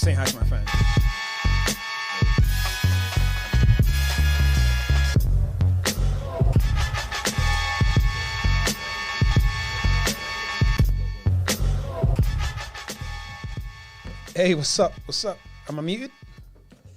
saying hi to my fans. Hey, what's up? What's up? Am I muted?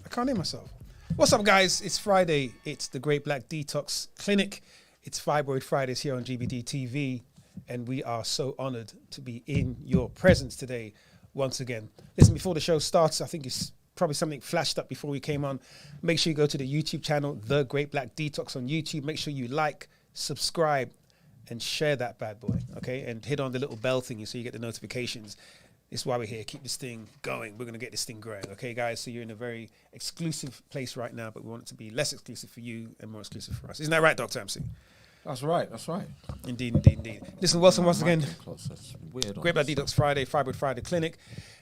I can't hear myself. What's up, guys? It's Friday. It's the Great Black Detox Clinic. It's Fibroid Fridays here on GBD TV, and we are so honored to be in your presence today once again. Listen, before the show starts, I think it's probably something flashed up before we came on. Make sure you go to the YouTube channel, The Great Black Detox on YouTube. Make sure you like, subscribe, and share that bad boy, okay? And hit on the little bell thingy so you get the notifications. It's why we're here. Keep this thing going. We're going to get this thing growing. Okay, guys? So you're in a very exclusive place right now, but we want it to be less exclusive for you and more exclusive for us. Isn't that right, Dr. MC? That's right. That's right. Indeed, indeed, indeed. Listen, welcome once again. That's weird. Great Black Detox Friday, Fibroid Friday Clinic.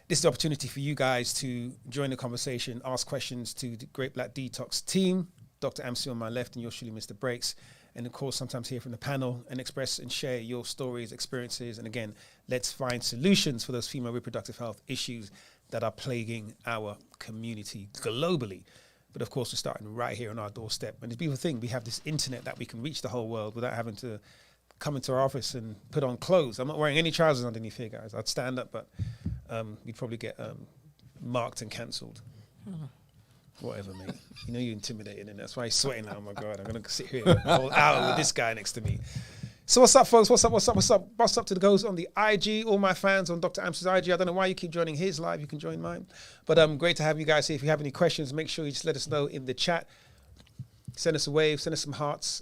This is the opportunity for you guys to join the conversation, ask questions to the Great Black Detox team, Dr. MC on my left and yours truly, Mr. Breaks. And of course, sometimes hear from the panel and express and share your stories, experiences. And again, let's find solutions for those female reproductive health issues that are plaguing our community globally. But of course, we're starting right here on our doorstep. And the beautiful thing, we have this internet that we can reach the whole world without having to come into our office and put on clothes. I'm not wearing any trousers underneath here, guys. I'd stand up, but we'd probably get marked and cancelled. Whatever, mate. You know you're intimidating, and that's why he's sweating now. Oh my God, I'm gonna sit here a whole hour with this guy next to me. So what's up, folks? What's up? What's up to the goes on the IG, all my fans on Dr. Amster's IG. I don't know why you keep joining his live. You can join mine. But great to have you guys here. If you have any questions, make sure you just let us know in the chat. Send us a wave, send us some hearts,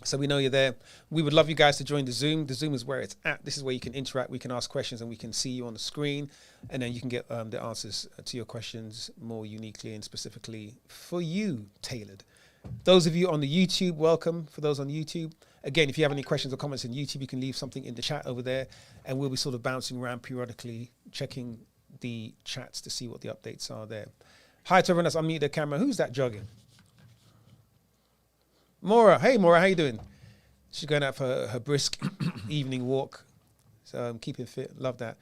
so we know you're there. We would love you guys to join the Zoom. The Zoom is where it's at. This is where you can interact. We can ask questions and we can see you on the screen. And then you can get the answers to your questions more uniquely and specifically for you, tailored. Those of you on the YouTube, welcome. For those on YouTube, again, if you have any questions or comments in YouTube, you can leave something in the chat over there. And we'll be sort of bouncing around periodically, checking the chats to see what the updates are there. Hi to everyone that's unmuted their camera. Who's that jogging? Mora. Hey, Mora, how you doing? She's going out for her brisk evening walk. So I'm keeping fit. Love that.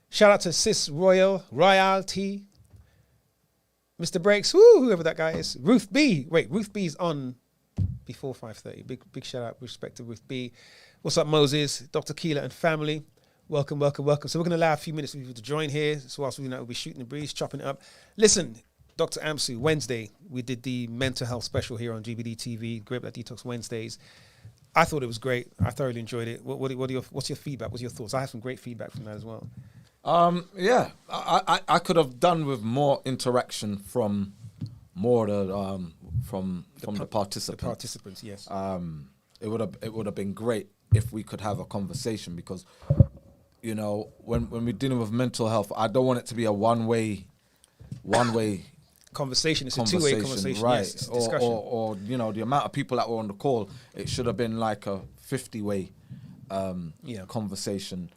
Shout out to Sis Royalty. Mr. Breaks, woo, whoever that guy is. Ruth B. Wait, Ruth B's on before 5:30. Big shout out, respect to Ruth B. What's up, Moses? Dr. Keela and family. Welcome, welcome, welcome. So we're going to allow a few minutes for people to join here. So whilst we'll be shooting the breeze, chopping it up. Listen, Dr. Amsu, Wednesday, we did the mental health special here on GBD TV, Great Black Detox Wednesdays. I thought it was great. I thoroughly enjoyed it. What's your feedback? What's your thoughts? I have some great feedback from that as well. Yeah, I could have done with more interaction from more from the participants. The participants, yes. It would have been great if we could have a conversation, because you know when we're dealing with mental health, I don't want it to be a one way conversation. It's a two-way conversation, right? Yes, it's a discussion. Or you know, the amount of people that were on the call, it should have been like a 50-way conversation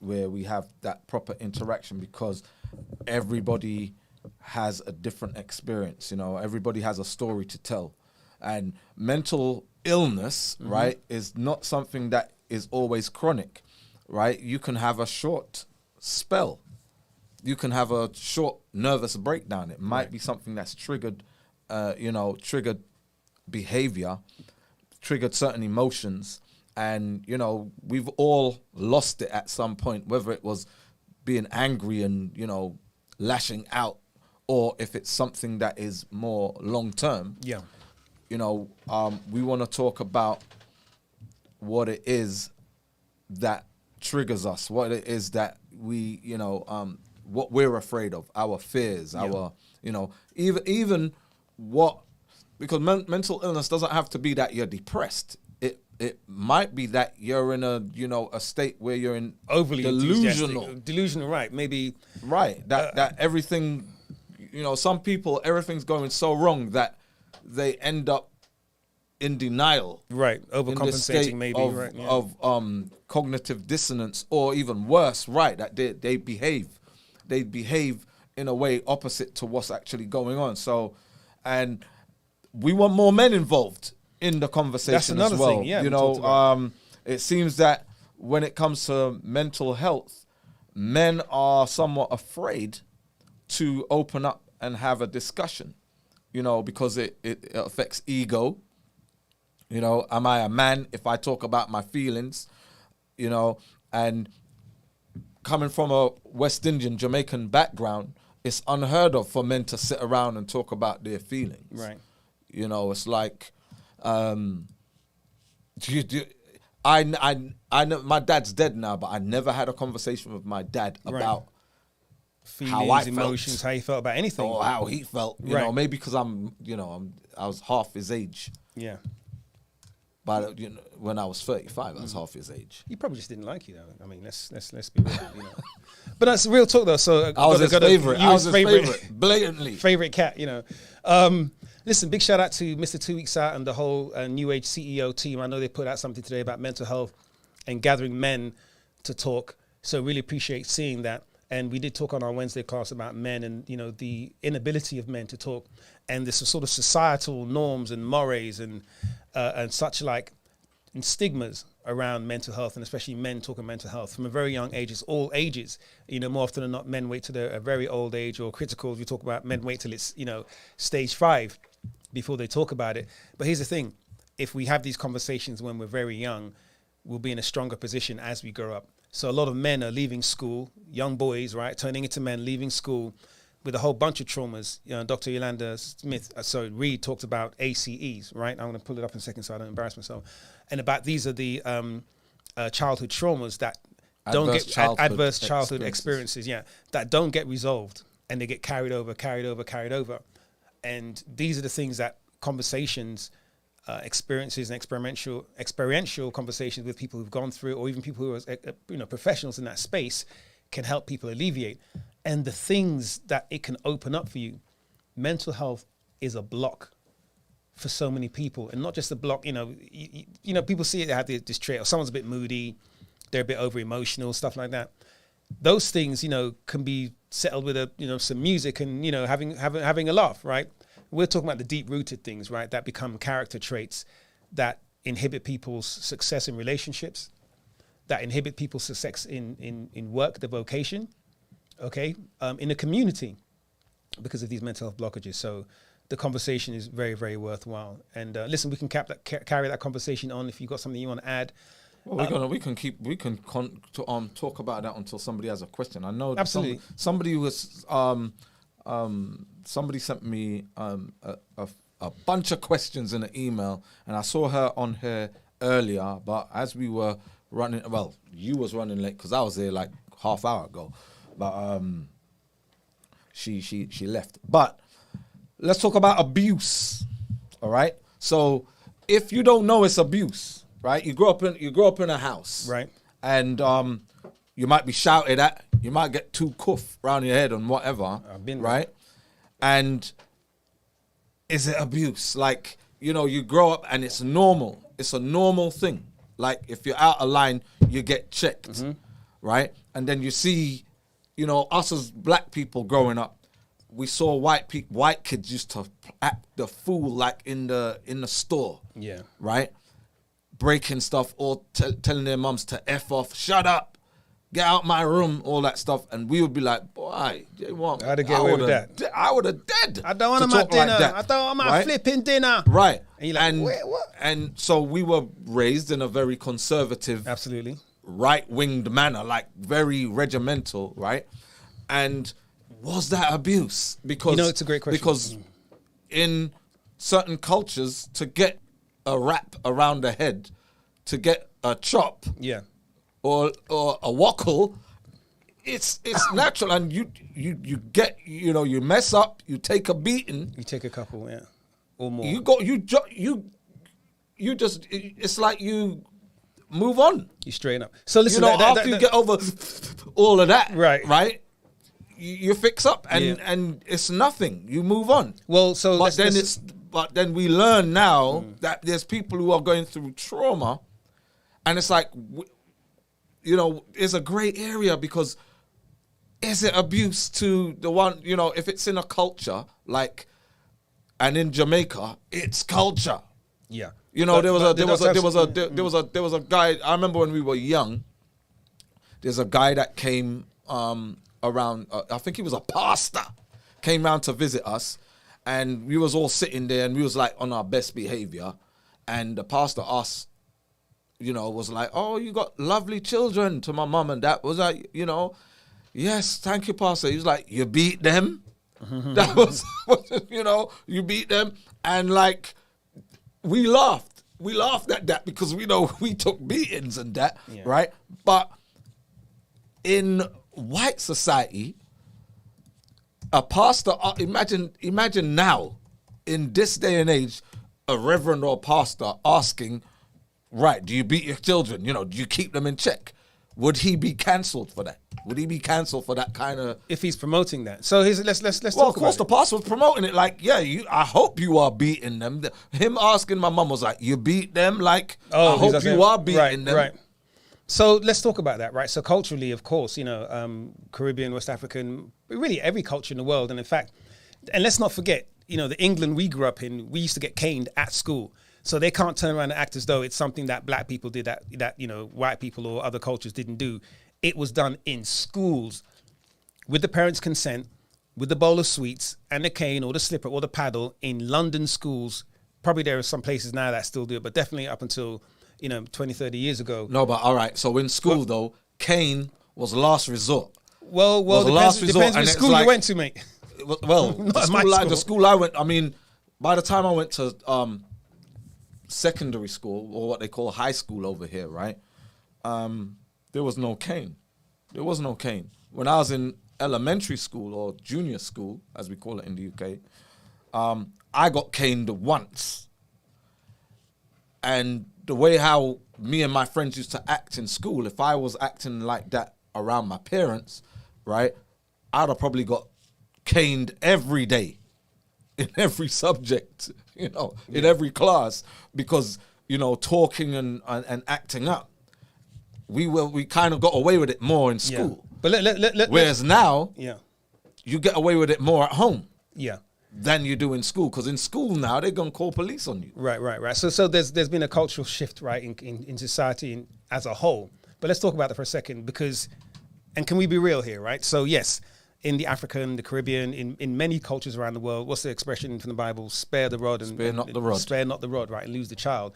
where we have that proper interaction, because everybody has a different experience. You know, everybody has a story to tell, and mental illness, right, is not something that is always chronic, right? You can have a short spell. You can have a short nervous breakdown. It might be something that's triggered behavior, triggered certain emotions. And, you know, we've all lost it at some point, whether it was being angry and, you know, lashing out, or if it's something that is more long term. Yeah. You know, we want to talk about what it is that triggers us, what it is that we, you know, what we're afraid of, our fears, our, you know, even what, because mental illness doesn't have to be that you're depressed. It might be that you're in a, you know, a state where you're in overly delusional, right? Maybe that everything, you know, some people, everything's going so wrong that they end up in denial, right? Overcompensating, maybe, right? Yeah. Of cognitive dissonance, or even worse, right? That they behave in a way opposite to what's actually going on. So, and we want more men involved in the conversation as well. Thing, yeah, you know, it seems that when it comes to mental health, men are somewhat afraid to open up and have a discussion, you know, because it affects ego. You know, am I a man if I talk about my feelings? You know, and coming from a West Indian, Jamaican background, it's unheard of for men to sit around and talk about their feelings. Right. You know, it's like, I know my dad's dead now, but I never had a conversation with my dad about feelings, how I emotions, how you felt about anything, or how he felt. You know, maybe because I was half his age. Yeah. But you know, when I was 35, I was half his age. He probably just didn't like you, though. I mean, let's be real. You know. But that's real talk, though. So I was his favorite. I was his favorite, blatantly. Favorite cat, you know. Listen, big shout out to Mr. 2 Weeks Out and the whole New Age CEO team. I know they put out something today about mental health and gathering men to talk. So really appreciate seeing that. And we did talk on our Wednesday class about men and, you know, the inability of men to talk and this sort of societal norms and mores and such like and stigmas around mental health, and especially men talking mental health from a very young age. It's all ages. You know, more often than not, men wait till they're a very old age or critical. If you talk about men wait till it's, you know, stage 5 before they talk about it. But here's the thing. If we have these conversations when we're very young, we'll be in a stronger position as we grow up. So a lot of men are leaving school, young boys, right, turning into men, leaving school with a whole bunch of traumas. You know, Dr. Yolanda Reed talked about ACEs, right? I'm going to pull it up in a second so I don't embarrass myself. And about these are the childhood traumas that adverse childhood experiences, that don't get resolved and they get carried over. And these are the things that conversations, experiences and experiential conversations with people who've gone through it, or even people who are professionals in that space, can help people alleviate. And the things that it can open up for you, mental health is a block for so many people, and not just a block. You know, people see it, they have this trait, or someone's a bit moody, they're a bit over emotional, stuff like that. Those things, you know, can be settled with some music and, you know, having a laugh, right? We're talking about the deep rooted things, right? That become character traits that inhibit people's success in relationships, that inhibit people's success in work, the vocation, in the community, because of these mental health blockages. So the conversation is very, very worthwhile. And listen, we can carry that conversation on if you've got something you want to add. Well, we can talk about that until somebody has a question. I know absolutely somebody was somebody sent me a bunch of questions in an email, and I saw her on here earlier. But as we were running, well, you was running late because I was there like half hour ago. But she left. But let's talk about abuse. All right. So if you don't know it's abuse, right? You grow up in a house, right? And you might be shouted at. You might get 2 cuff around your head and whatever. I've been right. And is it abuse? Like, you know, you grow up and it's normal. It's a normal thing. Like if you're out of line, you get checked, right? And then you see, you know, us as black people growing up, we saw white kids used to act the fool like in the store, right? Breaking stuff or telling their mums to F off, shut up, get out my room, all that stuff. And we would be like, boy, I'd get away with that. I would have dead. I don't want my dinner. Like I don't want my flipping dinner. Right. And you're like, wait, what? And so we were raised in a very conservative, absolutely right-winged manner, like very regimental, right? And was that abuse? Because, you know, it's a great question. Because in certain cultures, to get a wrap around the head, to get a chop, or a wackle, it's natural, and you get, you know, you mess up, you take a beating, you take a couple, or more. You just it's like you move on. You straighten up. So listen, you know, after you get over all of that, right, you fix up, and it's nothing. You move on. Well, so but then we learn now that there's people who are going through trauma, and it's like, you know, it's a gray area, because is it abuse to the one, you know, if it's in a culture like, and in Jamaica, it's culture. Yeah. You know, there was a guy. I remember when we were young. There's a guy that came around. I think he was a pastor, came round to visit us, and we was all sitting there, and we was like on our best behavior, and the pastor asked, was like, "Oh, you got lovely children," to my mum and dad. Was like, yes, thank you, pastor. He was like, "You beat them." That was, you beat them, and like we laughed. We laughed at that because we know we took beatings and that, right? But in white society, a pastor, imagine now, in this day and age, a reverend or pastor asking, right, do you beat your children? Do you keep them in check? Would he be cancelled for that? Would he be cancelled for that kind of... If he's promoting that. So let's talk about it. Well, of course, the pastor was promoting it. Like, I hope you are beating them. Him asking my mum was like, you beat them? Like, I hope you are beating them. Right. So let's talk about that, right? So culturally, of course, Caribbean, West African, really every culture in the world. And in fact, and let's not forget, the England we grew up in, we used to get caned at school. So they can't turn around and act as though it's something that black people did that white people or other cultures didn't do. It was done in schools with the parents' consent, with the bowl of sweets and the cane or the slipper or the paddle in London schools. Probably there are some places now that still do it, but definitely up until, 20, 30 years ago. No, but all right. So in school, though, cane was last resort. Well, depends which school you went to, mate. Well, the school I went, I mean, by the time I went to secondary school, or what they call high school over here, right? There was no cane. There was no cane. When I was in elementary school or junior school, as we call it in the UK, I got caned once. And the way how me and my friends used to act in school, if I was acting like that around my parents, right, I'd have probably got caned every day in every subject, in every class, because, talking and acting up. We kind of got away with it more in school. But whereas now, you get away with it more at home. Yeah. Than you do in school, because in school now they're gonna call police on you. Right. So there's been a cultural shift, right, in society as a whole. But let's talk about that for a second, and can we be real here, right? So yes, in the African, the Caribbean, in many cultures around the world, what's the expression from the Bible? Spare the rod spare not the rod. Spare not the rod, right, and lose the child.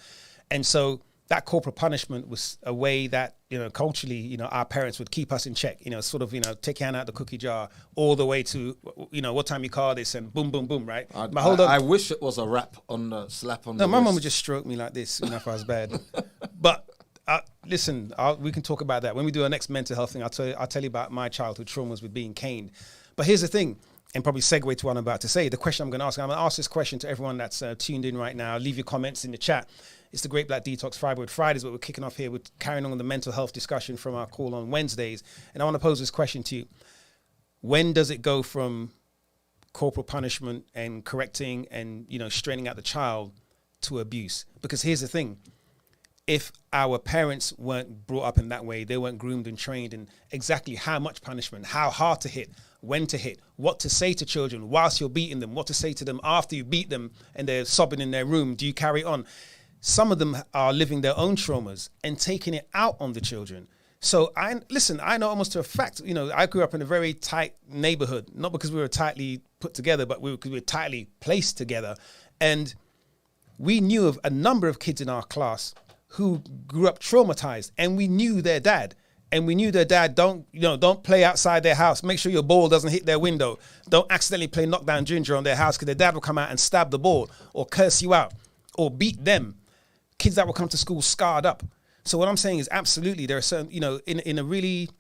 And so that corporal punishment was a way that, culturally, our parents would keep us in check, sort of, take your hand out the cookie jar all the way to, what time you call this and boom, boom, boom, right? I wish it was a rap on the slap on the my wrist. mum would just stroke me like this if I was bad. But listen, we can talk about that. When we do our next mental health thing, I'll tell you about my childhood traumas with being caned. But here's the thing, and probably segue to what I'm about to say. The question I'm going to ask this question to everyone that's tuned in right now. Leave your comments in the chat. It's the Great Black Detox Fibroid Fridays, but we're kicking off here with carrying on the mental health discussion from our call on Wednesdays. And I want to pose this question to you. When does it go from corporal punishment and correcting and, straining out the child to abuse? Because here's the thing. If our parents weren't brought up in that way, they weren't groomed and trained in exactly how much punishment, how hard to hit, when to hit, what to say to children whilst you're beating them, what to say to them after you beat them and they're sobbing in their room, do you carry on? Some of them are living their own traumas and taking it out on the children. So I know almost to a fact, I grew up in a very tight neighborhood, not because we were tightly put together, but we were tightly placed together. And we knew of a number of kids in our class who grew up traumatized, and we knew their dad. And we knew their dad, don't play outside their house. Make sure your ball doesn't hit their window. Don't accidentally play knockdown ginger on their house, because their dad will come out and stab the ball or curse you out or beat them. Kids that will come to school scarred up. So what I'm saying is absolutely there are certain, in a really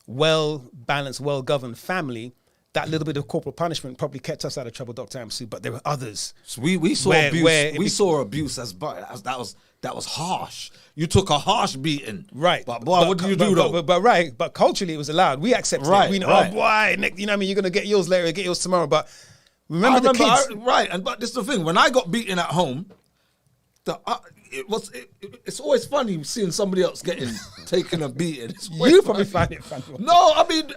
well-balanced, well-governed family, that little bit of corporal punishment probably kept us out of trouble, Dr. Amsu, but there were others. So we saw abuse. We saw abuse as that was harsh. You took a harsh beating. Right. But boy, what did you do though? But culturally it was allowed. We accepted it. We know, oh boy, you're going to get yours later, get yours tomorrow. But remember the kids. But this is the thing. When I got beaten at home, it's always funny seeing somebody else taking a beating. You probably find it funny. No, I mean,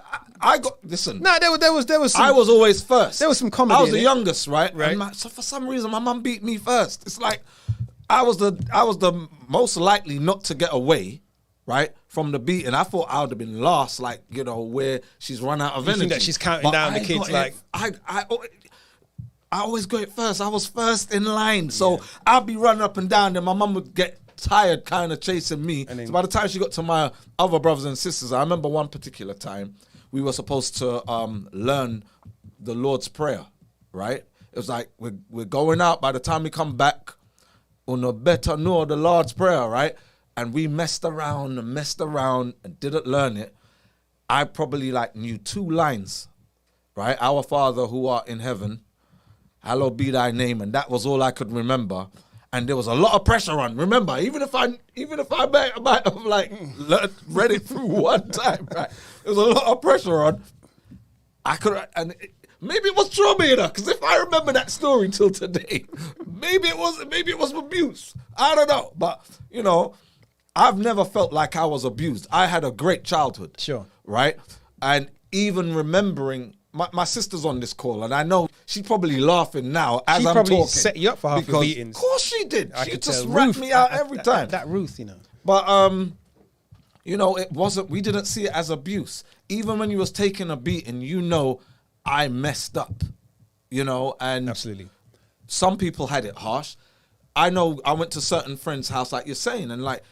listen. No, there was some, I was always first. There was some comedy. I was the youngest, right? Right. And so for some reason, my mum beat me first. It's like I was the most likely not to get away, right, from the beating. I thought I would have been last, like, you know, where she's run out of You energy. think that she's counting down the kids, like... I always go it first. I was first in line. So I'd be running up and down, and my mum would get tired kind of chasing me. And then, so by the time she got to my other brothers and sisters, I remember one particular time we were supposed to learn the Lord's Prayer, right? It was like, we're going out. By the time we come back, uno better know the Lord's Prayer, right? And we messed around and didn't learn it. I probably like knew 2 lines, right? Our Father who art in heaven, hallowed be thy name, and that was all I could remember. And there was a lot of pressure on. Remember, even if I might have like read it through one time, right? There was a lot of pressure on. Maybe it was trauma, you know, because if I remember that story till today, maybe it was abuse. I don't know, but you know, I've never felt like I was abused. I had a great childhood. Sure. Right? And even remembering. My sister's on this call, and I know she's probably laughing now as she I'm probably talking. set you up for half your beatings. Of course she did. I She could just tell. rapped me out every time. That Ruth, you know. But, you know, it wasn't, we didn't see it as abuse. Even when you was taking a beating, you know, I messed up, you know, and Absolutely. some people had it harsh. I know I went to certain friends' house, like you're saying, and like,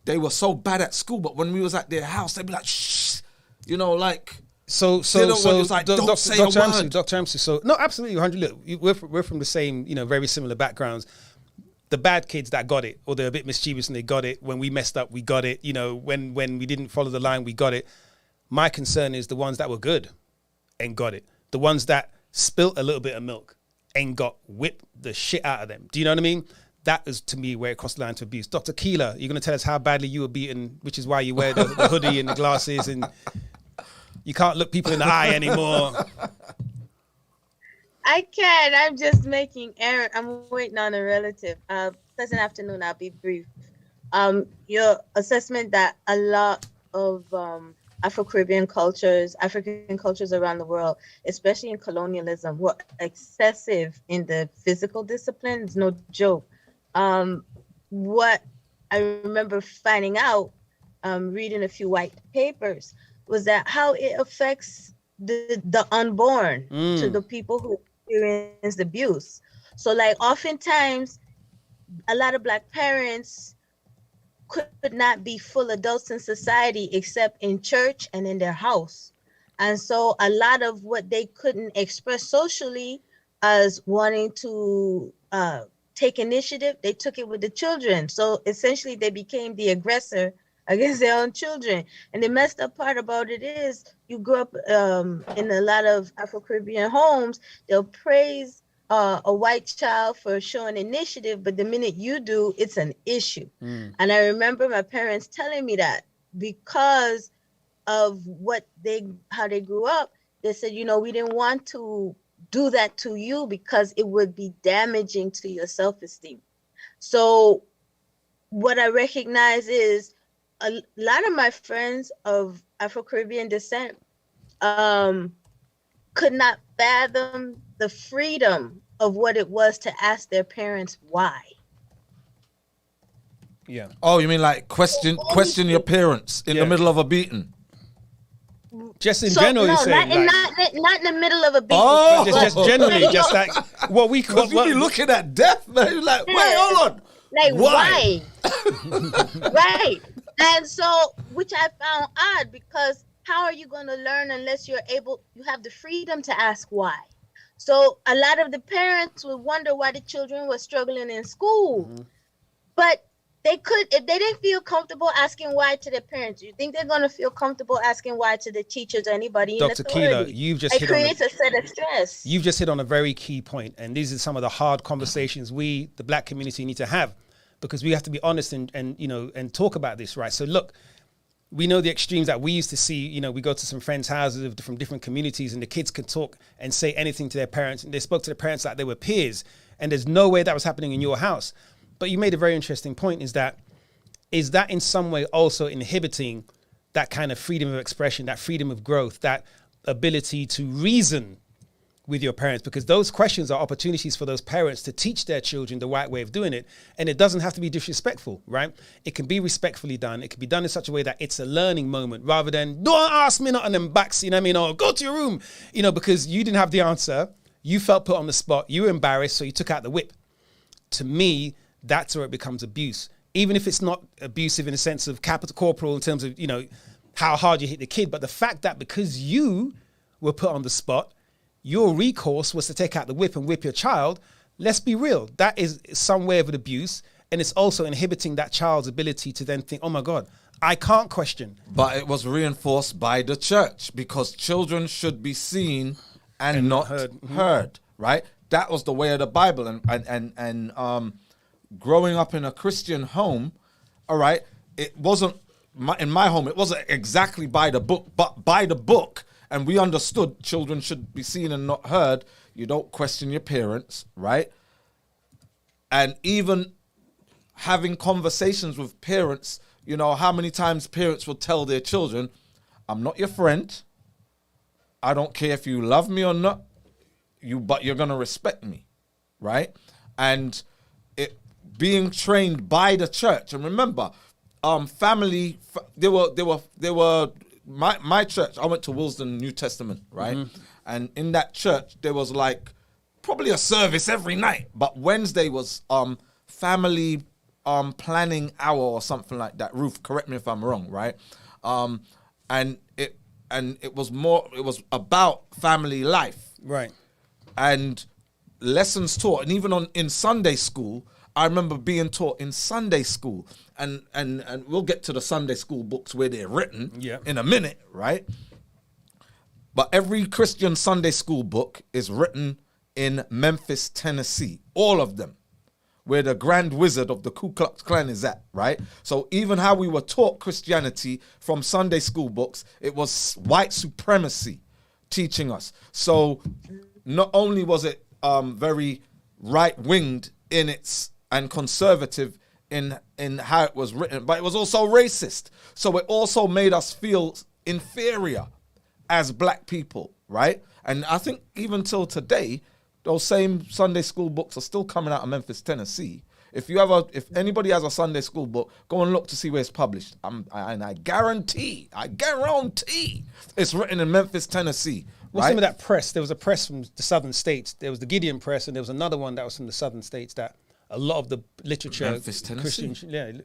they were so bad at school, but when we was at their house, they'd be like, shh, you know, like... So, like, don't say a word. Dr. Amsu. So, no, absolutely, 100. Look, we're from the same, you know, very similar backgrounds. The bad kids that got it, or they're a bit mischievous and they got it. When we messed up, we got it. You know, when we didn't follow the line, we got it. My concern is the ones that were good and got it. The ones that spilt a little bit of milk and got whipped the shit out of them. Do you know what I mean? That is, to me, where it crossed the line to abuse. Dr. Keeler, you're going to tell us how badly you were beaten, which is why you wear the hoodie and the glasses and... You can't look people in the eye anymore. I can. I'm just making error. I'm waiting on a relative. Pleasant afternoon. I'll be brief. Your assessment that a lot of African cultures around the world, especially in colonialism, were excessive in the physical discipline is no joke. What I remember finding out, reading a few white papers, was that how it affects the unborn to the people who experience abuse. So like oftentimes a lot of Black parents could not be full adults in society except in church and in their house. And so a lot of what they couldn't express socially as wanting to take initiative, they took it with the children. So essentially they became the aggressor against their own children. And the messed up part about it is you grew up in a lot of Afro-Caribbean homes, they'll praise a white child for showing initiative, but the minute you do, it's an issue. And I remember my parents telling me that because of how they grew up, they said, you know, we didn't want to do that to you because it would be damaging to your self-esteem. So what I recognize is a lot of my friends of Afro-Caribbean descent could not fathom the freedom of what it was to ask their parents why. Yeah. Oh, you mean like question your parents in the middle of a beating? Just in general, you're saying, not in the middle of a beating. Oh, just generally, just like what we because you be looking at death, man. You're like, wait, hold on. Like why? Right. And so, which I found odd, because how are you going to learn unless you have the freedom to ask why? So a lot of the parents would wonder why the children were struggling in school, but if they didn't feel comfortable asking why to their parents, you think they're going to feel comfortable asking why to the teachers or anybody in authority? Dr. Keeler, you've just it creates a set of stress. You've just hit on a very key point, and these are some of the hard conversations we, the Black community, need to have, because we have to be honest and talk about this, right? So look, we know the extremes that we used to see. You know, we go to some friends' houses from different communities, and the kids could talk and say anything to their parents, and they spoke to their parents like they were peers, and there's no way that was happening in your house. But you made a very interesting point, is that in some way also inhibiting that kind of freedom of expression, that freedom of growth, that ability to reason with your parents, because those questions are opportunities for those parents to teach their children the right way of doing it. And it doesn't have to be disrespectful, right? It can be respectfully done. It can be done in such a way that it's a learning moment rather than don't ask me not on them backs, you know what I mean? Or go to your room, you know, because you didn't have the answer. You felt put on the spot. You were embarrassed. So you took out the whip. To me, that's where it becomes abuse. Even if it's not abusive in the sense of capital corporal in terms of, you know, how hard you hit the kid. But the fact that because you were put on the spot, your recourse was to take out the whip and whip your child. Let's be real. That is some way of an abuse. And it's also inhibiting that child's ability to then think, oh my God, I can't question. But it was reinforced by the church because children should be seen and not heard, right? That was the way of the Bible. And growing up in a Christian home, all right, it wasn't, in my home, it wasn't exactly by the book, but by the book. And we understood children should be seen and not heard. You don't question your parents, right? And even having conversations with parents, you know, how many times parents will tell their children, I'm not your friend. I don't care if you love me or not, but you're going to respect me, right? And it being trained by the church. And remember, family, there were my church, I went to Willesden New Testament, right? Mm-hmm. And in that church, there was like probably a service every night. But Wednesday was family planning hour or something like that. Ruth, correct me if I'm wrong, right? And it was about family life. Right. And lessons taught. And even in Sunday school, I remember being taught in Sunday school, and we'll get to the Sunday school books where they're written in a minute, right? But every Christian Sunday school book is written in Memphis, Tennessee, all of them, where the Grand Wizard of the Ku Klux Klan is at, right? So even how we were taught Christianity from Sunday school books, it was white supremacy teaching us. So not only was it very right-winged in its and conservative in how it was written, but it was also racist. So it also made us feel inferior as black people, right? And I think even till today, those same Sunday school books are still coming out of Memphis, Tennessee. If anybody has a Sunday school book, go and look to see where it's published. And I guarantee it's written in Memphis, Tennessee. What's the name of that press? There was a press from the southern states. There was the Gideon Press, and there was another one that was from the southern states that a lot of the literature, Memphis, Tennessee. Christian,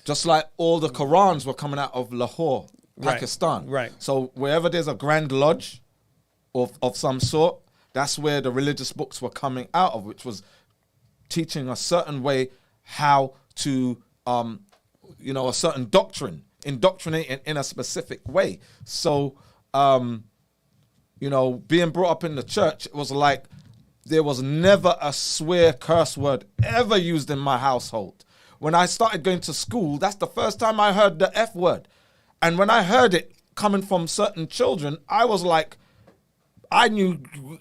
just like all the Qurans were coming out of Lahore, Pakistan. Right. So wherever there's a Grand Lodge of some sort, that's where the religious books were coming out of, which was teaching a certain way how to, a certain doctrine, indoctrinate in a specific way. So, being brought up in the church, it was like there was never a swear curse word ever used in my household. When I started going to school, that's the first time I heard the F word. And when I heard it coming from certain children, I was like, I knew,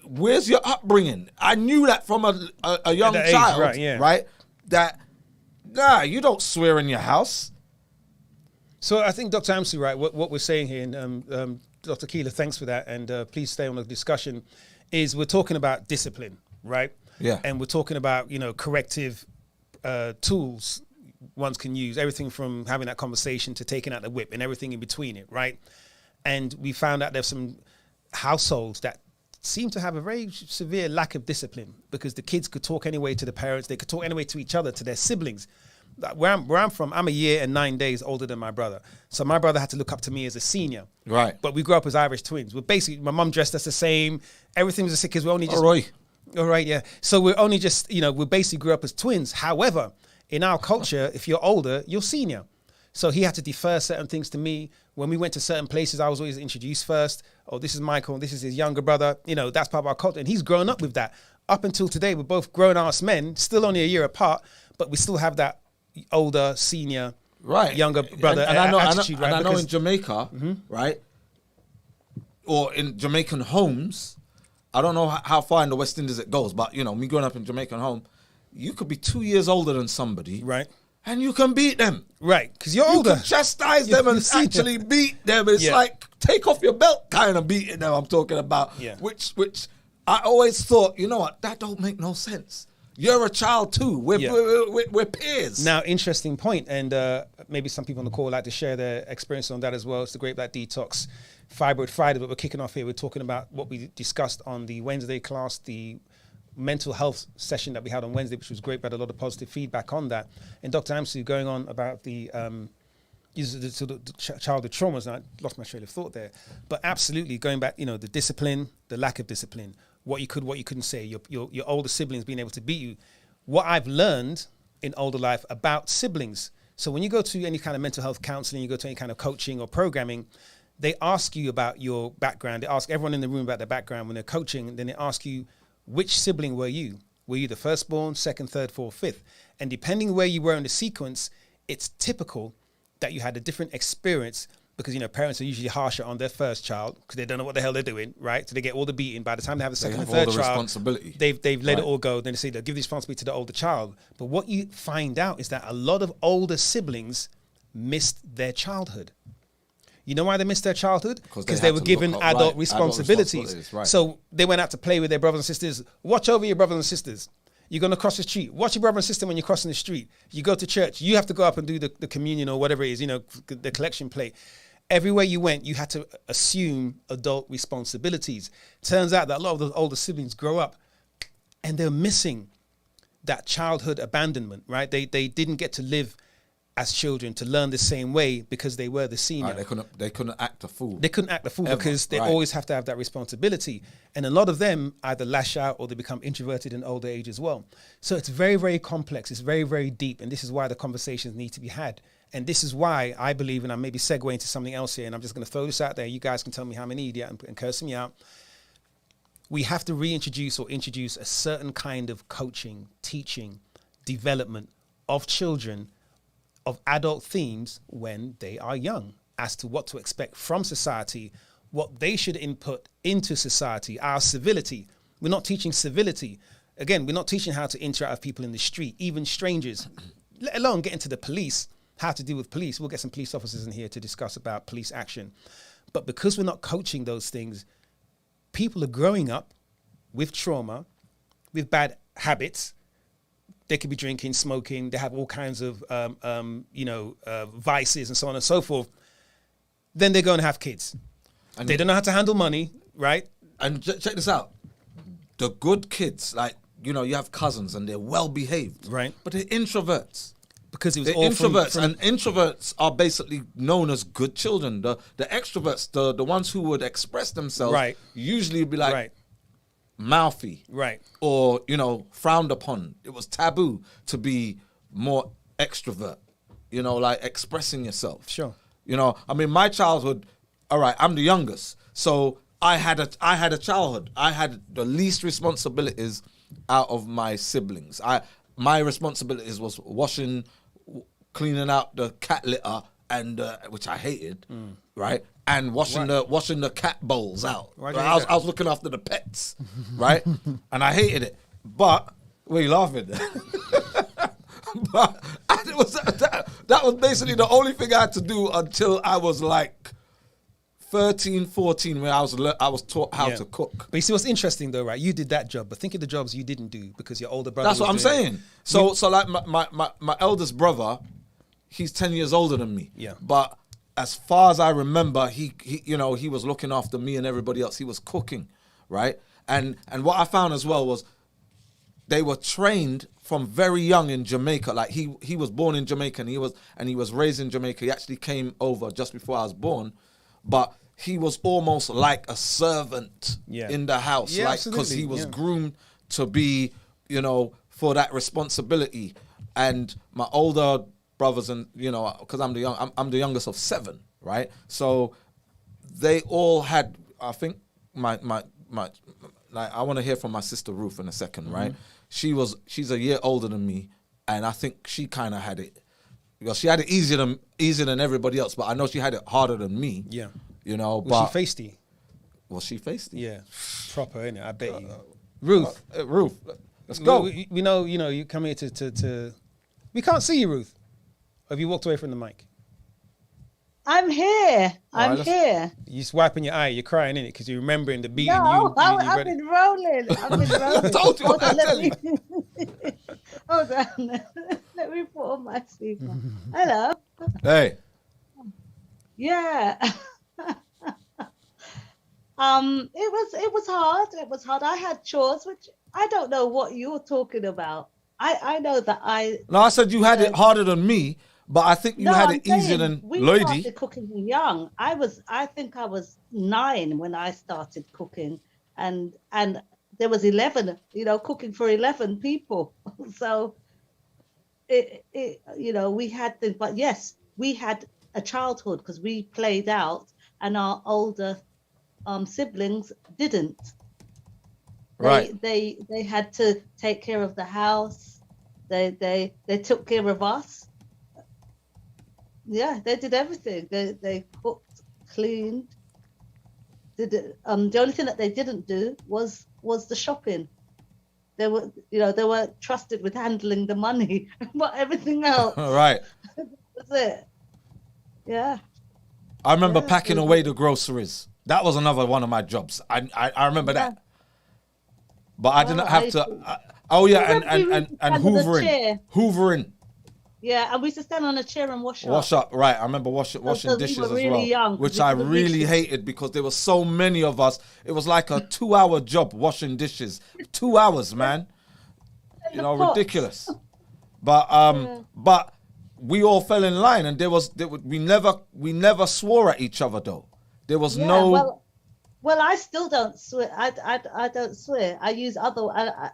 where's your upbringing? I knew that from a young child, right? That, you don't swear in your house. So I think Dr. Amsu, right, what we're saying here, and Dr. Keeler, thanks for that, and please stay on the discussion, is we're talking about discipline, right? Yeah. And we're talking about, corrective tools one can use, everything from having that conversation to taking out the whip and everything in between it, right? And we found out there's some households that seem to have a very severe lack of discipline because the kids could talk anyway to the parents, they could talk anyway to each other, to their siblings. Where I'm from, I'm a year and 9 days older than my brother. So my brother had to look up to me as a senior. Right. But we grew up as Irish twins. We're basically, my mum dressed us the same. Everything was the same because we're only just... All right, yeah. So we're only just, we basically grew up as twins. However, in our culture, if you're older, you're senior. So he had to defer certain things to me. When we went to certain places, I was always introduced first. Oh, this is Michael. This is his younger brother. That's part of our culture. And he's grown up with that. Up until today, we're both grown-ass men, still only a year apart, but we still have that older, senior, younger brother attitude. I know in Jamaica, right, or in Jamaican homes, I don't know how far in the West Indies it goes, but, me growing up in Jamaican home, you could be 2 years older than somebody. Right. And you can beat them. Right, because you're older. You can chastise them and actually beat them. It's like take off your belt kind of beating them I'm talking about. Yeah. Which I always thought, you know what, that don't make no sense. You're a child too. We're peers. Now, interesting point, and maybe some people on the call would like to share their experience on that as well. It's the Great Black Detox Fibroid Friday, but we're kicking off here. We're talking about what we discussed on the Wednesday class, the mental health session that we had on Wednesday, which was great. We had a lot of positive feedback on that. And Dr. Amsu going on about the childhood traumas, and I lost my train of thought there. But absolutely, going back, the discipline, the lack of discipline, what you couldn't say, your older siblings being able to beat you. What I've learned in older life about siblings. So when you go to any kind of mental health counseling, you go to any kind of coaching or programming, they ask you about your background. They ask everyone in the room about their background when they're coaching. And then they ask you, which sibling were you? Were you the firstborn, second, third, fourth, fifth? And depending where you were in the sequence, it's typical that you had a different experience, because parents are usually harsher on their first child because they don't know what the hell they're doing, right? So they get all the beating. By the time they have a second and third child, they've let it all go. Then they say they'll give the responsibility to the older child. But what you find out is that a lot of older siblings missed their childhood. You know why they missed their childhood? Because they were given adult responsibilities. Right. So they went out to play with their brothers and sisters. Watch over your brothers and sisters. You're going to cross the street. Watch your brother and sister when you're crossing the street. You go to church. You have to go up and do the communion or whatever it is, the collection plate. Everywhere you went, you had to assume adult responsibilities. Turns out that a lot of the older siblings grow up and they're missing that childhood abandonment, right? They didn't get to live as children, to learn the same way, because they were the senior. Right, they couldn't act a fool. They couldn't act a fool ever, because they always have to have that responsibility. And a lot of them either lash out or they become introverted in older age as well. So it's very, very complex. It's very, very deep. And this is why the conversations need to be had. And this is why I believe, and I'm maybe segueing into something else here, and I'm just going to throw this out there. You guys can tell me how I'm an idiot and curse me out. We have to reintroduce or introduce a certain kind of coaching, teaching, development of children, of adult themes when they are young, as to what to expect from society, what they should input into society, our civility. We're not teaching civility. Again, we're not teaching how to interact with people in the street, even strangers, let alone get into the police, how to deal with police. We'll get some police officers in here to discuss about police action. But because we're not coaching those things, people are growing up with trauma, with bad habits. They could be drinking, smoking. They have all kinds of, vices and so on and so forth. Then they're going to have kids. And they don't know how to handle money, right? And check this out. The good kids, you have cousins and they're well behaved. Right. But they're introverts. Because it was they're all introverts. And introverts are basically known as good children. The extroverts, the ones who would express themselves, right, usually would be like, right, mouthy, right, or frowned upon. It was taboo to be more extrovert, expressing yourself. Sure. My childhood, all right, I'm the youngest, so I had a childhood. I had the least responsibilities out of my siblings. My responsibilities was washing, cleaning out the cat litter, and which I hated, right? And washing the cat bowls out. I was looking after the pets, right? And I hated it. But what are you laughing? But that was basically the only thing I had to do until I was like 13, 14, when I was taught how to cook. But you see what's interesting though, right? You did that job, but think of the jobs you didn't do because your older brother. That's what I'm saying. So like my eldest brother, he's 10 years older than me. Yeah. But as far as I remember, he was looking after me and everybody else. He was cooking, right? And what I found as well was they were trained from very young in Jamaica. Like he was born in Jamaica and he was raised in Jamaica. He actually came over just before I was born, but he was almost like a servant in the house, because he was groomed to be, for that responsibility. And my older brothers, and because I'm the youngest of 7, right? So they all had. I think my I want to hear from my sister Ruth in a second, right? She's a year older than me, and I think she kind of had it. Well, she had it easier than everybody else, but I know she had it harder than me. Yeah. Was she feisty? Was she feisty? Yeah. Proper, innit? I bet you. Ruth. Ruth, let's go. We know, you come here to... We can't see you, Ruth. Have you walked away from the mic? I'm here. All I'm right, here. You're just wiping your eye. You're crying in it because you're remembering the beating. No, I've read it. been rolling. I've been rolling. told you, Hold on, I let tell me. Hold on. Let me put on my speaker. Hello. Hey. Yeah. It was hard. It was hard. I had chores, which I don't know what you're talking about. I know that No, I said you had it harder than me, but I think you had I'm it easier saying than we Lloydie. started cooking young. I think I was 9 when I started cooking, and there was 11, cooking for 11 people. So we had things, but yes, we had a childhood because we played out, and our older siblings didn't. Right. They had to take care of the house. They took care of us. Yeah, they did everything. They cooked, cleaned. Did it. The only thing that they didn't do was the shopping. They were trusted with handling the money, but everything else. Right. That's it. Yeah. I remember packing away the groceries. That was another one of my jobs. I remember that. But I didn't have to. And hoovering. Hoovering. Yeah, and we used to stand on a chair and wash up. Wash up, right. I remember washing dishes as well. Young, which I really hated because there were so many of us. It was like a 2-hour job washing dishes. 2 hours, man. Ridiculous. But we all fell in line, and we never swore at each other though. There was no. Well, I still don't swear. I don't swear. I use I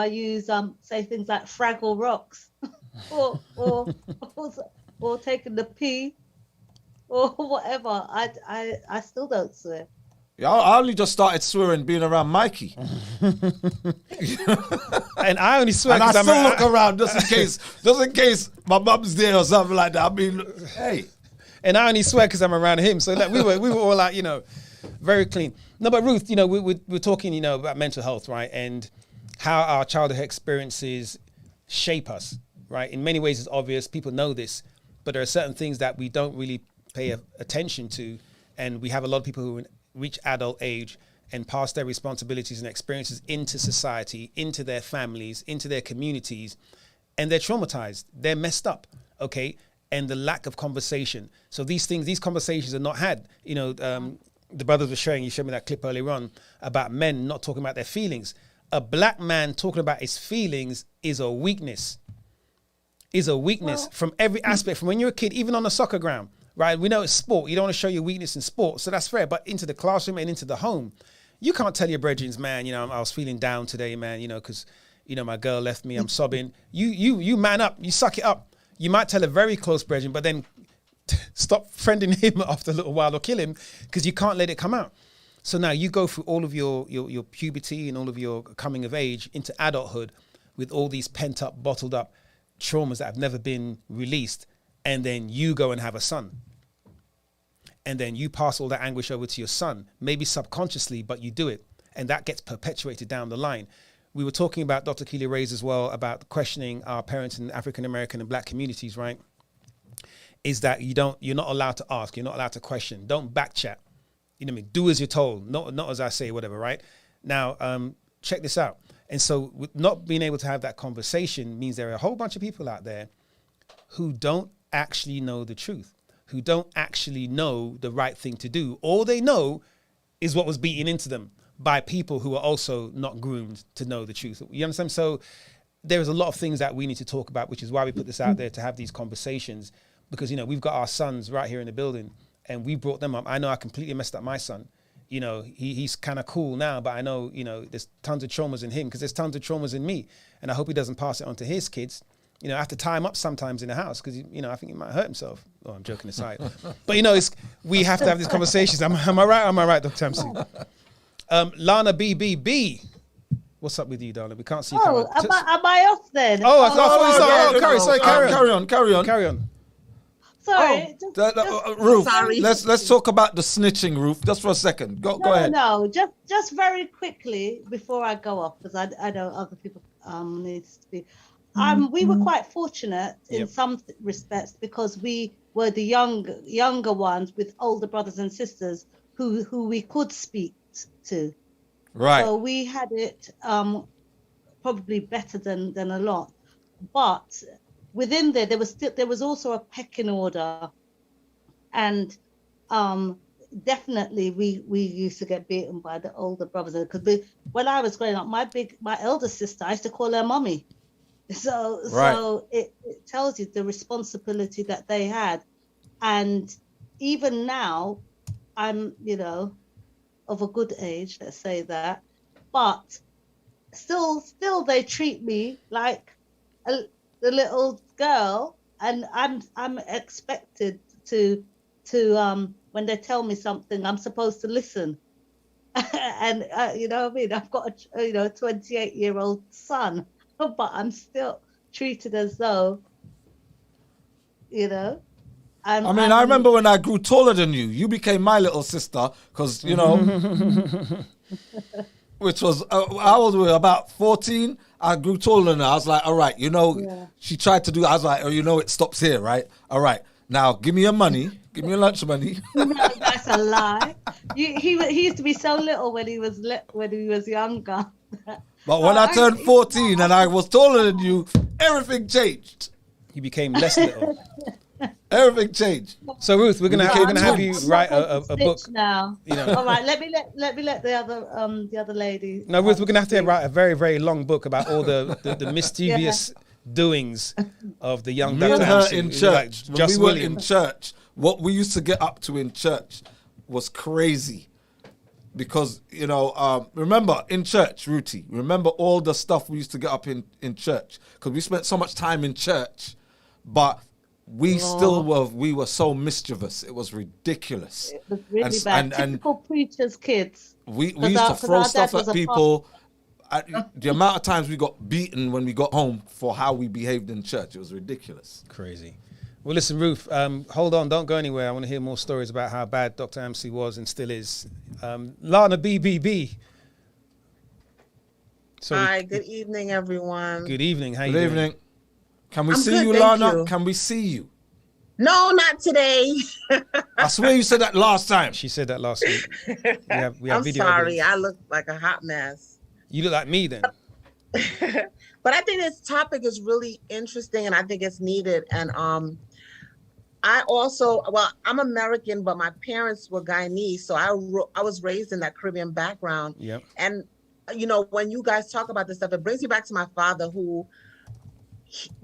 use say things like Fraggle Rocks, or taking the pee, or whatever. I still don't swear. Yeah, I only just started swearing being around Mikey. And I only swear because I still look around just in case my mum's there or something like that. I mean, hey. And I only swear because I'm around him. So like we were all like, very clean. No, but Ruth, we're talking, about mental health, right? And how our childhood experiences shape us, right? In many ways, it's obvious. People know this, but there are certain things that we don't really pay attention to. And we have a lot of people who reach adult age and pass their responsibilities and experiences into society, into their families, into their communities, and they're traumatized. They're messed up, okay? And the lack of conversation. So these conversations are not had. The brothers were sharing, you showed me that clip earlier on about men not talking about their feelings. A black man talking about his feelings is a weakness. From every aspect, from when you're a kid, even on the soccer ground, right? We know it's sport. You don't want to show your weakness in sport, so that's fair. But into the classroom and into the home, you can't tell your brethren, man, I was feeling down today, man, because, my girl left me, I'm sobbing. You man up, you suck it up. You might tell a very close brethren, but then stop friending him after a little while or kill him because you can't let it come out. So now you go through all of your puberty and all of your coming of age into adulthood with all these pent up, bottled up traumas that have never been released. And then you go and have a son. And then you pass all that anguish over to your son, maybe subconsciously, but you do it. And that gets perpetuated down the line. We were talking about, Dr. Keely Reyes as well, about questioning our parents in African American and black communities, right? Is that you're not allowed to ask, you're not allowed to question. Don't back chat. You know what I mean? Do as you're told, not as I say, whatever, right? Now, check this out. And so with not being able to have that conversation means there are a whole bunch of people out there who don't actually know the truth, who don't actually know the right thing to do. All they know is what was beaten into them by people who are also not groomed to know the truth. You understand? So there's a lot of things that we need to talk about, which is why we put this out there to have these conversations, because, we've got our sons right here in the building and we brought them up. I know I completely messed up my son. He's kind of cool now, but I know, there's tons of traumas in him because there's tons of traumas in me. And I hope he doesn't pass it on to his kids. I have to tie him up sometimes in the house because, I think he might hurt himself. Oh, I'm joking aside. But, we have to have these conversations. Am I right? Am I right, Dr. Tamsi? Lana BBB. What's up with you, darling? We can't see you. Am I off then? Carry on. Sorry. Ruth, let's talk about the snitching, Ruth, just for a second. Go ahead. No, just very quickly before I go off, because I know other people need to speak. we were quite fortunate in some respects because we were the younger ones with older brothers and sisters who we could speak to. Right. So we had it probably better than a lot. But within there was also a pecking order, and definitely we used to get beaten by the older brothers because when I was growing up, my elder sister, I used to call her mommy. So it tells you the responsibility that they had, and even now, I'm of a good age, let's say that, but still they treat me like the little girl, and I'm expected to when they tell me something, I'm supposed to listen. And you know what I mean? I've got a 28-year-old son, but I'm still treated as though, I remember when I grew taller than you. You became my little sister because, which was, how old were we? About 14. I grew taller than her. I was like, all right, she tried to do, I was like, it stops here, right? All right, now give me your money. Give me your lunch money. No, that's a lie. He used to be so little when he was younger. But when I turned 14 and I was taller than you, everything changed. You became less little. Everything changed. So Ruth, we're gonna have you write a book now. All right, let me let the other lady. No, Ruth, we're gonna have to write a very, very long book about all the mischievous doings of the young Dr. Her in church. Like when we were in church, what we used to get up to in church was crazy. Because, remember in church, Ruthie, remember all the stuff we used to get up in church. Because we spent so much time in church, but we were so mischievous. It was ridiculous. It was really bad. Typical preachers' kids. We used to throw stuff at people. The amount of times we got beaten when we got home for how we behaved in church, it was ridiculous. Crazy. Well, listen, Ruth, hold on. Don't go anywhere. I want to hear more stories about how bad Dr. Amsi was and still is. Lana BBB. Hi, good evening, everyone. Good evening. How you doing? Good evening. Can we see you, Lana? Can we see you? No, not today. I swear you said that last time. She said that last week. We have I'm video sorry. evidence. I look like a hot mess. You look like me then. But I think this topic is really interesting and I think it's needed. And I'm American, but my parents were Guyanese. So I was raised in that Caribbean background. Yep. And, when you guys talk about this stuff, it brings me back to my father who,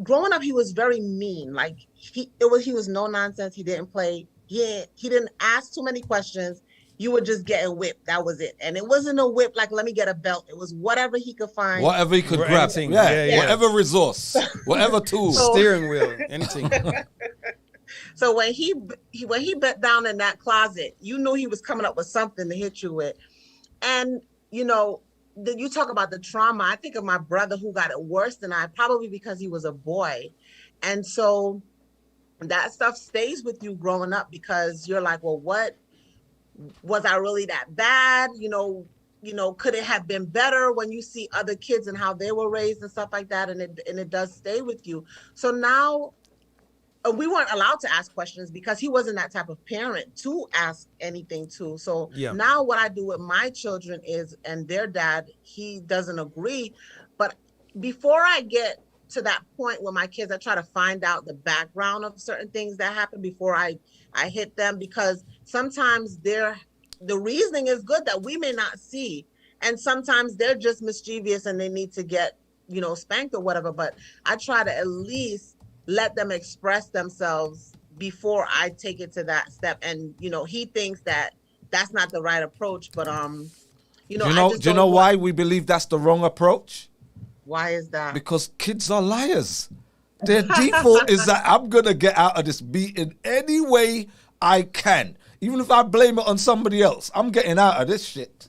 growing up, he was very mean. Like he was no nonsense. He didn't play. He didn't ask too many questions. You were just getting whipped. That was it. And it wasn't a whip like, let me get a belt. It was whatever he could find. Whatever he could grab. Yeah. Whatever resource, whatever tool. Steering wheel, anything. So when he bent down in that closet, you knew he was coming up with something to hit you with. And, you talk about the trauma. I think of my brother who got it worse than I, probably because he was a boy. And so that stuff stays with you growing up because you're like, well, what was I really that bad? Could it have been better when you see other kids and how they were raised and stuff like that? And it does stay with you. So now we weren't allowed to ask questions because he wasn't that type of parent to ask anything to. So now what I do with my children is, and their dad, he doesn't agree. But before I get to that point where my kids, I try to find out the background of certain things that happen before I hit them, because sometimes the reasoning is good that we may not see. And sometimes they're just mischievous and they need to get, spanked or whatever. But I try to at least let them express themselves before I take it to that step. And, he thinks that that's not the right approach, but, do you know why we believe that's the wrong approach? Why is that? Because kids are liars. Their default is that I'm going to get out of this beating any way I can. Even if I blame it on somebody else, I'm getting out of this shit.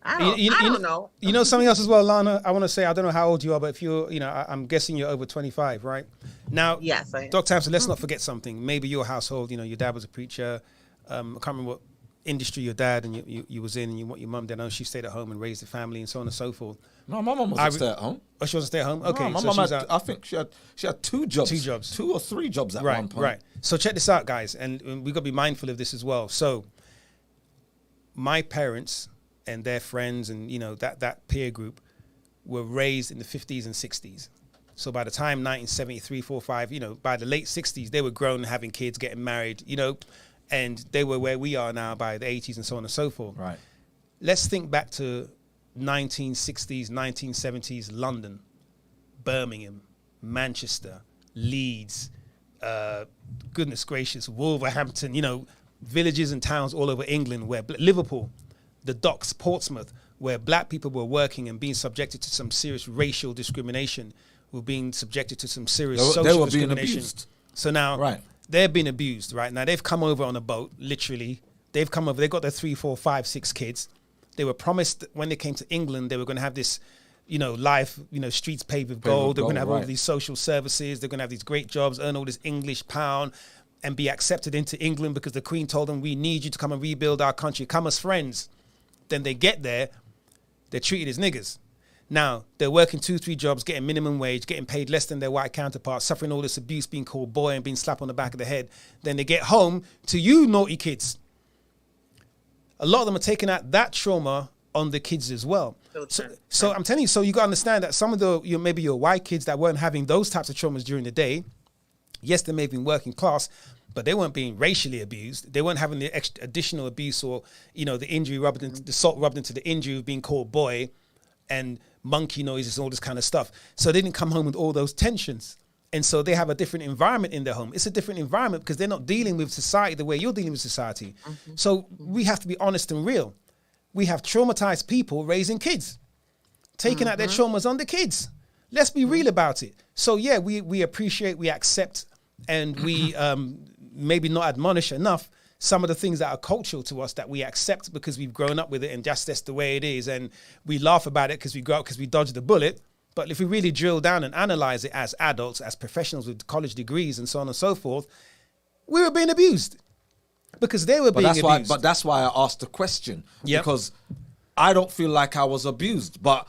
I don't know. You know something else as well, Lana? I want to say, I don't know how old you are, but if you're, I'm guessing you're over 25, right? Now, yes, I am. Dr. Hampson, let's not forget something. Maybe your household, your dad was a preacher. I can't remember what industry your dad and you was in, and what your mum did. I know she stayed at home and raised the family and so on and so forth. No, my mum wasn't stay at home. Oh, she wasn't stay at home? Okay. No, my mum had, I think she had 2 jobs. 2 jobs. 2 or 3 jobs at one point. Right. So check this out, guys. And we've got to be mindful of this as well. So my parents and their friends and, you know, that peer group were raised in the 50s and 60s. So by the time 1973, 4, 5, you know, by the late 60s, they were grown, having kids, getting married, you know, and they were where we are now by the 80s and so on and so forth. Right. Let's think back to 1960s, 1970s London, Birmingham, Manchester, Leeds, goodness gracious, Wolverhampton, you know, villages and towns all over England, where Liverpool, the docks, Portsmouth, where black people were working and being subjected to some serious racial discrimination, were being subjected to some serious social discrimination. Being abused. So now they're being abused, right? Now they've come over on a boat, literally. They've come over, they've got their 3, 4, 5, 6 kids. They were promised when they came to England, they were going to have this, you know, life, you know, streets paved with gold. They're going to have all these social services. They're going to have these great jobs, earn all this English pound, and be accepted into England because the Queen told them, we need you to come and rebuild our country. Come as friends. Then they get there, they're treated as niggers. Now, they're working 2, 3 jobs, getting minimum wage, getting paid less than their white counterparts, suffering all this abuse, being called boy and being slapped on the back of the head. Then they get home to you naughty kids. A lot of them are taking out that trauma on the kids as well. So I'm telling you, so you got to understand that some of the, maybe your white kids that weren't having those types of traumas during the day, yes, they may have been working class, but they weren't being racially abused. They weren't having the extra additional abuse or, you know, the injury rubbed into, the salt rubbed into the injury of being called boy and monkey noises and all this kind of stuff. So they didn't come home with all those tensions. And so they have a different environment in their home. It's a different environment because they're not dealing with society the way you're dealing with society. Mm-hmm. So we have to be honest and real. We have traumatized people raising kids, taking out their traumas on the kids. Let's be real about it. So yeah, we appreciate, we accept, and we maybe not admonish enough some of the things that are cultural to us that we accept because we've grown up with it and just that's the way it is. And we laugh about it because we grow up because we dodged the bullet. But if we really drill down and analyze it as adults, as professionals with college degrees and so on and so forth, we were being abused because they were being abused. But that's why I asked the question, because I don't feel like I was abused. But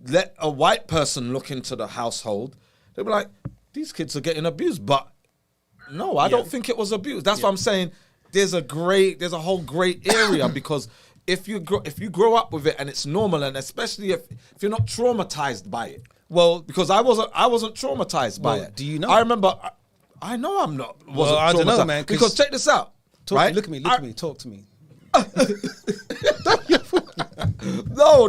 let a white person look into the household, they'll be like, these kids are getting abused. But no, I don't think it was abuse. That's what I'm saying. There's a whole great area because if you grow up with it and it's normal, and especially if you're not traumatized by it. Well, because I wasn't traumatized by it. Do you know? I remember. I know I'm not. I don't know, man. Because check this out. Look at me. Talk to me. No.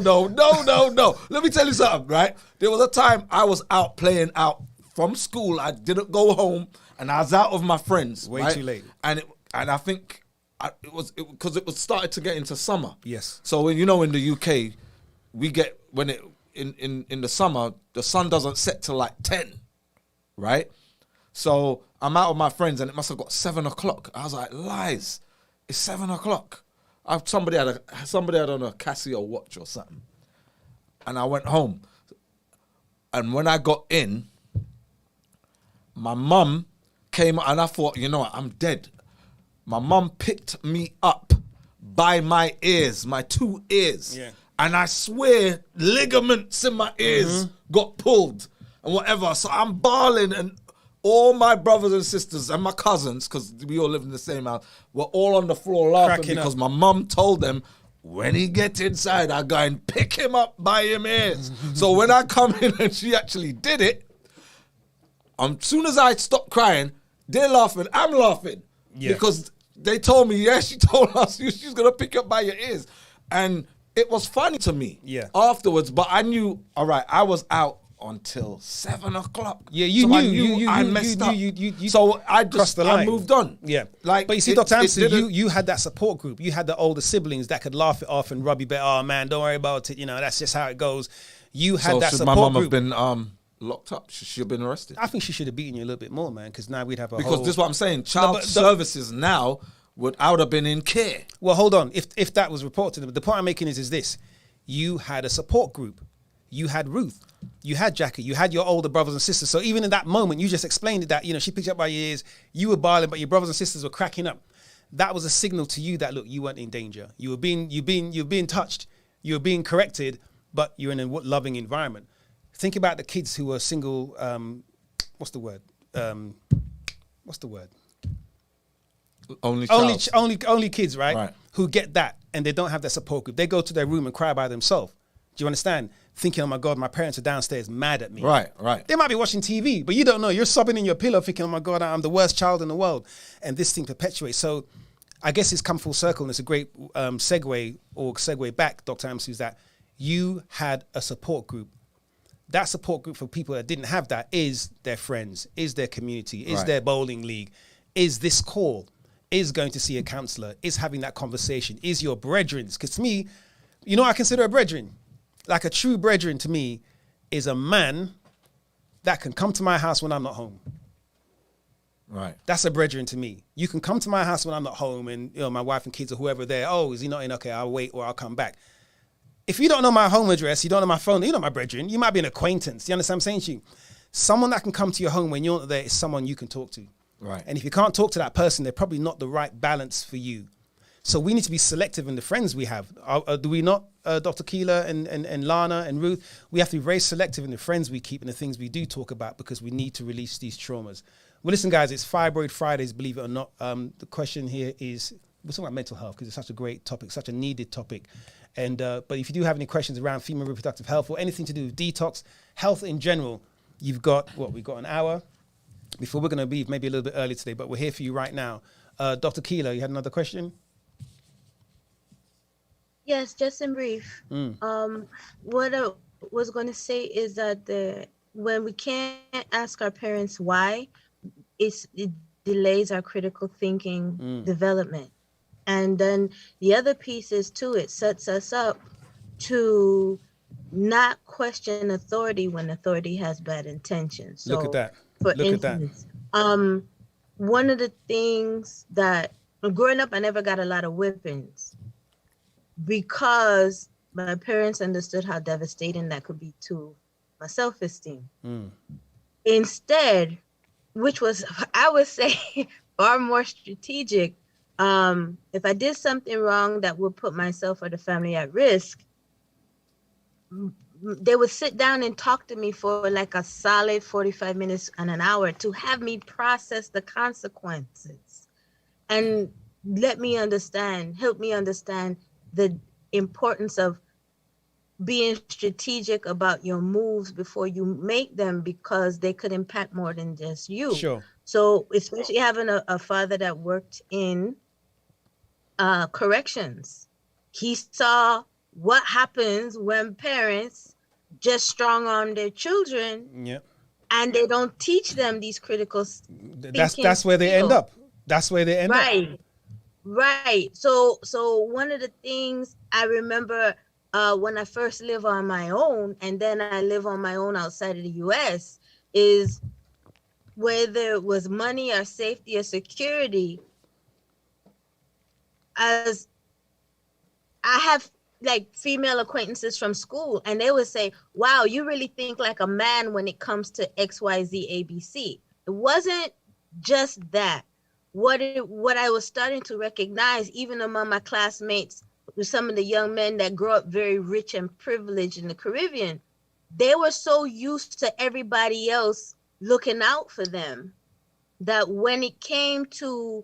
Let me tell you something, right? There was a time I was out playing out from school. I didn't go home, and I was out with my friends. Way too late. And I think it was because it was started to get into summer. Yes. So when, you know, in the UK, we get in the summer, the sun doesn't set till like 10, right? So I'm out with my friends, and it must have got 7 o'clock. I was like, lies, it's 7 o'clock. Somebody had on a Casio watch or something, and I went home. And when I got in, my mum came, and I thought, you know what, I'm dead. My mum picked me up by my ears, my 2 ears. Yeah. And I swear ligaments in my ears got pulled and whatever. So I'm bawling, and all my brothers and sisters and my cousins, because we all live in the same house, were all on the floor laughing because my mum told them, when he gets inside, I go and pick him up by him ears. So when I come in and she actually did it, as soon as I stopped crying, they're laughing, I'm laughing. Yeah. Because they told me, she told us she's going to pick you up by your ears. And it was funny to me afterwards, but I knew, all right, I was out until 7 o'clock. Yeah, you knew. I messed up. So I crossed the line. I moved on. Yeah. But you see, Dr. Amson, you had that support group. You had the older siblings that could laugh it off and rub you back. Oh, man, don't worry about it. You know, that's just how it goes. You had that support group. My mum have been locked up? Should she have been arrested? I think she should have beaten you a little bit more, man, because now we'd have because this is what I'm saying. Child services now I would have been in care. Well, hold on. If that was reported to them, the point I'm making is this. You had a support group. You had Ruth. You had Jackie. You had your older brothers and sisters. So even in that moment, you just explained it that, you know, she picked you up by your ears. You were bawling, but your brothers and sisters were cracking up. that was a signal to you that, look, you weren't in danger. You were being touched, you were being corrected, but you're in a loving environment. Think about the kids who are single. What's the word? Only kids, right? Who get that and they don't have that support group. They go to their room and cry by themselves. Do you understand? Thinking, oh my God, my parents are downstairs mad at me. Right. They might be watching TV, but you don't know. You're sobbing in your pillow thinking, oh my God, I'm the worst child in the world. And this thing perpetuates. So I guess it's come full circle, and it's a great segue back, Dr. Amsu, is that you had a support group. That support group for people that didn't have that is their friends, is their community, is their bowling league, is this call, is going to see a counselor, is having that conversation, is your brethren. Because to me, you know what I consider a brethren? Like a true brethren to me is a man that can come to my house when I'm not home. Right. That's a brethren to me. You can come to my house when I'm not home and, you know, my wife and kids or whoever there. Oh, is he not in? Okay, I'll wait or I'll come back. If you don't know my home address, you don't know my phone, you're not my brethren. You might be an acquaintance. You understand what I'm saying to you? Someone that can come to your home when you're not there is someone you can talk to. Right. And if you can't talk to that person, they're probably not the right balance for you. So we need to be selective in the friends we have. Do we not, Dr. Keela and Lana and Ruth? We have to be very selective in the friends we keep and the things we do talk about because we need to release these traumas. Well, listen, guys, it's Fibroid Fridays, believe it or not. The question here is, we're talking about mental health because it's such a great topic, such a needed topic. And but if you do have any questions around female reproductive health or anything to do with detox, health in general, you've got, we've got an hour before we're going to be maybe a little bit early today, but we're here for you right now. Dr. Keela, you had another question? Yes, just in brief. What I was going to say is that when we can't ask our parents why, it delays our critical thinking development. And then the other piece is too, it sets us up to not question authority when authority has bad intentions. So Look at that. For instance, one of the things that growing up, I never got a lot of whippings because my parents understood how devastating that could be to my self-esteem. Instead, which was, I would say, far more strategic, if I did something wrong that would put myself or the family at risk, they would sit down and talk to me for like a solid 45 minutes and an hour to have me process the consequences and help me understand the importance of being strategic about your moves before you make them because they could impact more than just you. Sure. So especially having a father that worked in corrections, he saw what happens when parents just strong arm their children and they don't teach them these critical that's where they end up. That's where they end up. Right. So one of the things I remember when I first live on my own and then I live on my own outside of the US is whether it was money or safety or security, as I have like female acquaintances from school and they would say, wow, you really think like a man when it comes to XYZ ABC. It wasn't just that. What I was starting to recognize, even among my classmates, with some of the young men that grew up very rich and privileged in the Caribbean, they were so used to everybody else looking out for them that when it came to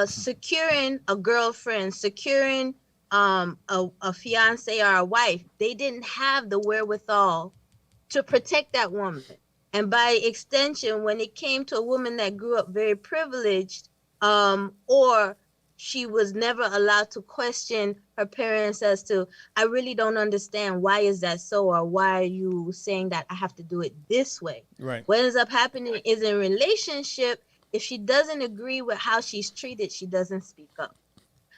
securing a girlfriend, securing a fiance or a wife, they didn't have the wherewithal to protect that woman. And by extension, when it came to a woman that grew up very privileged, or she was never allowed to question her parents as to, I really don't understand, why is that so? Or why are you saying that I have to do it this way? Right. What ends up happening is in relationship, if she doesn't agree with how she's treated, she doesn't speak up.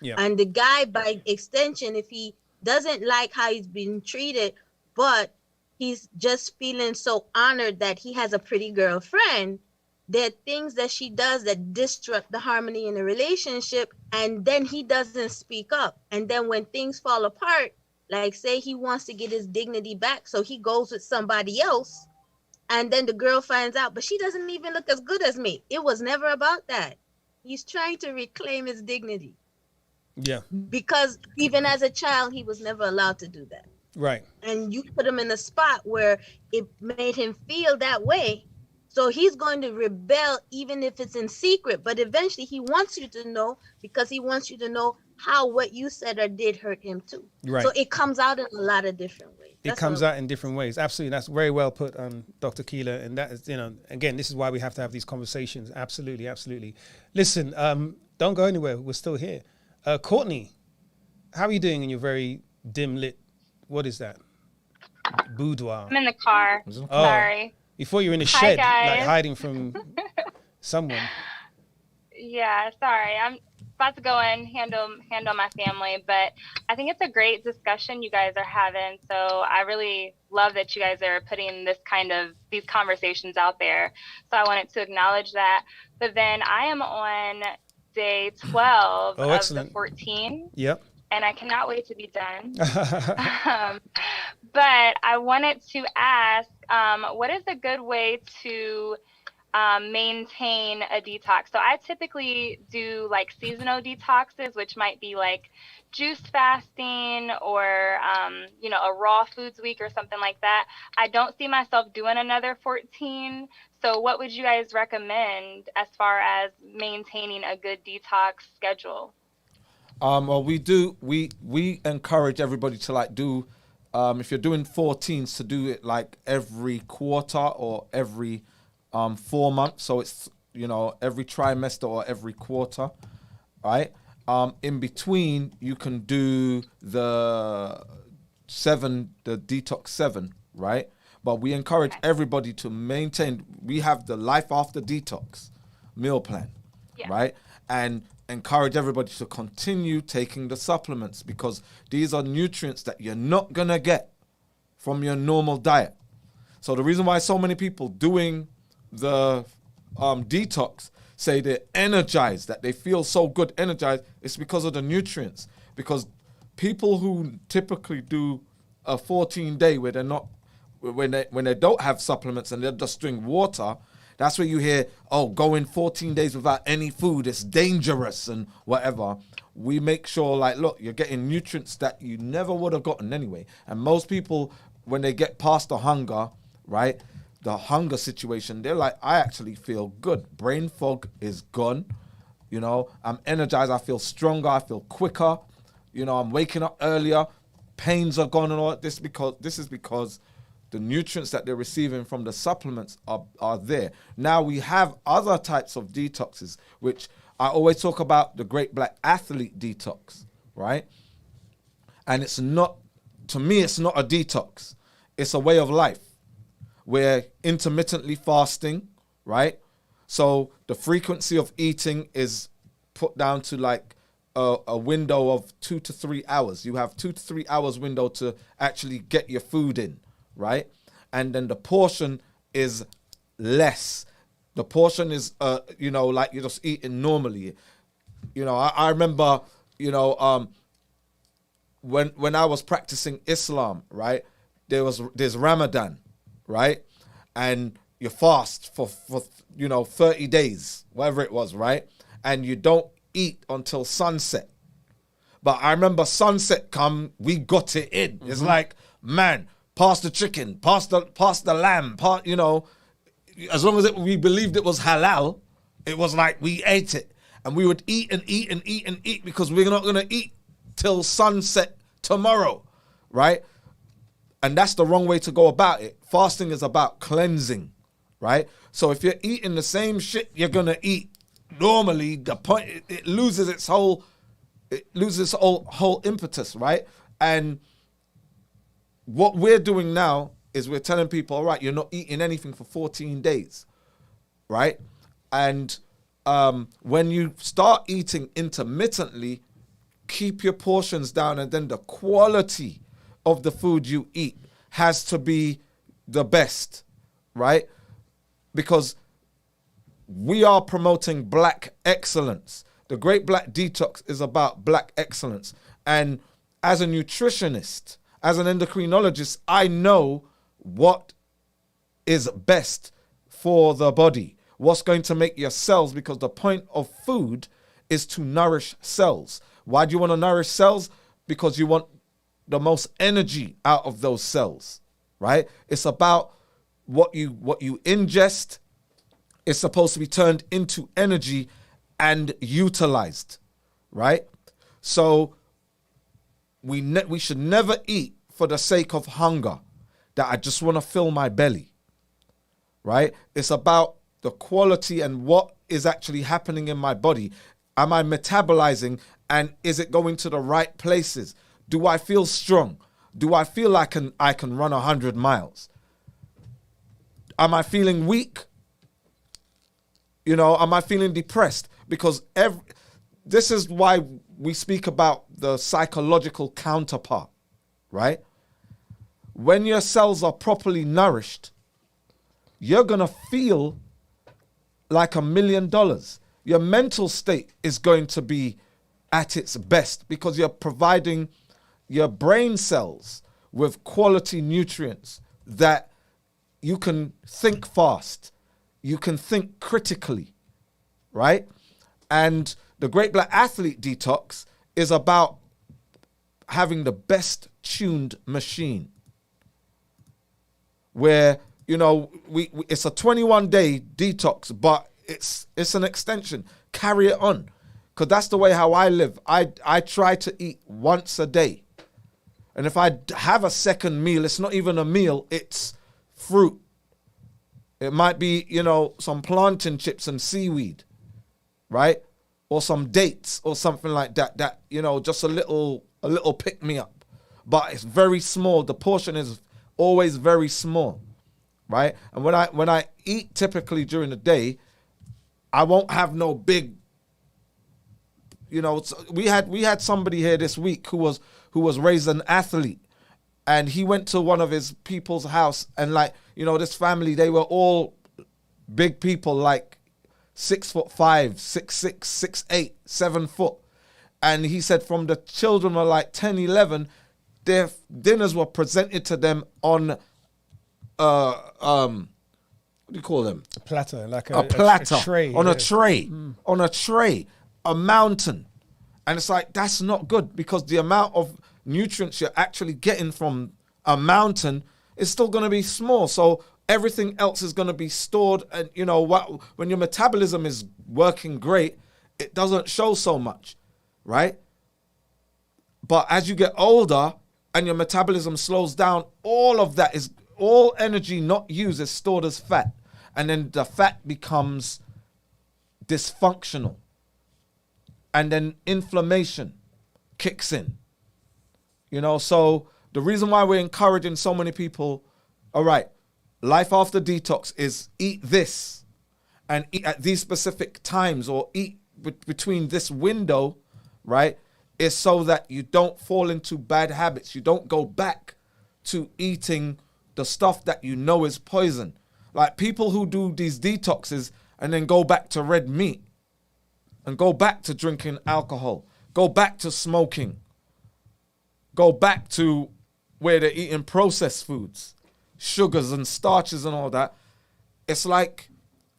Yeah. And the guy, by extension, if he doesn't like how he's being treated, but he's just feeling so honored that he has a pretty girlfriend, there are things that she does that disrupt the harmony in the relationship, and then he doesn't speak up. And then when things fall apart, like say he wants to get his dignity back, so he goes with somebody else, and then the girl finds out, but she doesn't even look as good as me. It was never about that. He's trying to reclaim his dignity Yeah. because even as a child, he was never allowed to do that. Right. And you put him in a spot where it made him feel that way. So he's going to rebel even if it's in secret. But eventually he wants you to know, because he wants you to know how what you said or did hurt him too. Right. So it comes out in a lot of different ways. It comes out in different ways. Absolutely. That's very well put, Dr. Keeler. And that is, again, this is why we have to have these conversations. Absolutely. Absolutely. Listen, don't go anywhere. We're still here. Courtney, how are you doing in your very dim lit, what is that? Boudoir. I'm in the car. Sorry. Before you're in a Hi, shed, guys. like hiding from someone. Yeah, sorry. I'm about to go and handle my family, but I think it's a great discussion you guys are having. So I really love that you guys are putting these conversations out there. So I wanted to acknowledge that. But then I am on day 12 of excellent. the 14. Yep. And I cannot wait to be done. But I wanted to ask, what is a good way to maintain a detox? So I typically do like seasonal detoxes, which might be like juice fasting or, a raw foods week or something like that. I don't see myself doing another 14. So what would you guys recommend as far as maintaining a good detox schedule? Well, we encourage everybody to like do, if you're doing 14s, to do it like every quarter or every 4 months. So it's, every trimester or every quarter, right? In between, you can do the detox 7, right? But we encourage everybody to maintain. We have the life after detox meal plan, right? And encourage everybody to continue taking the supplements, because these are nutrients that you're not gonna get from your normal diet. So the reason why so many people doing the detox say they're energized, that they feel so good energized, it's because of the nutrients. Because people who typically do a 14-day where they're not, when they don't have supplements and they're just doing water, that's where you hear, going 14 days without any food, it's dangerous and whatever. We make sure, like, look, you're getting nutrients that you never would have gotten anyway. And most people, when they get past the hunger, right, the hunger situation, they're like, I actually feel good. Brain fog is gone. I'm energized. I feel stronger. I feel quicker. I'm waking up earlier. Pains are gone and all this is because the nutrients that they're receiving from the supplements are there. Now we have other types of detoxes, which I always talk about, the Great Black Athlete Detox, right? And to me, it's not a detox. It's a way of life. We're intermittently fasting, right? So the frequency of eating is put down to like a window of 2 to 3 hours. You have 2 to 3 hours window to actually get your food in, right? And then the portion is less. The portion is, like you're just eating normally. I remember, when I was practicing Islam, right? There's Ramadan, right? And you fast for 30 days, whatever it was, right? And you don't eat until sunset. But I remember sunset come, we got it in. Mm-hmm. It's like, man, pass the chicken, pass the lamb, as long as we believed it was halal, it was like we ate it. And we would eat and eat and eat and eat, because we're not going to eat till sunset tomorrow, right? And that's the wrong way to go about it. Fasting is about cleansing, right? So if you're eating the same shit you're going to eat normally, the point, it loses its whole impetus, right? And what we're doing now is we're telling people, all right, you're not eating anything for 14 days, right? And when you start eating intermittently, keep your portions down, and then the quality of the food you eat has to be the best, right? Because we are promoting black excellence. The Great Black Detox is about black excellence. And as a nutritionist, as an endocrinologist, I know what is best for the body, what's going to make your cells, because the point of food is to nourish cells. Why do you want to nourish cells? Because you want the most energy out of those cells, right? It's about what you ingest is supposed to be turned into energy and utilized, right? So we should never eat for the sake of hunger, that I just want to fill my belly, right? It's about the quality and what is actually happening in my body. Am I metabolizing, and is it going to the right places? Do I feel strong? Do I feel like I can run 100 miles? Am I feeling weak? You know, am I feeling depressed? Because this is why we speak about the psychological counterpart, right? When your cells are properly nourished, you're going to feel like $1 million. Your mental state is going to be at its best because you're providing your brain cells with quality nutrients that you can think fast, you can think critically, right? And the Great Black Athlete Detox is about having the best tuned machine where, you know, it's a 21-day detox, but it's an extension. Carry it on, because that's the way how I live. I try to eat once a day. And if I have a second meal, it's not even a meal, it's fruit. It might be, you know, some plantain chips and seaweed, right? Or some dates or something like that, you know, just a little pick-me-up. But it's very small. The portion is always very small, right? And when I eat typically during the day, I won't have no big, you know, we had somebody here this week who was raised an athlete, and he went to one of his people's house, and, like, you know, this family, they were all big people, like 6'5", 6'6", 6'8", 7 foot. And he said from the children were like 10, 11, their dinners were presented to them on what do you call them? A platter, like a platter, a tray. On a tray, a mountain. And it's like, that's not good, because the amount of nutrients you're actually getting from a mountain is still going to be small. So everything else is going to be stored. And, you know, when your metabolism is working great, it doesn't show so much, right? But as you get older and your metabolism slows down, all energy not used is stored as fat. And then the fat becomes dysfunctional. And then inflammation kicks in. You know, so the reason why we're encouraging so many people, all right, life after detox is eat this and eat at these specific times, or eat between this window, right, is so that you don't fall into bad habits. You don't go back to eating the stuff that you know is poison. Like people who do these detoxes and then go back to red meat and go back to drinking alcohol, go back to smoking, go back to where they're eating processed foods, sugars and starches and all that. It's like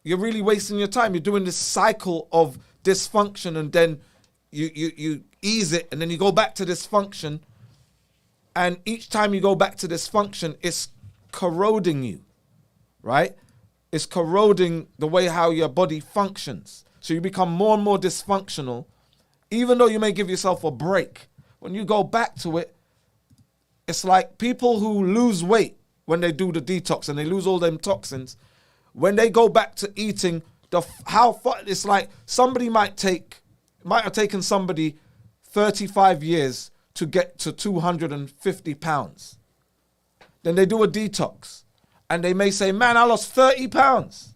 you're really wasting your time. You're doing this cycle of dysfunction, and then you ease it, and then you go back to dysfunction. And each time you go back to dysfunction, it's corroding you, right? It's corroding the way how your body functions. So you become more and more dysfunctional, even though you may give yourself a break. When you go back to it, it's like people who lose weight when they do the detox and they lose all them toxins. When they go back to eating, it's like somebody might have taken somebody 35 years to get to 250 pounds. Then they do a detox and they may say, man, I lost 30 pounds.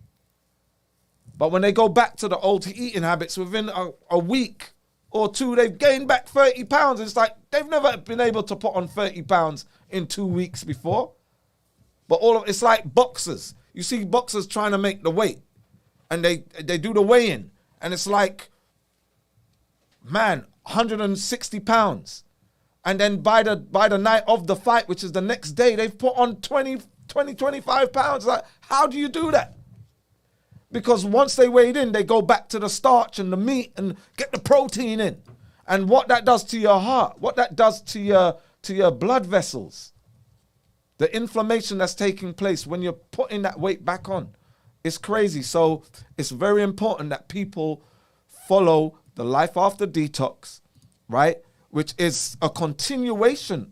But when they go back to the old eating habits, within a week or two, they've gained back 30 pounds. It's like they've never been able to put on 30 pounds in 2 weeks before. But it's like boxers. You see boxers trying to make the weight, and they do the weigh-in, and it's like, man, 160 pounds. And then by the night of the fight, which is the next day, they've put on 25 pounds. Like, how do you do that? Because once they weighed in, they go back to the starch and the meat and get the protein in. And what that does to your heart, what that does to your blood vessels, the inflammation that's taking place when you're putting that weight back on, it's crazy. So it's very important that people follow the Life After Detox, right? Which is a continuation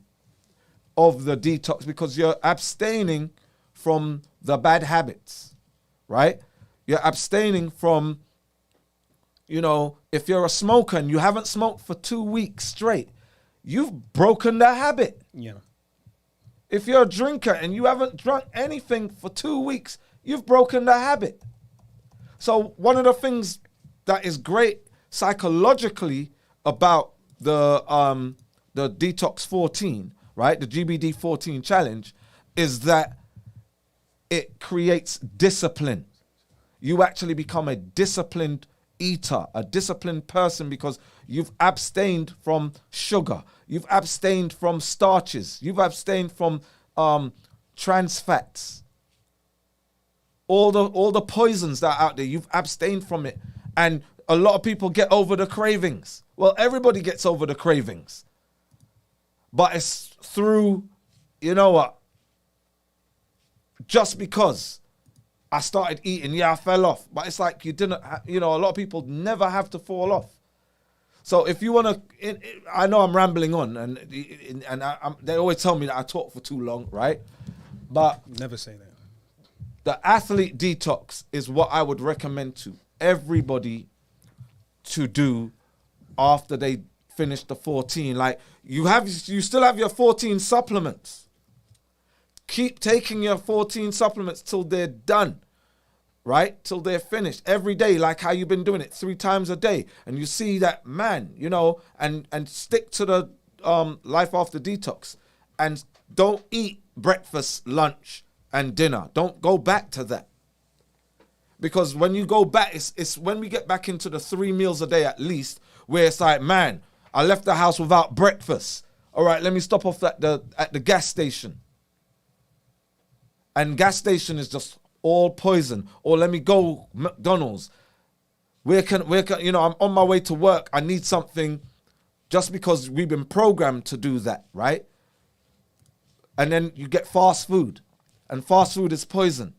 of the detox, because you're abstaining from the bad habits, right? You're abstaining from, you know, if you're a smoker and you haven't smoked for 2 weeks straight, you've broken the habit. Yeah. If you're a drinker and you haven't drunk anything for 2 weeks, you've broken the habit. So one of the things that is great psychologically about the Detox 14, right, the GBD 14 challenge, is that it creates discipline. You actually become a disciplined eater, a disciplined person, because you've abstained from sugar, you've abstained from starches, you've abstained from trans fats, all the poisons that are out there, you've abstained from it. And a lot of people get over the cravings. Well, everybody gets over the cravings, but it's through, you know what, just because I started eating, I fell off. But it's like you didn't, you know, a lot of people never have to fall off. So if you want to, I know I'm rambling on, and they always tell me that I talk for too long, right? But Never say that. the athlete detox is what I would recommend to everybody to do after they finish the 14. Like you still have your 14 supplements. Keep taking your 14 supplements till they're done, right? Till they're finished every day, like how you've been doing it 3 times a day. And you see that, man, you know, and stick to the Life After Detox, and don't eat breakfast, lunch, and dinner. Don't go back to that. Because when you go back, it's when we get back into the 3 meals a day at least, where it's like, man, I left the house without breakfast. All right, let me stop off at the gas station. And gas station is just all poison. Or let me go McDonald's. Where can you know, I'm on my way to work. I need something, just because we've been programmed to do that, right? And then you get fast food. And fast food is poison.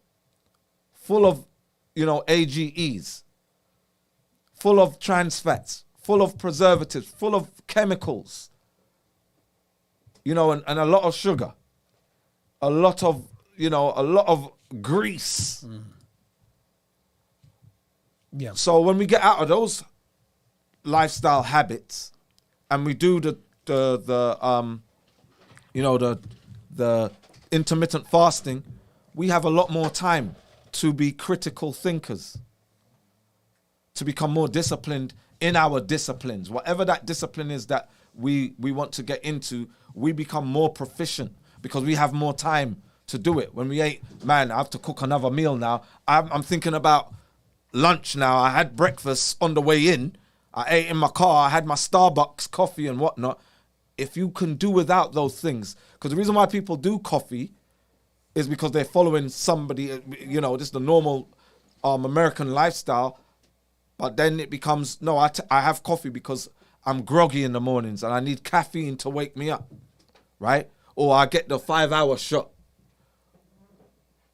Full of, you know, AGEs. Full of trans fats. Full of preservatives. Full of chemicals. You know, and a lot of sugar. A lot of grease. Yeah. So when we get out of those lifestyle habits and we do the intermittent fasting, we have a lot more time to be critical thinkers, to become more disciplined in our disciplines. Whatever that discipline is that we want to get into, we become more proficient because we have more time to do it. When we ate, man, I have to cook another meal now. I'm thinking about lunch now. I had breakfast on the way in. I ate in my car. I had my Starbucks coffee and whatnot. If you can do without those things, because the reason why people do coffee is because they're following somebody, you know, this is the normal American lifestyle. But then it becomes, no, I have coffee because I'm groggy in the mornings and I need caffeine to wake me up, right? Or I get the 5-hour shot,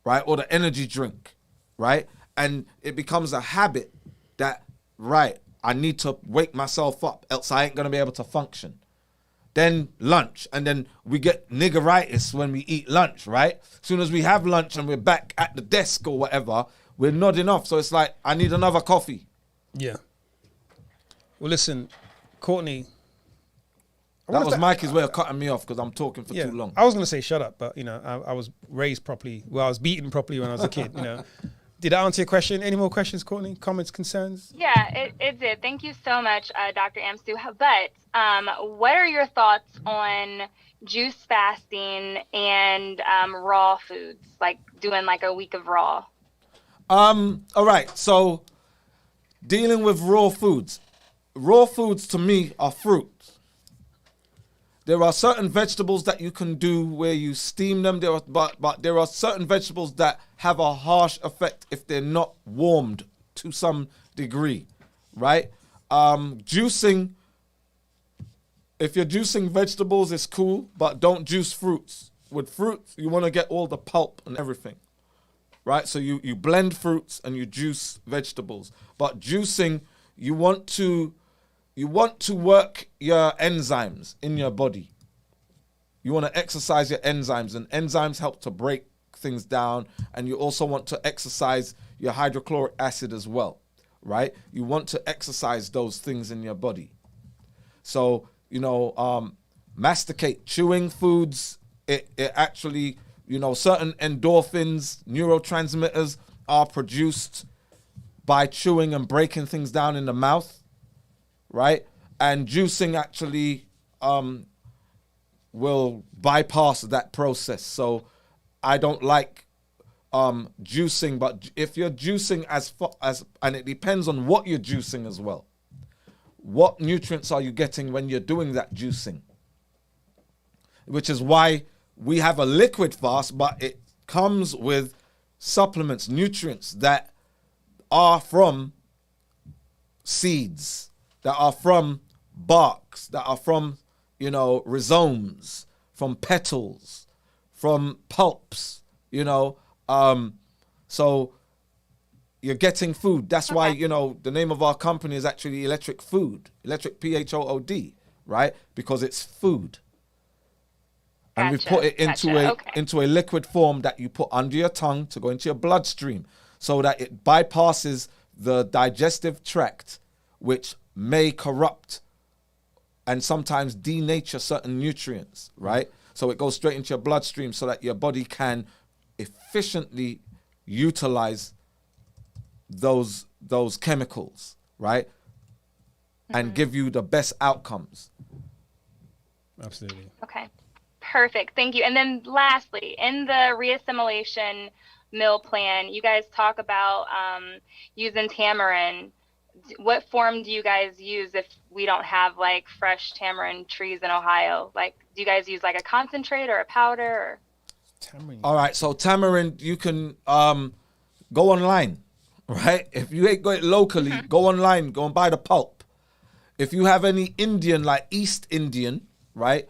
right? Or the energy drink, right? And it becomes a habit that, right, I need to wake myself up, else I ain't going to be able to function. Then lunch, and then we get niggeritis when we eat lunch, right? As soon as we have lunch and we're back at the desk or whatever, we're nodding off. So it's like, I need another coffee. Yeah. Well, listen, Courtney. That was Mikey's way of cutting me off because I'm talking for too long. I was going to say shut up, but, you know, I was raised properly. Well, I was beaten properly when I was a kid, you know. Did I answer your question? Any more questions, Courtney? Comments, concerns? Yeah, it did. Thank you so much, Dr. Amsu. But what are your thoughts on juice fasting and raw foods, like doing like a week of raw? All right. So dealing with raw foods. Raw foods to me are fruits. There are certain vegetables that you can do where you steam them. But there are certain vegetables that have a harsh effect if they're not warmed to some degree, right? Juicing, if you're juicing vegetables, it's cool, but don't juice fruits. With fruits, you want to get all the pulp and everything, right? So you blend fruits and you juice vegetables. But juicing, you want to work your enzymes in your body. You want to exercise your enzymes, and enzymes help to break things down, and you also want to exercise your hydrochloric acid as well, right? You want to exercise those things in your body. So, masticate, chewing foods, it actually, certain endorphins, neurotransmitters are produced by chewing and breaking things down in the mouth, right? And juicing actually will bypass that process. So I don't like juicing, but if you're juicing and it depends on what you're juicing as well. What nutrients are you getting when you're doing that juicing? Which is why we have a liquid fast, but it comes with supplements, nutrients that are from seeds, that are from barks, that are from, rhizomes, from petals, from pulps, so you're getting food. That's why, the name of our company is actually Electric Food, Electric PHOOD, right? Because it's food. And we put it into a liquid form that you put under your tongue to go into your bloodstream so that it bypasses the digestive tract, which may corrupt and sometimes denature certain nutrients, right? So it goes straight into your bloodstream so that your body can efficiently utilize those chemicals, right? And give you the best outcomes. Absolutely. Okay. Perfect. Thank you. And then lastly, in the reassimilation meal plan, you guys talk about using tamarind. What form do you guys use if we don't have like fresh tamarind trees in Ohio? Like, do you guys use like a concentrate or a powder? Or? Tamarind. All right. So tamarind, you can go online, right? If you ain't got it locally, go online, go and buy the pulp. If you have any Indian, like East Indian, right?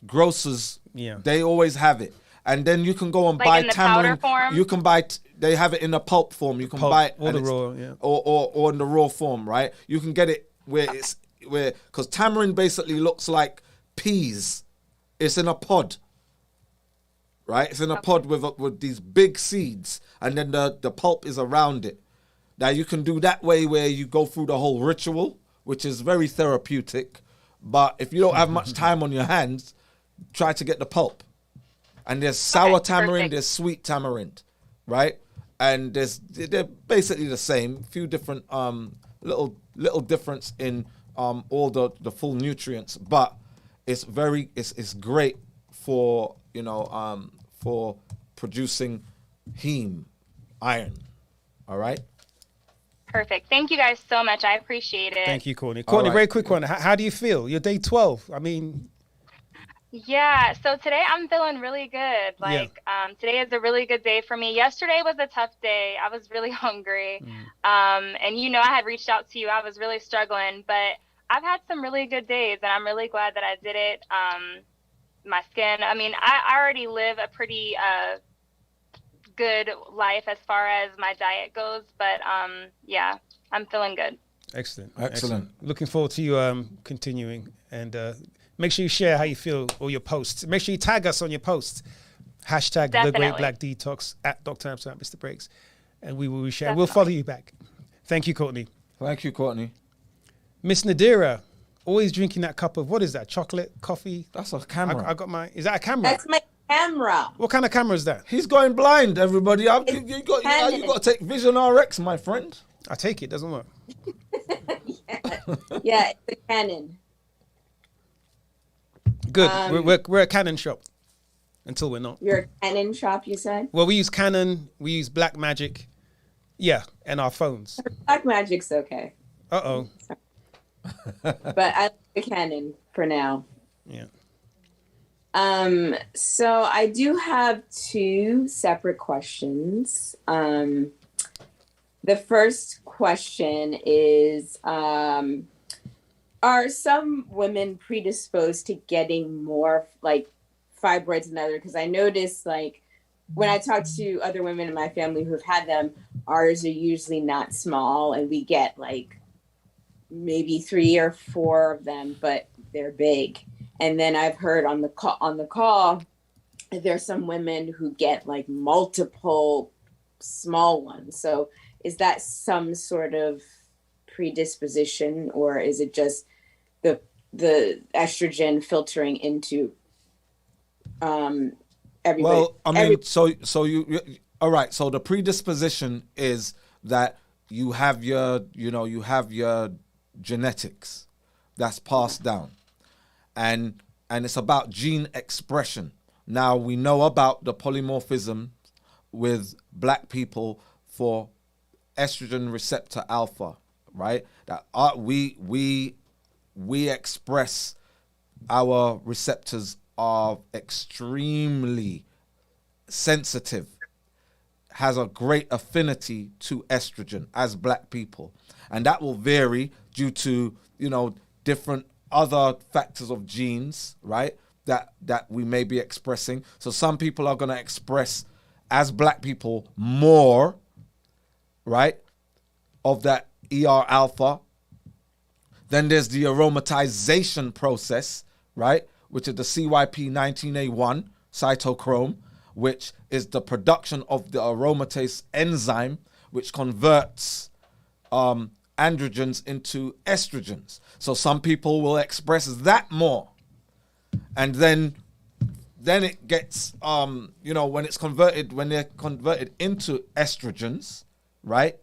Grocers, they always have it. And then you can go and buy in the tamarind. powder form? You can buy, they have it in a pulp form. You can buy it. Or the raw, or in the raw form, right? You can get it because tamarind basically looks like peas. It's in a pod, right? It's in a pod with these big seeds, and then the pulp is around it. Now you can do that way where you go through the whole ritual, which is very therapeutic. But if you don't have much time on your hands, try to get the pulp. And there's sour tamarind, there's sweet tamarind, right? And they're basically the same. A few different little difference in all the full nutrients, but it's great for for producing heme, iron. All right. Perfect. Thank you guys so much. I appreciate it. Thank you, Courtney. Courtney, very quick one. How do you feel? You're day 12. I mean... Yeah, so today I'm feeling really good. Today is a really good day for me. Yesterday was a tough day. I was really hungry. And I had reached out to you. I was really struggling, but I've had some really good days, and I'm really glad that I did it. My skin, I already live a pretty good life as far as my diet goes, but I'm feeling good. Excellent. Looking forward to you continuing, and make sure you share how you feel or your posts. Make sure you tag us on your posts. Hashtag Definitely. The Great Black Detox at Dr. Amsterdam, Mr. Breaks, and we will share. We'll follow you back. Thank you, Courtney. Thank you, Courtney. Miss Nadira, always drinking that cup of, what is that? Chocolate, coffee? That's a camera. I got is that a camera? That's my camera. What kind of camera is that? He's going blind, everybody. You got to take Vision RX, my friend. I take it. Doesn't work. Yeah, it's a Canon. Good. We're a Canon shop until we're not. You're a Canon shop, you said? Well, we use Canon. We use Black Magic. Yeah, and our phones. Black Magic's okay. Uh-oh. But I like the Canon for now. Yeah. So I do have two separate questions. The first question is, are some women predisposed to getting more like fibroids than others? Because I noticed like when I talk to other women in my family who've had them, ours are usually not small, and we get like maybe 3 or 4 of them, but they're big. And then I've heard on the call, there's some women who get like multiple small ones. So is that some sort of predisposition, or is it just the estrogen filtering into everybody? Well, I mean, so you all right. So the predisposition is that you have your genetics that's passed down, and it's about gene expression. Now we know about the polymorphism with black people for estrogen receptor alpha, right? That we express, our receptors are extremely sensitive, has a great affinity to estrogen as black people, and that will vary due to different other factors of genes, right? That we may be expressing. So some people are going to express as black people more, right, of that ER alpha. Then there's the aromatization process, right, which is the CYP19A1 cytochrome, which is the production of the aromatase enzyme, which converts androgens into estrogens. So some people will express that more. And then it gets, when they're converted into estrogens, right?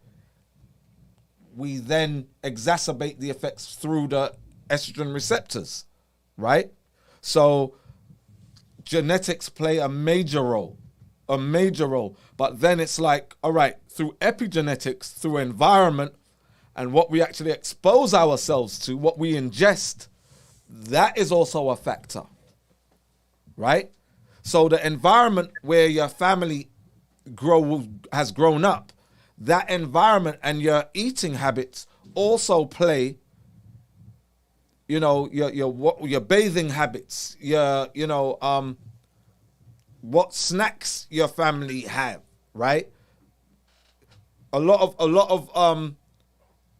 We then exacerbate the effects through the estrogen receptors, right? So genetics play a major role. But then it's like, all right, through epigenetics, through environment, and what we actually expose ourselves to, what we ingest, that is also a factor, right? So the environment where your family has grown up, that environment and your eating habits also play, your bathing habits, what snacks your family have, right? A lot of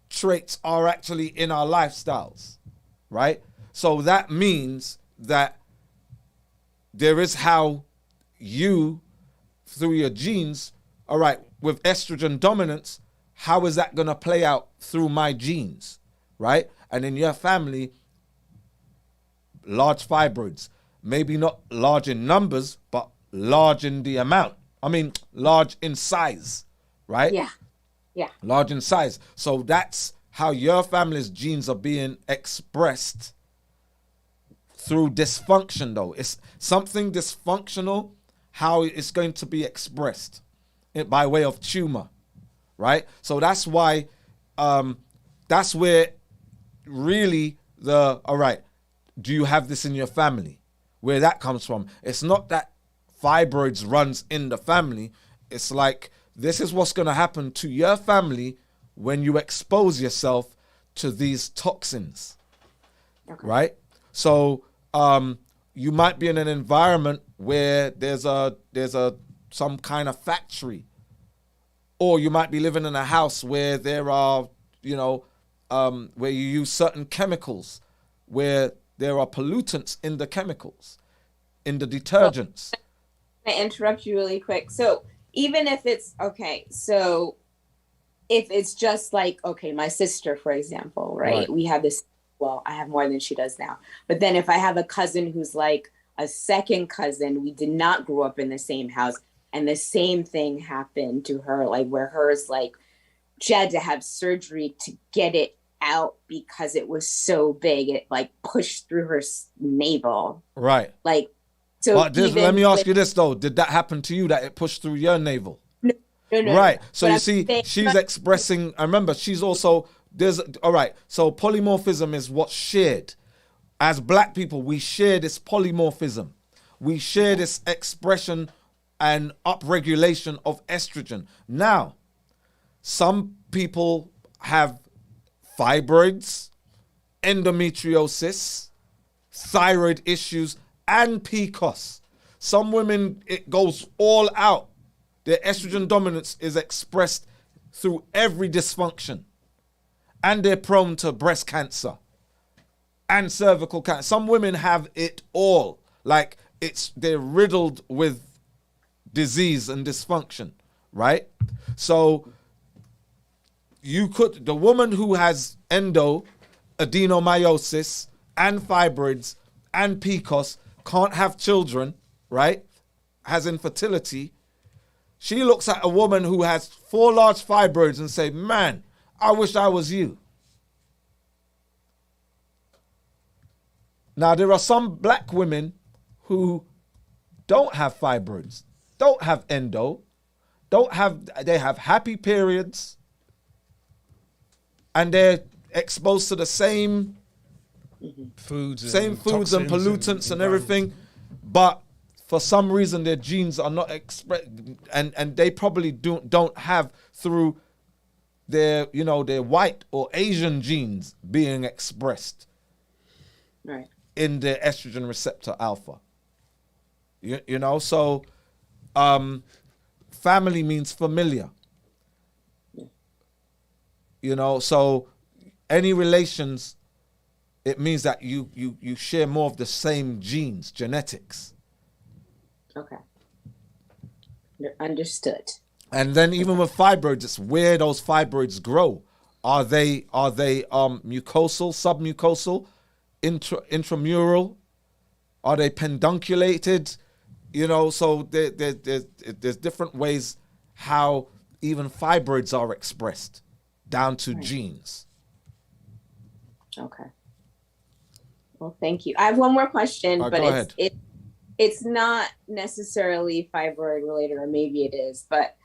traits are actually in our lifestyles, right? So that means that there is how you, through your genes, all right, with estrogen dominance, how is that going to play out through my genes, right? And in your family, large fibroids, maybe not large in numbers, but large in the amount. I mean, large in size, right? Yeah. Large in size. So that's how your family's genes are being expressed through dysfunction, though. It's something dysfunctional, how it's going to be expressed by way of tumor, right? So that's why, that's where really all right, do you have this in your family? Where that comes from. It's not that fibroids runs in the family. It's like, this is what's going to happen to your family when you expose yourself to these toxins, right? So you might be in an environment where there's some kind of factory, or you might be living in a house where there are, where you use certain chemicals, where there are pollutants in the chemicals, in the detergents. I interrupt you really quick. So even if it's so if it's just like, my sister, for example, right? We have this, well, I have more than she does now. But then if I have a cousin who's like a second cousin, we did not grow up in the same house, and the same thing happened to her, like where hers, like she had to have surgery to get it out because it was so big, it like pushed through her navel. Right. Like, so but let me ask you this though, did that happen to you, that it pushed through your navel? No, right. So but you see, she's expressing, I remember she's also, all right, so polymorphism is what's shared. as black people, we share this polymorphism. We share this expression and upregulation of estrogen. Now, some people have fibroids, endometriosis, thyroid issues, and PCOS. Some women, it goes all out. Their estrogen dominance is expressed through every dysfunction. And they're prone to breast cancer and cervical cancer. Some women have it all. Like, they're riddled with disease and dysfunction, right? So the woman who has adenomyosis and fibroids and PCOS can't have children, right? Has infertility. She looks at a woman who has 4 large fibroids and say, man, I wish I was you. Now, there are some black women who don't have fibroids, don't have endo, they have happy periods, and they're exposed to the same foods and pollutants and everything, but for some reason their genes are not expressed, and they probably don't have through their white or Asian genes being expressed in their estrogen receptor alpha. So family means familiar. So any relations, it means that you share more of the same genes, genetics. Okay. Understood. And then even with fibroids, it's where those fibroids grow. Are they mucosal, submucosal, intramural? Are they pedunculated? So there's different ways how even fibroids are expressed down to genes. Okay. Well, thank you. I have one more question, but it's not necessarily fibroid related, or maybe it is, but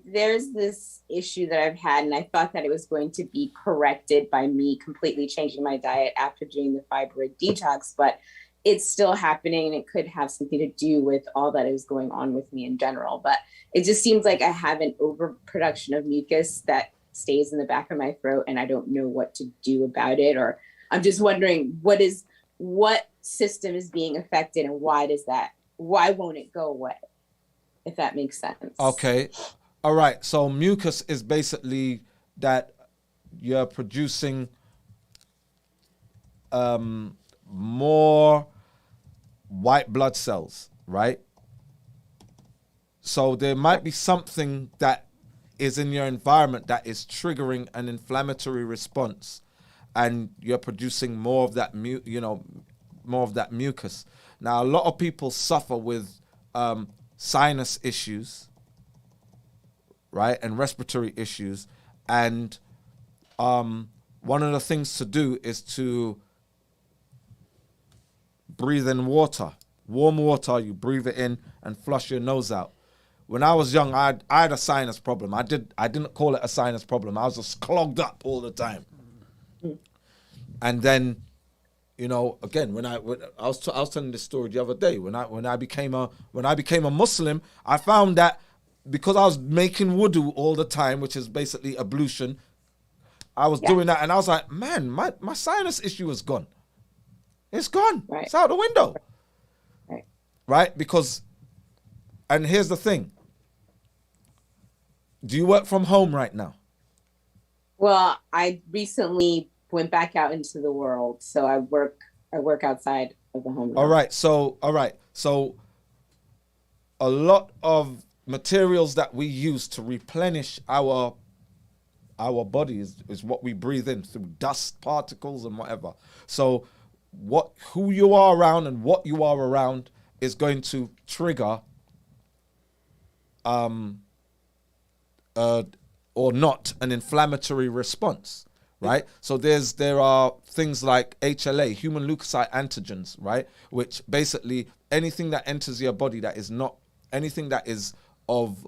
there's this issue that I've had, and I thought that it was going to be corrected by me completely changing my diet after doing the fibroid detox, but it's still happening, and it could have something to do with all that is going on with me in general. But it just seems like I have an overproduction of mucus that stays in the back of my throat, and I don't know what to do about it. Or I'm just wondering what system is being affected, and why won't it go away? If that makes sense. Okay. All right. So mucus is basically that you're producing more white blood cells, right? So there might be something that is in your environment that is triggering an inflammatory response, and you're producing more of that mucus. Now, a lot of people suffer with sinus issues, right, and respiratory issues, and one of the things to do is to breathe in water, warm water. You breathe it in and flush your nose out. When I was young, I had a sinus problem. I didn't call it a sinus problem. I was just clogged up all the time. And then, again, when I was telling this story the other day, when I became a Muslim, I found that because I was making wudu all the time, which is basically ablution, I was doing that, and I was like, man, my sinus issue is gone. It's gone. Right. It's out the window. Right? Because, and here's the thing. Do you work from home right now? Well, I recently went back out into the world, so I work outside of the home. All right. So a lot of materials that we use to replenish our body is what we breathe in through dust particles and whatever. So who you are around and what you are around is going to trigger or not an inflammatory response, right? So there are things like HLA, human leukocyte antigens, right? Which basically anything that enters your body that is not anything that is of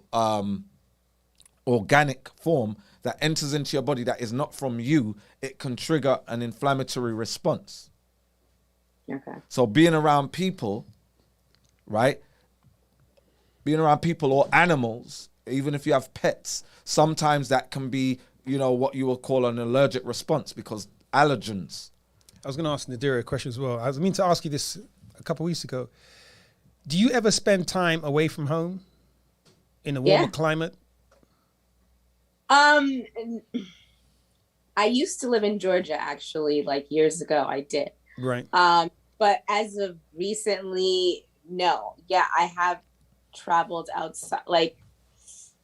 organic form that enters into your body that is not from you, it can trigger an inflammatory response. Okay. So being around people, right? Being around people or animals, even if you have pets, sometimes that can be, you know, what you will call an allergic response because allergens. I was going to ask Nadira a question as well. I was meaning to ask you this a couple of weeks ago. Do you ever spend time away from home in a warmer climate? I used to live in Georgia, actually, like years ago. I did. Right. But as of recently, no. Yeah, I have traveled outside. Like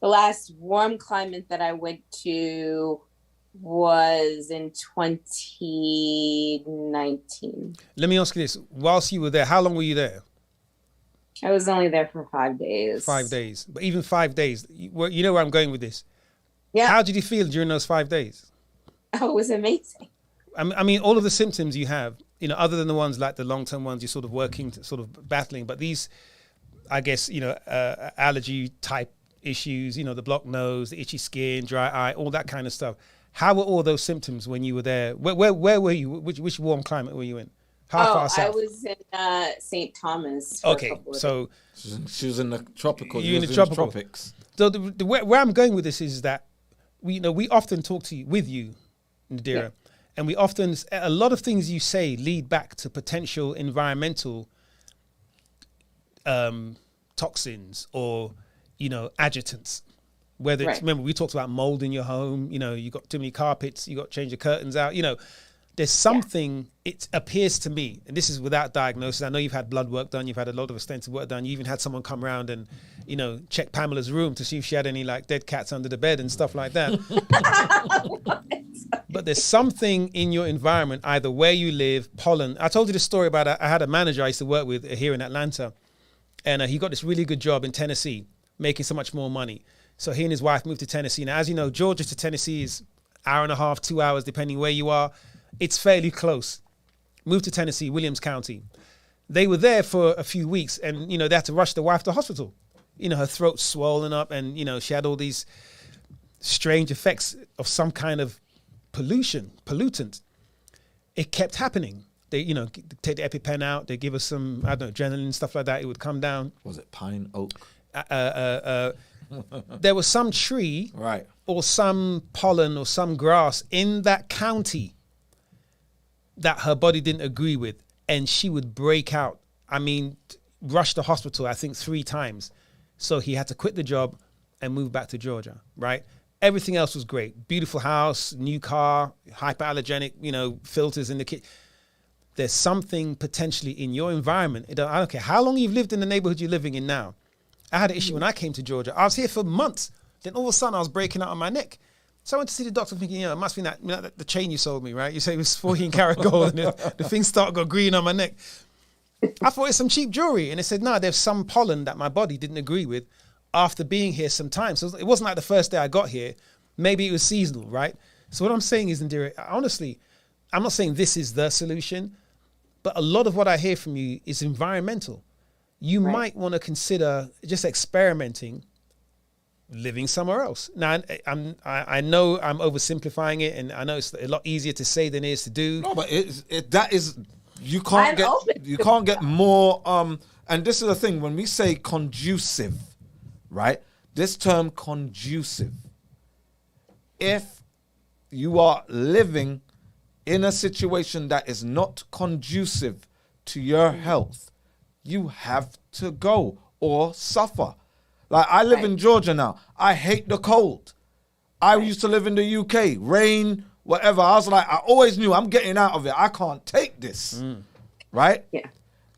the last warm climate that I went to was in 2019. Let me ask you this. Whilst you were there, how long were you there? I was only there for 5 days. 5 days. But even 5 days, you know where I'm going with this. Yeah. How did you feel during those 5 days? Oh, it was amazing. I mean, all of the symptoms you have, you know, other than the ones like the long-term ones you're sort of working, sort of battling, but these, I guess, you know, allergy type issues, you know, the blocked nose, the itchy skin, dry eye, all that kind of stuff. How were all those symptoms when you were there? Where were you? Which warm climate were you in? How far south? I was in St. Thomas. Okay, so she was in the tropical. You're in the tropics. So where I'm going with this is that we often talk with you, Nadira, and we often, a lot of things you say lead back to potential environmental toxins or, you know, adjutants. Whether it's, remember, we talked about mold in your home, you know, you got too many carpets, you got to change your curtains out, you know, there's something, it appears to me, and this is without diagnosis. I know you've had blood work done, you've had a lot of extensive work done, you even had someone come around and, you know, check Pamela's room to see if she had any like dead cats under the bed and stuff like that. But there's something in your environment, either where you live, pollen. I told you the story about, I had a manager I used to work with here in Atlanta, and he got this really good job in Tennessee, making so much more money. So he and his wife moved to Tennessee. Now, as you know, Georgia to Tennessee is hour and a half, 2 hours, depending where you are. It's fairly close. Moved to Tennessee, Williams County. They were there for a few weeks and, you know, they had to rush the wife to hospital. You know, her throat swollen up and, you know, she had all these strange effects of some kind of pollutant. It kept happening. They, you know, take the EpiPen out. They give us some, I don't know, adrenaline, stuff like that. It would come down. Was it pine oak? There was some tree or some pollen or some grass in that county that her body didn't agree with, and she would break out. I mean, rush to hospital, I think 3 times. So he had to quit the job and move back to Georgia, right? Everything else was great. Beautiful house, new car, hyperallergenic, you know, filters in the kitchen. There's something potentially in your environment. I don't care how long you've lived in the neighborhood you're living in now. I had an issue when I came to Georgia. I was here for months. Then all of a sudden I was breaking out on my neck. So I went to see the doctor thinking, you know, it must be that, you know, the chain you sold me, right? You say it was 14 karat gold and the thing started got green on my neck. I thought it's some cheap jewelry. And they said, no, there's some pollen that my body didn't agree with after being here some time. So it wasn't like the first day I got here. Maybe it was seasonal, right? So what I'm saying is, Indira, honestly, I'm not saying this is the solution, but a lot of what I hear from you is environmental. You might want to consider just experimenting, living somewhere else. Now, I know I'm oversimplifying it, and I know it's a lot easier to say than it is to do. No, but that is, you can't get more. And this is the thing, when we say conducive, right? This term conducive. If you are living in a situation that is not conducive to your health, you have to go or suffer. Like, I live in Georgia now. I hate the cold. I used to live in the UK, rain, whatever. I was like, I always knew I'm getting out of it. I can't take this. Right? Yeah.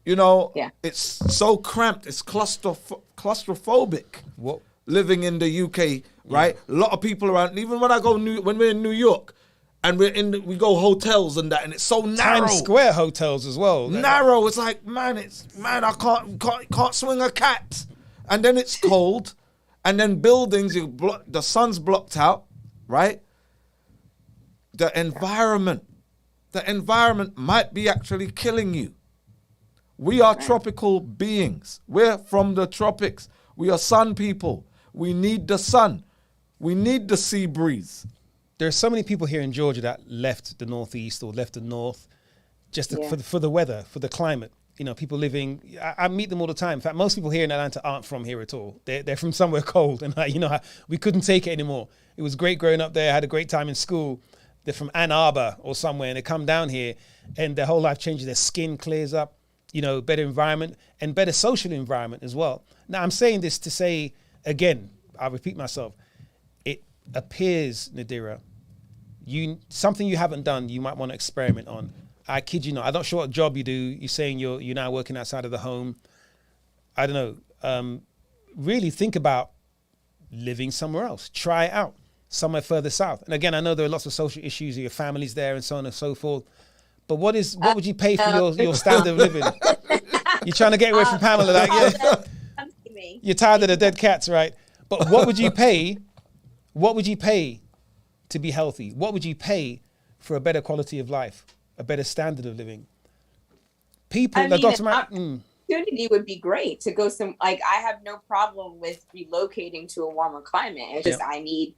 You know, it's so cramped. It's claustrophobic. What? Living in the UK, right? A lot of people around. Even when when we're in New York, and we go hotels and that, and it's so narrow. Times Square hotels as well. Narrow. It's like, man, I can't swing a cat. And then it's cold, and then buildings, the sun's blocked out, right? The environment might be actually killing you. We are tropical beings. We're from the tropics. We are sun people. We need the sun. We need the sea breeze. There are so many people here in Georgia that left the Northeast or left the North just for the weather, for the climate. You know, people living, I meet them all the time. In fact, most people here in Atlanta aren't from here at all. They're from somewhere cold. And, we couldn't take it anymore. It was great growing up there. I had a great time in school. They're from Ann Arbor or somewhere, and they come down here and their whole life changes. Their skin clears up, better environment and better social environment as well. Now, I'm saying this to say, again, I'll repeat myself. It appears, Nadira, something you haven't done, you might want to experiment on. I kid you not. I'm not sure what job you do. You're saying you're now working outside of the home. I don't know. Really think about living somewhere else. Try it out somewhere further south. And again, I know there are lots of social issues. Your family's there and so on and so forth. But what would you pay for your standard of living? You're trying to get away from Pamela, like, yeah. You're tired of the dead cats, right? But what would you pay? What would you pay to be healthy? What would you pay for a better quality of life? A better standard of living. Opportunity would be great to go I have no problem with relocating to a warmer climate. It's just I need,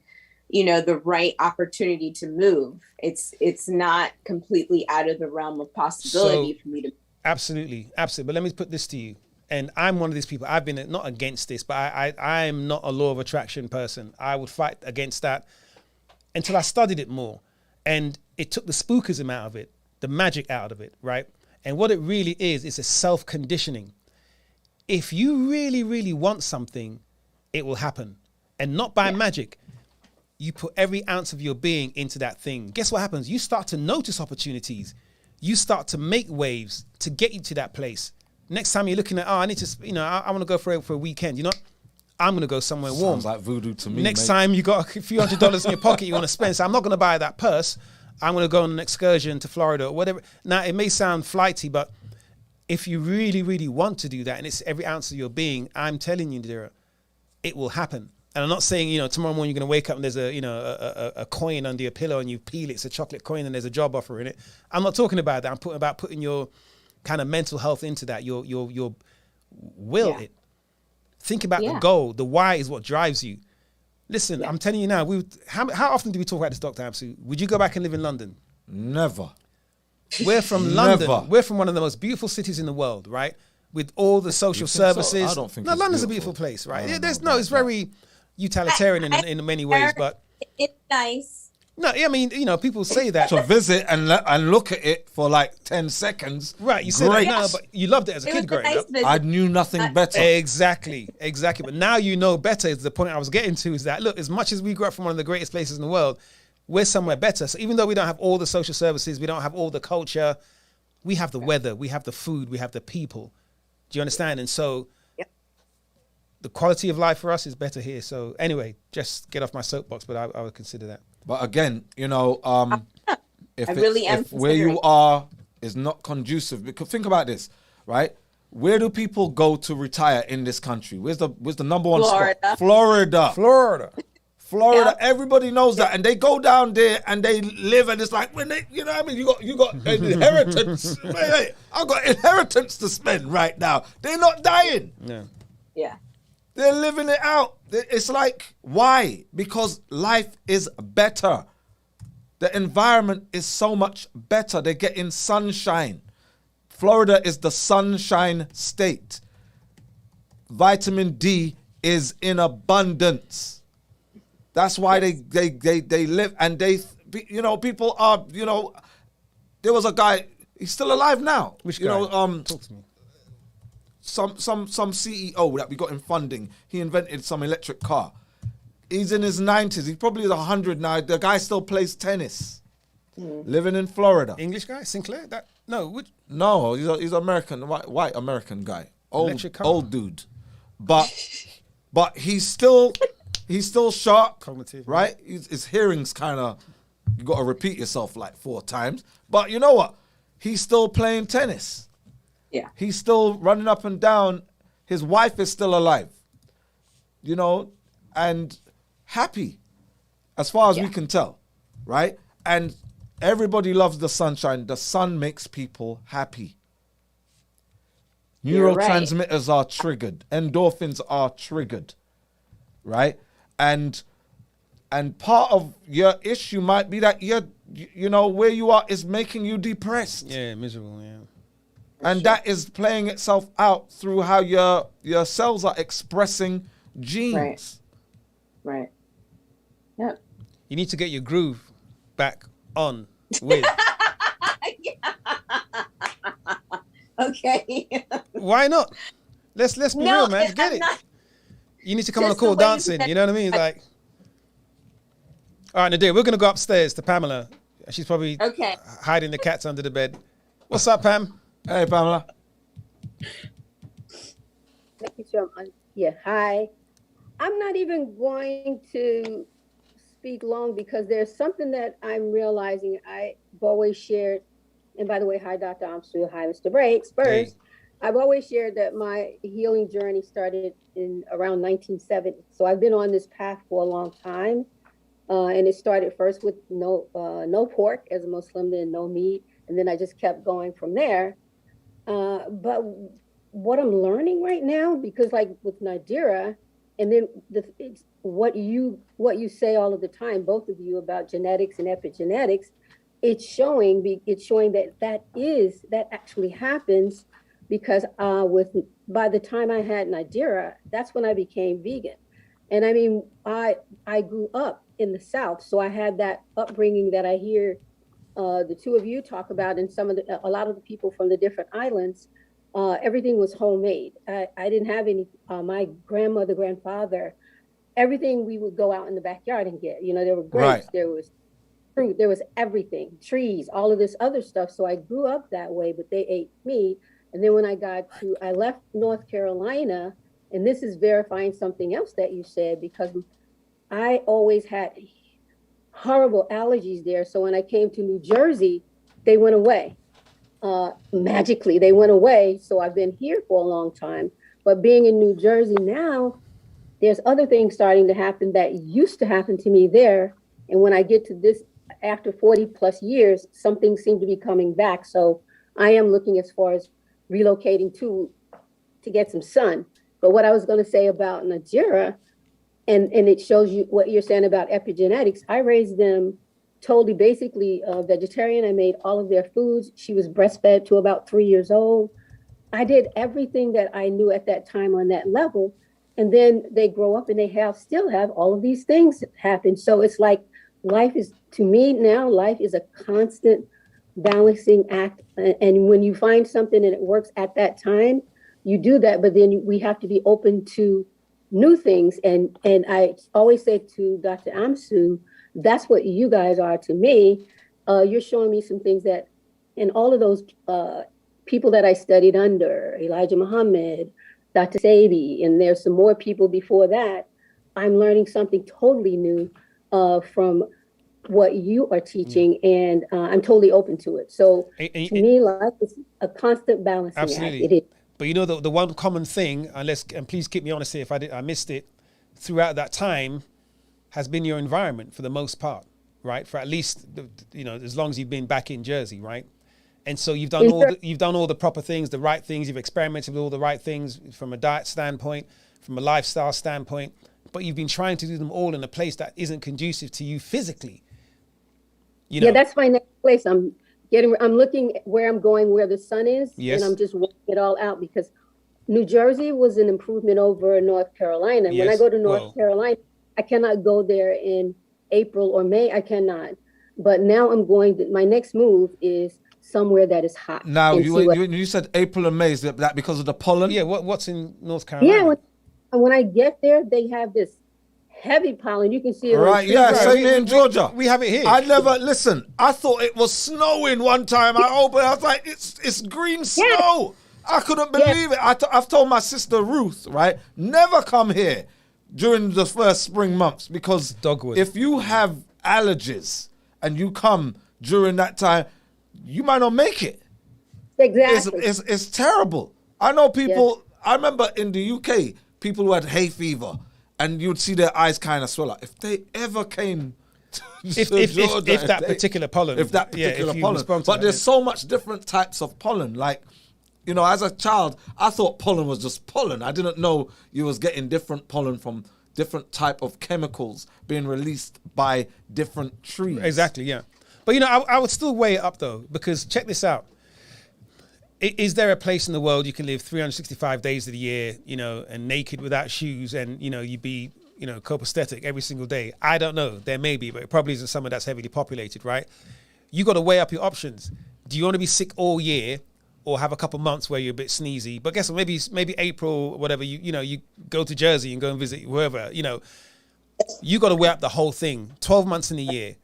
the right opportunity to move. It's not completely out of the realm of possibility for me to. Absolutely. But let me put this to you. And I'm one of these people. I've been not against this, but I'm not a law of attraction person. I would fight against that until I studied it more. And it took the spookism out of it, the magic out of it, right? And what it really is a self-conditioning. If you really, really want something, it will happen. And not by magic. You put every ounce of your being into that thing. Guess what happens? You start to notice opportunities. You start to make waves to get you to that place. Next time you're looking at, I need to, I want to go for a weekend. I'm going to go somewhere warm. Sounds like voodoo to me. Next time you got a few $100s in your pocket you want to spend. So I'm not going to buy that purse. I'm going to go on an excursion to Florida or whatever. Now, it may sound flighty, but if you really, really want to do that, and it's every ounce of your being, I'm telling you, Nadira, it will happen. And I'm not saying, tomorrow morning you're going to wake up and there's a coin under your pillow and you peel it. It's a chocolate coin and there's a job offer in it. I'm not talking about that. I'm talking about putting your kind of mental health into that. Your will it. Think about the goal. The why is what drives you. Listen, I'm telling you now, how often do we talk about this, Dr. Amsu? Would you go back and live in London? Never. We're from London. We're from one of the most beautiful cities in the world, right? With all the social services. So? I don't think London's a beautiful place, right? It's very utilitarian in many ways, but it's nice. No, I mean, people say that. To visit and look at it for like 10 seconds. Right, you said that now, but you loved it as a kid growing up. I knew nothing better. Exactly. But now you know better is the point I was getting to, is that, look, as much as we grew up from one of the greatest places in the world, we're somewhere better. So even though we don't have all the social services, we don't have all the culture, we have the weather, we have the food, we have the people. Do you understand? And so the quality of life for us is better here. So anyway, just get off my soapbox, but I would consider that. But again, if where you are is not conducive, because think about this, right? Where do people go to retire in this country? Where's the number one spot? Florida. Yep. Everybody knows that, and they go down there and they live, and it's like when they, you got an inheritance. Hey, I've got inheritance to spend right now. They're not dying. Yeah. They're living it out. It's like, why? Because life is better. The environment is so much better. They're getting sunshine. Florida is the sunshine state. Vitamin D is in abundance. That's why they live, and people are, there was a guy, he's still alive now. Which guy? Talk to me. Some CEO that we got in funding, he invented some electric car. He's in his 90s. He probably is 100 now. The guy still plays tennis. Living in Florida. English guy? Sinclair? No, he's American, white American guy. Old dude. But he's still sharp. Cognitive. Right? His hearing's kind of, you got to repeat yourself like 4 times. But you know what? He's still playing tennis. Yeah. He's still running up and down. His wife is still alive, and happy as far as we can tell, right? And everybody loves the sunshine. The sun makes people happy. Neurotransmitters are triggered. Endorphins are triggered, right? And part of your issue might be that you know, where you are is making you depressed. Yeah, miserable, yeah. And that is playing itself out through how your cells are expressing genes. Right. Yep. You need to get your groove back on with. Okay. Why not? Let's be real, man. Get it. You need to come on a call dancing. You know what I mean? Like, all right, Nadir, we're going to go upstairs to Pamela. She's probably hiding the cats under the bed. What's up, Pam? Hey, Pamela. Making sure hi. I'm not even going to speak long because there's something that I'm realizing I've always shared. And by the way, hi, Dr. Amsu. Hi, Mr. Breaks. First, hey. I've always shared that my healing journey started in around 1970. So I've been on this path for a long time. And it started first with no pork as a Muslim, then no meat. And then I just kept going from there. But what I'm learning right now, because like with Nadira, and then it's what you say all of the time, both of you, about genetics and epigenetics, it's showing that actually happens, because by the time I had Nadira, that's when I became vegan. And I mean, I grew up in the South, so I had that upbringing that I hear the two of you talk about, and a lot of the people from the different islands. Everything was homemade. I didn't have any. My grandmother, grandfather, everything we would go out in the backyard and get. You know, there were grapes, there was fruit, there was everything, trees, all of this other stuff. So I grew up that way, but they ate meat. And then when I left North Carolina, and this is verifying something else that you said, because I always had horrible allergies there. So when I came to New Jersey, they went away. Magically, they went away. So I've been here for a long time. But being in New Jersey now, there's other things starting to happen that used to happen to me there. And when I get to this, after 40 plus years, something seemed to be coming back. So I am looking as far as relocating to get some sun. But what I was going to say about Najira, and it shows you what you're saying about epigenetics. I raised them totally, basically vegetarian. I made all of their foods. She was breastfed to about 3 years old. I did everything that I knew at that time on that level. And then they grow up and they still have all of these things happen. So it's like life is, to me now, life is a constant balancing act. And when you find something and it works at that time, you do that. But then we have to be open to new things. And I always say to Dr. Amsu, that's what you guys are to me. You're showing me some things that, in all of those people that I studied under, Elijah Muhammad, Dr. Sadie, and there's some more people before that, I'm learning something totally new from what you are teaching, and I'm totally open to it. So to me, life is a constant balancing absolutely. act. It is. But you know, the one common thing, and please keep me honest here if I missed it, throughout that time has been your environment for the most part, right? For at least, as long as you've been back in Jersey, right? And so you've done all the proper things, the right things. You've experimented with all the right things from a diet standpoint, from a lifestyle standpoint, but you've been trying to do them all in a place that isn't conducive to you physically. Yeah, that's my next place. I'm looking at where I'm going, where the sun is, yes. And I'm just working it all out, because New Jersey was an improvement over North Carolina. Yes. When I go to North Carolina, I cannot go there in April or May. I cannot. But now my next move is somewhere that is hot. Now, you said April and May. Is that because of the pollen? Yeah, what's in North Carolina? Yeah, when I get there, they have this heavy pollen. You can see it. Right, same here in Georgia. We have it here. I thought it was snowing one time. I was like, it's green snow. I couldn't believe it. I've told my sister Ruth, right, never come here during the first spring months, because Dogwood. If you have allergies and you come during that time, you might not make it. Exactly. It's terrible. I know people, I remember in the UK, people who had hay fever, and you'd see their eyes kind of swell up. If they ever came to Georgia, if that particular pollen. But there's so much different types of pollen. Like, as a child, I thought pollen was just pollen. I didn't know you was getting different pollen from different type of chemicals being released by different trees. Exactly, yeah. But you know, I would still weigh it up though, because check this out. Is there a place in the world you can live 365 days of the year, you know, and naked without shoes, and you know, you be, you know, copacetic every single day? I don't know. There may be, but it probably isn't somewhere that's heavily populated, right? You got to weigh up your options. Do you want to be sick all year, or have a couple months where you're a bit sneezy? But guess what? Maybe April, whatever, you know, you go to Jersey and go and visit wherever, you know. You got to weigh up the whole thing. 12 months in a year.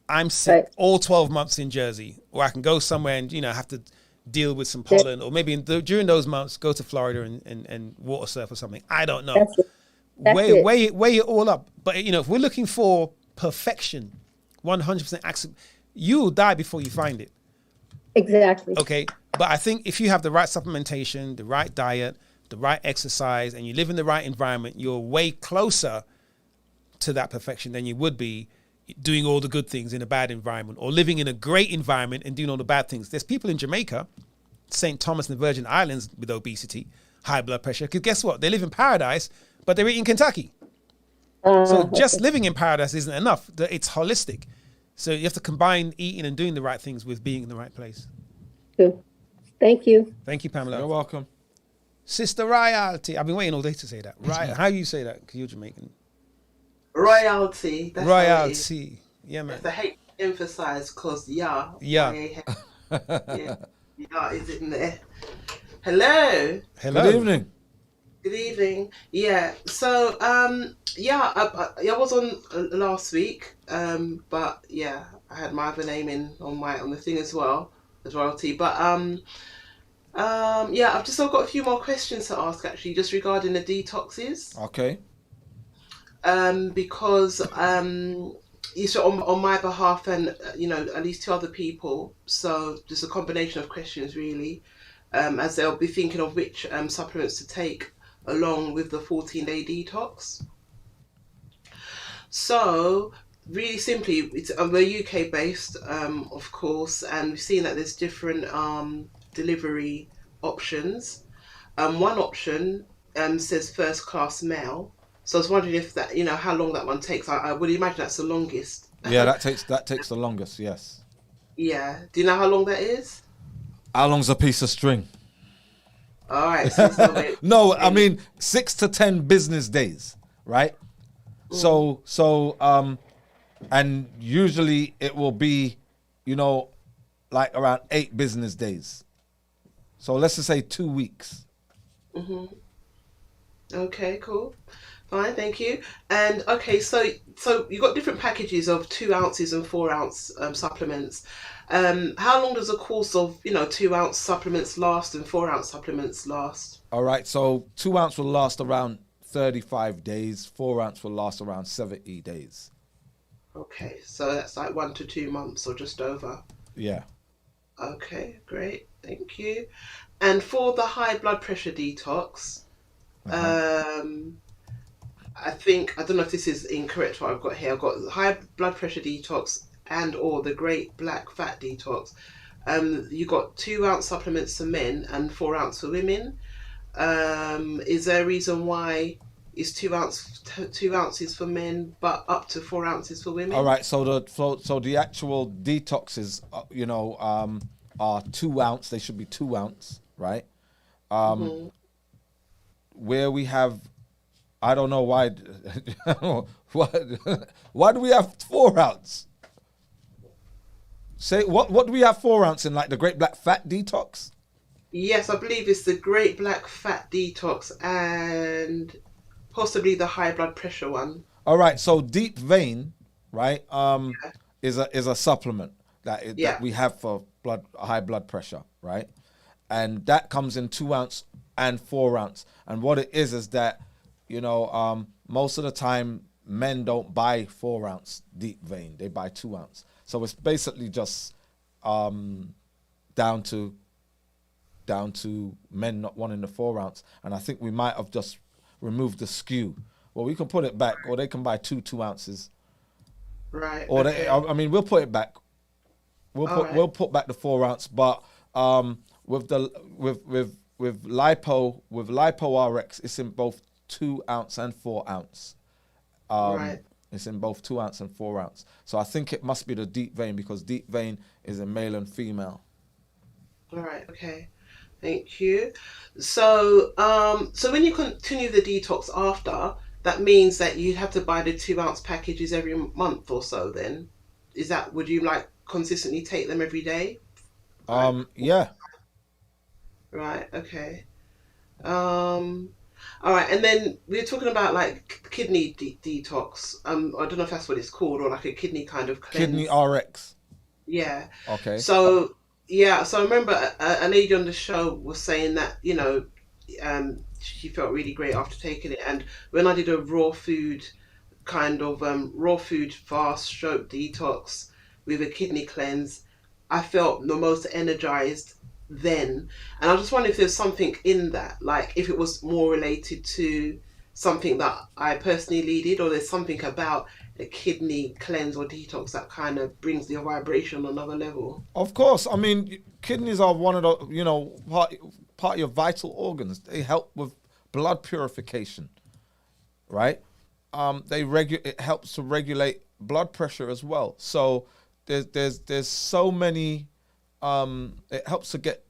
I'm sick all 12 months in Jersey, or I can go somewhere and, you know, have to deal with some pollen, or maybe during those months go to Florida and water surf or something. I don't know. Weigh it all up. But you know, if we're looking for perfection, 100% accept, you'll die before you find it. Exactly. Okay, but I think if you have the right supplementation, the right diet, the right exercise, and you live in the right environment, you're way closer to that perfection than you would be doing all the good things in a bad environment, or living in a great environment and doing all the bad things. There's people in Jamaica, St. Thomas and the Virgin Islands, with obesity, high blood pressure, because guess what? They live in paradise, but they're eating Kentucky. So just living in paradise isn't enough. It's holistic. So you have to combine eating and doing the right things with being in the right place. Good. Thank you. Thank you, Pamela. You're welcome. Sister Royalty. I've been waiting all day to say that. Right? How do you say that? Because you're Jamaican. Royalty. That's Royalty. Yeah, man. That's the hate emphasize because yeah. Yeah. Yeah, is in there. Hello. Good evening. Good evening. Yeah. So I was on last week. But yeah, I had my other name in on the thing as well as royalty. But I've got a few more questions to ask actually, just regarding the detoxes. Okay. Because you said on my behalf and you know, at least two other people, so just a combination of questions really, as they'll be thinking of which supplements to take along with the 14-day detox. So really simply, we're UK based, of course, and we've seen that there's different delivery options. One option says first class mail. So I was wondering if that, you know, how long that one takes. I would imagine that's the longest. Yeah, that takes the longest. Yes. Yeah. Do you know how long that is? How long's a piece of string? All right. No, I mean 6 to 10 business days, right? So and usually it will be, you know, like around 8 business days. So let's just say 2 weeks. Mhm. Okay. Cool. Fine, thank you. And okay, so you've got different packages of 2 ounces and 4 ounce supplements. How long does a course of 2 ounce supplements last and 4 ounce supplements last? All right, so 2 ounce will last around 35 days. 4 ounce will last around 70 days. Okay, so that's like 1 to 2 months or just over. Yeah. Okay, great, thank you. And for the high blood pressure detox, I don't know if this is incorrect what I've got here. I've got high blood pressure detox and or the Great Black Fat Detox. You got 2 ounce supplements for men and 4 ounce for women. Is there a reason why it's 2 ounces for men, but up to 4 ounces for women? All right. So the actual detoxes, are 2 ounce. They should be 2 ounce, right? Where we have, I don't know why. Why do we have 4 ounce? Say what do we have 4 ounce in, like the Great Black Fat Detox? Yes, I believe it's the Great Black Fat Detox and possibly the high blood pressure one. All right, so Deep Vein, right, is a supplement that we have for high blood pressure, right? And that comes in 2 ounce and 4 ounce. And what it is that, most of the time men don't buy 4 ounce Deep Vein; they buy 2 ounce. So it's basically just down to men not wanting the 4 ounce. And I think we might have just removed the skew. Well, we can put it back, or they can buy 2 ounces. Right. Or okay. we'll put it back. We'll put back the 4 ounce, but with Lipo RX, it's in both 2 ounce and 4 ounce. Right. It's in both 2 ounce and 4 ounce. So I think it must be the deep vein, because deep vein is in male and female. All right. Okay. Thank you. So, so when you continue the detox after, that means that you have to buy the 2 ounce packages every month or so. Then, is that, would you like consistently take them every day? Yeah. Right. Okay. All right. And then we were talking about like kidney detox. I don't know if that's what it's called, or like a kidney kind of cleanse. Kidney RX. Yeah. Okay. So yeah. So I remember a lady on the show was saying that, you know, she felt really great after taking it. And when I did a raw food kind of raw food fast stroke detox with a kidney cleanse, I felt the most energized then. And I just wonder if there's something in that, like if it was more related to something that I personally needed, or there's something about a kidney cleanse or detox that kind of brings the vibration on another level. Of course. I mean, kidneys are one of the, you know, part of your vital organs. They help with blood purification, right? It helps to regulate blood pressure as well. So there's so many. It helps to get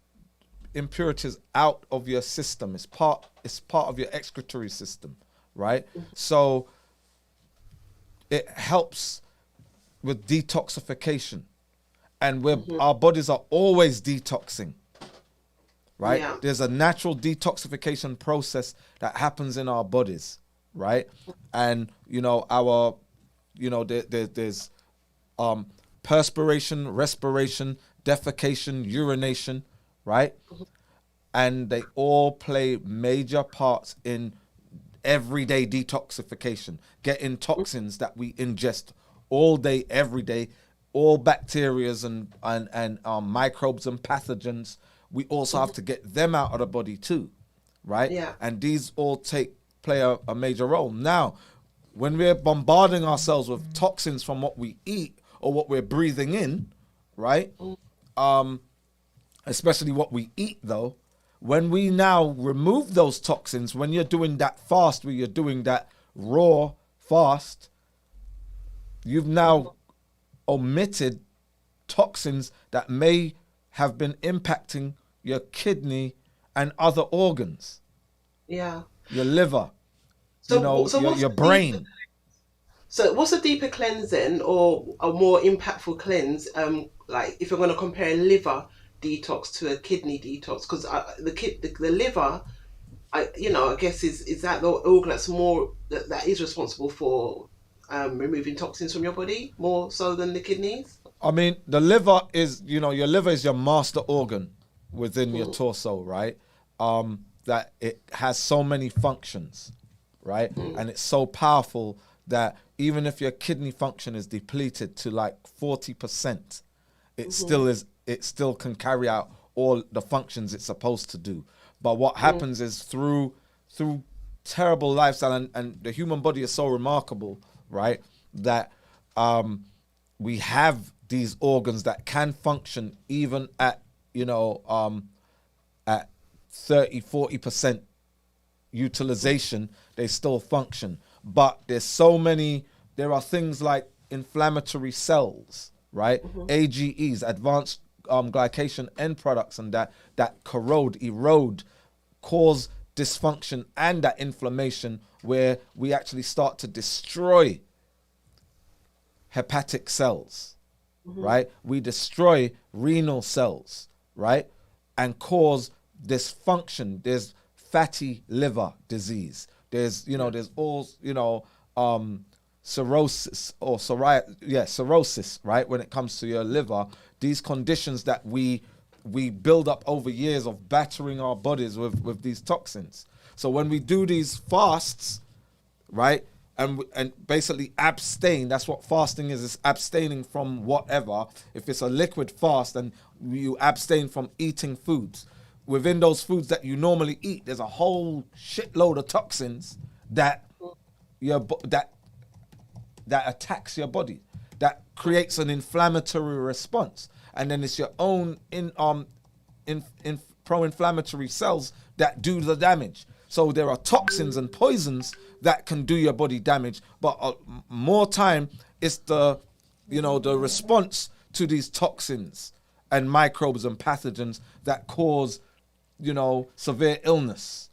impurities out of your system. It's part of your excretory system, right? So it helps with detoxification, and our bodies are always detoxing, right? Yeah. There's a natural detoxification process that happens in our bodies, right? And you know, there's perspiration, respiration, defecation, urination, right? And they all play major parts in everyday detoxification, getting toxins that we ingest all day, every day, all bacterias and microbes and pathogens. We also have to get them out of the body too, right? Yeah. And these all play a major role. Now, when we're bombarding ourselves with toxins from what we eat or what we're breathing in, right? Especially what we eat though, when we now remove those toxins, when you're doing that fast, where you're doing that raw fast, you've now omitted toxins that may have been impacting your kidney and other organs. Yeah. Your liver, So your brain. So what's a deeper cleanse then, or a more impactful cleanse? Like if you're going to compare a liver detox to a kidney detox, because the liver, I guess is that the organ that's more that is responsible for removing toxins from your body more so than the kidneys. I mean, the liver is, your liver is your master organ within your torso, right? That it has so many functions, right? And it's so powerful that even if your kidney function is depleted to like 40%, it still can carry out all the functions it's supposed to do. But what happens is through terrible lifestyle, and the human body is so remarkable, right? That we have these organs that can function even at, at 30-40% utilization, they still function. But there are things like inflammatory cells, right? AGEs, advanced glycation end products, and that erode, cause dysfunction and that inflammation, where we actually start to destroy hepatic cells, right? We destroy renal cells, right? And cause dysfunction. There's fatty liver disease. There's cirrhosis or cirrhosis, right? When it comes to your liver, these conditions that we build up over years of battering our bodies with these toxins. So when we do these fasts, right, and basically abstain, that's what fasting is. It's abstaining from whatever. If it's a liquid fast, then you abstain from eating foods. Within those foods that you normally eat, there's a whole shitload of toxins that attacks your body, that creates an inflammatory response, and then it's your own pro-inflammatory cells that do the damage. So there are toxins and poisons that can do your body damage, but more time it's the response to these toxins and microbes and pathogens that cause, severe illness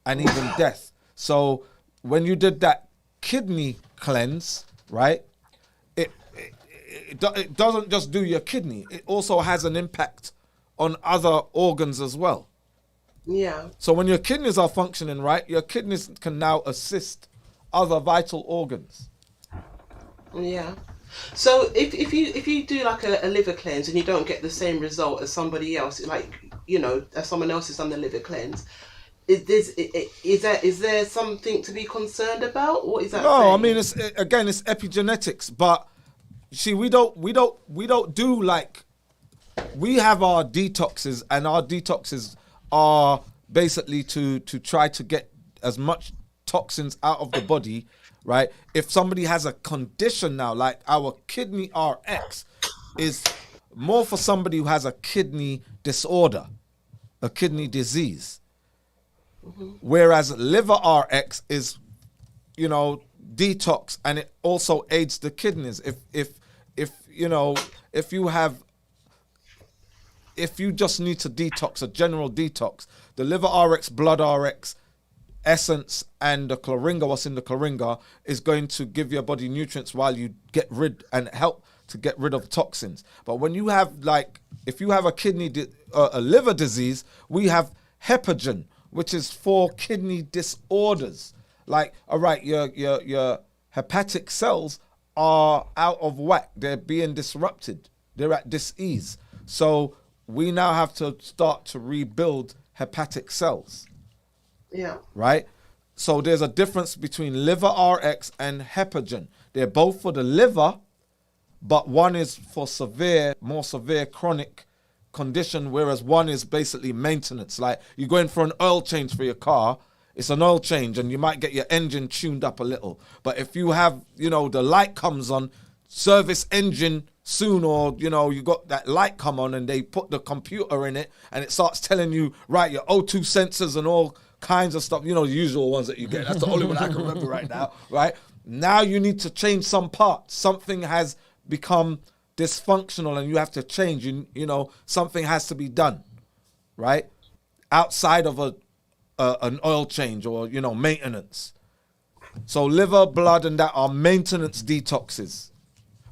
and even death. So when you did that kidney cleanse, right, it doesn't just do your kidney, it also has an impact on other organs as well. Yeah. So when your kidneys are functioning right, your kidneys can now assist other vital organs. Yeah. So if you do like a liver cleanse and you don't get the same result as somebody else, like as someone else has done the liver cleanse, is there something to be concerned about? What is that? No, saying? I mean it's epigenetics, but see, we don't do like, we have our detoxes, and our detoxes are basically to try to get as much toxins out of the body, right? If somebody has a condition now, like our kidney RX is more for somebody who has a kidney disorder, a kidney disease. Whereas liver RX is, detox, and it also aids the kidneys. If you just need to detox, a general detox, the liver RX, blood RX, essence, and the chlorynga, what's in the chlorynga, is going to give your body nutrients while you get rid and help to get rid of toxins. But when you have, if you have a liver disease, we have hepagen, which is for kidney disorders. Like, all right, your hepatic cells are out of whack. They're being disrupted. They're at dis-ease. So we now have to start to rebuild hepatic cells. Yeah. Right? So there's a difference between liver RX and hepagen. They're both for the liver, but one is for more severe chronic condition, whereas one is basically maintenance. Like, you're going for an oil change for your car, it's an oil change, and you might get your engine tuned up a little. But if you have, the light comes on, service engine soon, or, you got that light come on and they put the computer in it and it starts telling you, right, your O2 sensors and all kinds of stuff, the usual ones that you get. That's the only one I can remember right now, right? Now you need to change some parts. Something has become dysfunctional and you have to change. Something has to be done, right? Outside of an oil change or, maintenance. So liver, blood, and that are maintenance detoxes.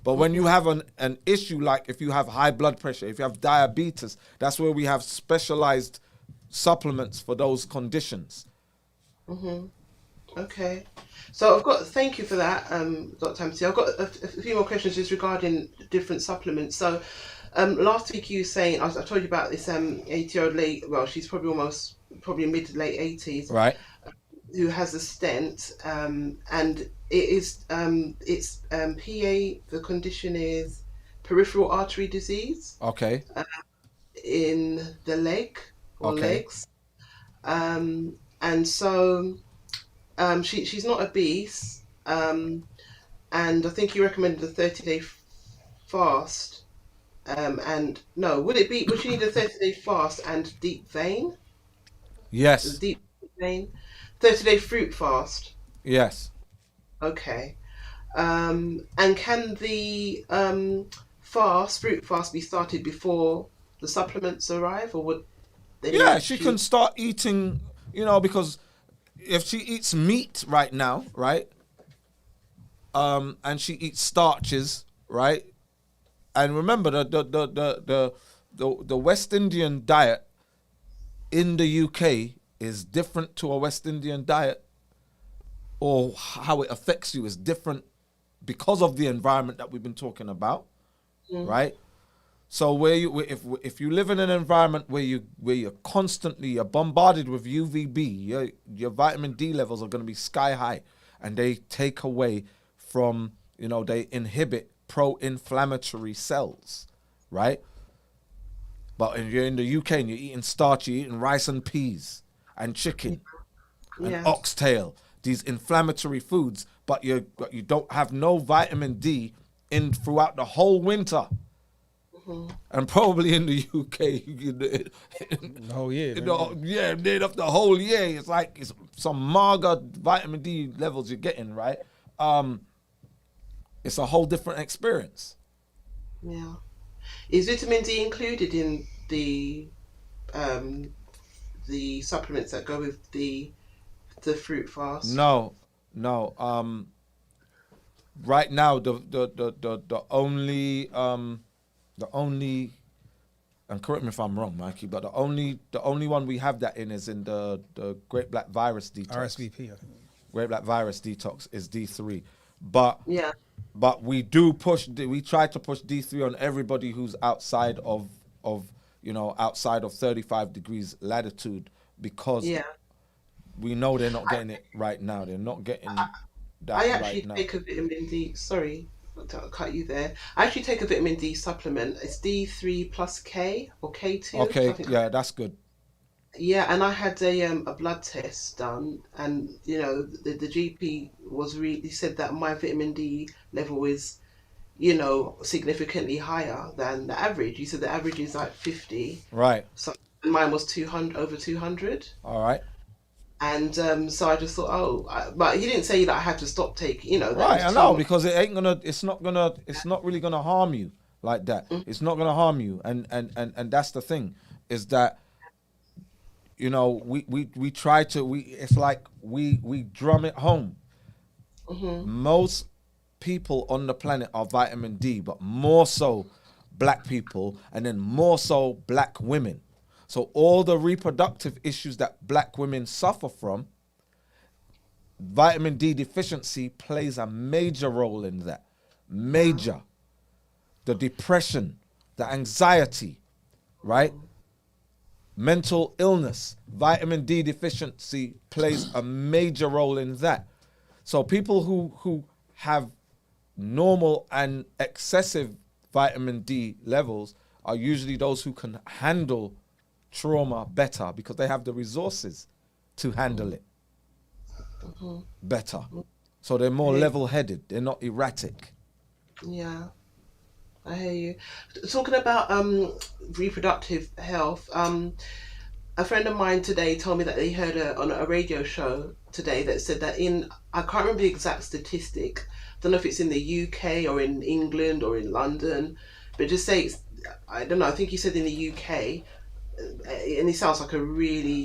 But when you have an issue, like if you have high blood pressure, if you have diabetes, that's where we have specialized supplements for those conditions. Okay. So thank you for that, Dr. Amity. I've got a few more questions just regarding different supplements. So last week you were saying, I told you about this 80-year-old lady, well, she's probably mid to late 80s. Right. Who has a stent, and it's PA, the condition is peripheral artery disease. Okay. In the leg or legs. And so she's not obese, and I think you recommended a 30-day fast. And no, would she need a 30-day fast and deep vein? Yes. Deep vein. 30-day fruit fast. Yes. Okay. And can the fruit fast be started before the supplements arrive, or would they? Yeah, she can start eating, because if she eats meat right now, right, and she eats starches, right, and remember the West Indian diet in the UK is different to a West Indian diet, or how it affects you is different because of the environment that we've been talking about, right? So if you live in an environment where you're constantly bombarded with UVB, your vitamin D levels are going to be sky high, and they take away from, they inhibit pro-inflammatory cells, right? But if you're in the UK and you're eating starch, you're eating rice and peas and chicken and oxtail, these inflammatory foods, but you don't have no vitamin D in throughout the whole winter. And probably in the UK, The whole year. made up the whole year. It's like it's some maga vitamin D levels you're getting, right? It's a whole different experience. Yeah. Is vitamin D included in the supplements that go with the fruit fast? No. Right now, the only, and correct me if I'm wrong, Mikey, but the only one we have that in is in the Great Black Virus Detox. RSVP, I think. Great Black Virus Detox is D3, but Yeah. we try to push D3 on everybody who's outside of 35 degrees latitude, because we know they're not getting it right now. They're not getting that I actually right now. take a vitamin D. Sorry, I'll cut you there. I actually take a vitamin D supplement. It's D3 plus K or K2. Okay, yeah, that's good. Yeah, and I had a blood test done, and the GP said that my vitamin D level is, significantly higher than the average. He said the average is like 50. Right. So mine was 200, over 200. All right. And so I just thought, but he didn't say that I had to stop taking, Right, I know, because it's not really gonna harm you like that. It's not gonna harm you, and that's the thing, is that we try to it's like we drum it home. Most people on the planet are vitamin D, but more so black people, and then more so black women. So all the reproductive issues that black women suffer from, vitamin D deficiency plays a major role in that. Major. The depression, the anxiety, right? Mental illness, vitamin D deficiency plays a major role in that. So people who have normal and excessive vitamin D levels are usually those who can handle trauma better, because they have the resources to handle it better. So they're more level-headed. They're not erratic. Yeah, I hear you. Talking about reproductive health, a friend of mine today told me that they heard on a radio show today that said that I can't remember the exact statistic, don't know if it's in the UK or in England or in London, but just say I don't know, I think he said in the UK, and it sounds like a really,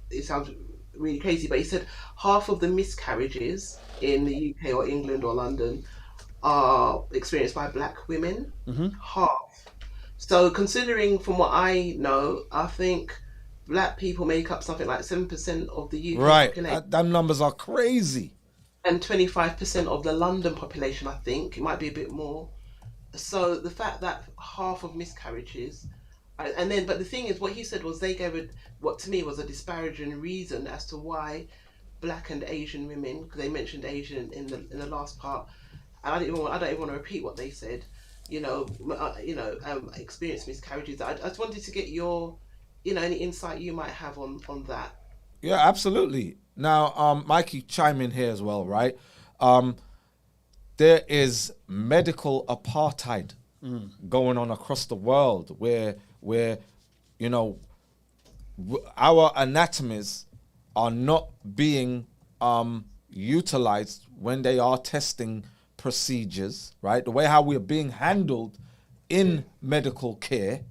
it sounds really crazy, but he said half of the miscarriages in the UK or England or London are experienced by black women. Half. So considering from what I know, I think black people make up something like 7% of the UK population. Them numbers are crazy. And 25% of the London population, I think. It might be a bit more. So the fact that half of miscarriages, but the thing is, what he said was they gave what to me was a disparaging reason as to why black and Asian women, because they mentioned Asian in the last part, and I don't even want to repeat what they said. Experienced miscarriages. I just wanted to get your, any insight you might have on that. Yeah, absolutely. Now, Mikey, chime in here as well, right? There is medical apartheid going on across the world, where our anatomies are not being utilized when they are testing procedures, right? The way how we're being handled in medical care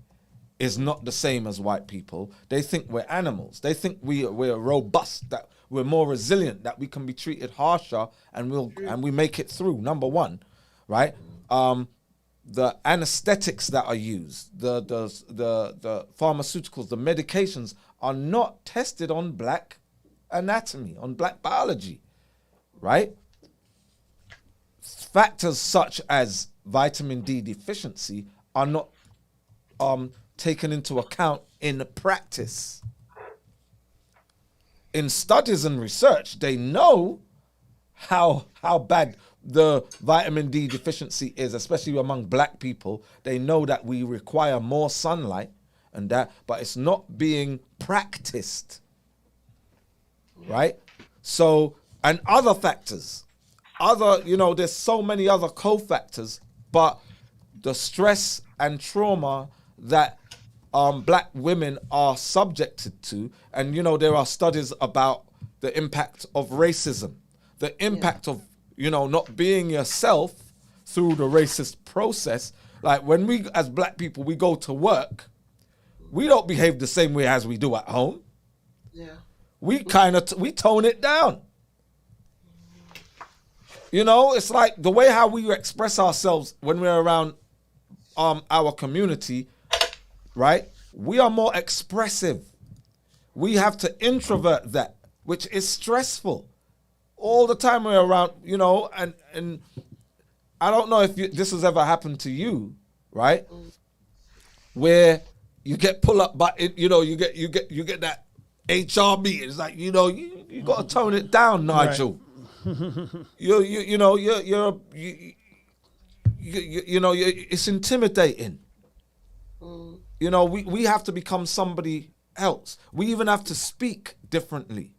is not the same as white people. They think we're animals. They think we're robust, that we're more resilient, that we can be treated harsher and we make it through. Number one, right? The anesthetics that are used, the pharmaceuticals, the medications are not tested on black anatomy, on black biology, right? Factors such as vitamin D deficiency are not taken into account in practice. In studies and research, they know how bad the vitamin D deficiency is, especially among black people. They know that we require more sunlight and that, but it's not being practiced, right? So, and other factors, there's so many other cofactors, but the stress and trauma that black women are subjected to. And, you know, there are studies about the impact of racism, the impact of, you know, not being yourself through the racist process. Like when we, as black people, we go to work, we don't behave the same way as we do at home. Yeah. We kind of, we tone it down. You know, it's like the way how we express ourselves when we're around our community, right? We are more expressive. We have to introvert that, which is stressful. All the time we're around, you know, and I don't know if this has ever happened to you, right? Where you get pulled up by it, you know, you get that HR meeting. It's like, you know, you got to tone it down, Nigel. Right. You know, it's intimidating. You know, we have to become somebody else. We even have to speak differently.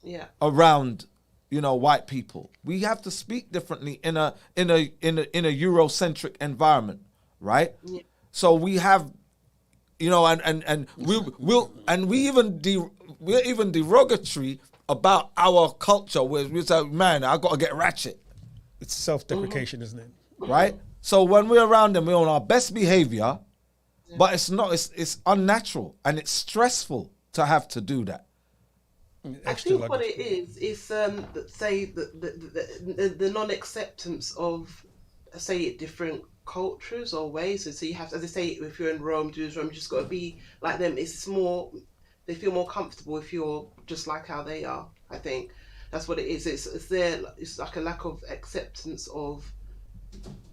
Yeah. Around, you know, white people. We have to speak differently in a Eurocentric environment, right? Yeah. So we have, you know, and we're even derogatory about our culture, where we say, man, I got to get ratchet. It's self-deprecation, isn't it? Right? So when we're around them, we're on our best behavior, but it's unnatural and it's stressful to have to do that. I think what it is say the non-acceptance of, say, different cultures or ways. So you have to, as I say, if you're in Rome, Jerusalem, you just got to be like them. It's more, they feel more comfortable if you're just like how they are. I think that's what it is. It's like a lack of acceptance of,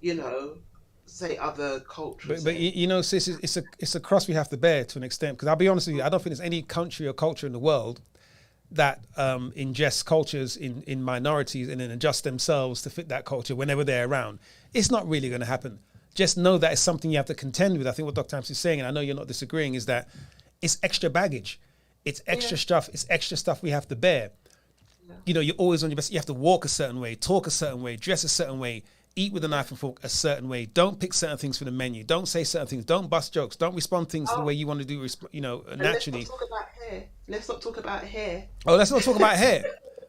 you know, say other cultures. But you know, sis, it's a cross we have to bear to an extent. Because I'll be honest with you, I don't think there's any country or culture in the world that ingests cultures in minorities and then adjust themselves to fit that culture whenever they're around. It's not really going to happen. Just know that it's something you have to contend with. I think what Dr. Amps is saying, and I know you're not disagreeing, is that it's extra baggage. It's extra stuff. It's extra stuff we have to bear. Yeah. You know, you're always on your best. You have to walk a certain way, talk a certain way, dress a certain way, eat with a knife and fork a certain way. Don't pick certain things from the menu. Don't say certain things. Don't bust jokes. Don't respond things the way you want to do, you know, naturally. Let's not talk about hair. Let's not talk about hair. Oh, let's not talk about hair.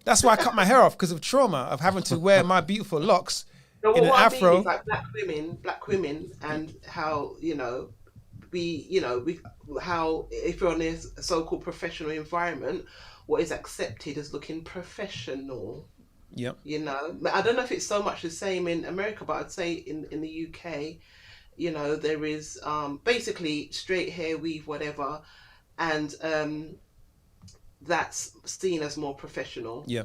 That's why I cut my hair off, because of trauma of having to wear my beautiful locks in an afro. I mean is like black women, and how, you know, how if you're in a so-called professional environment, what is accepted as looking professional. Yep. You know, I don't know if it's so much the same in America, but I'd say in the UK, you know, there is basically straight hair, weave, whatever, and that's seen as more professional. Yeah.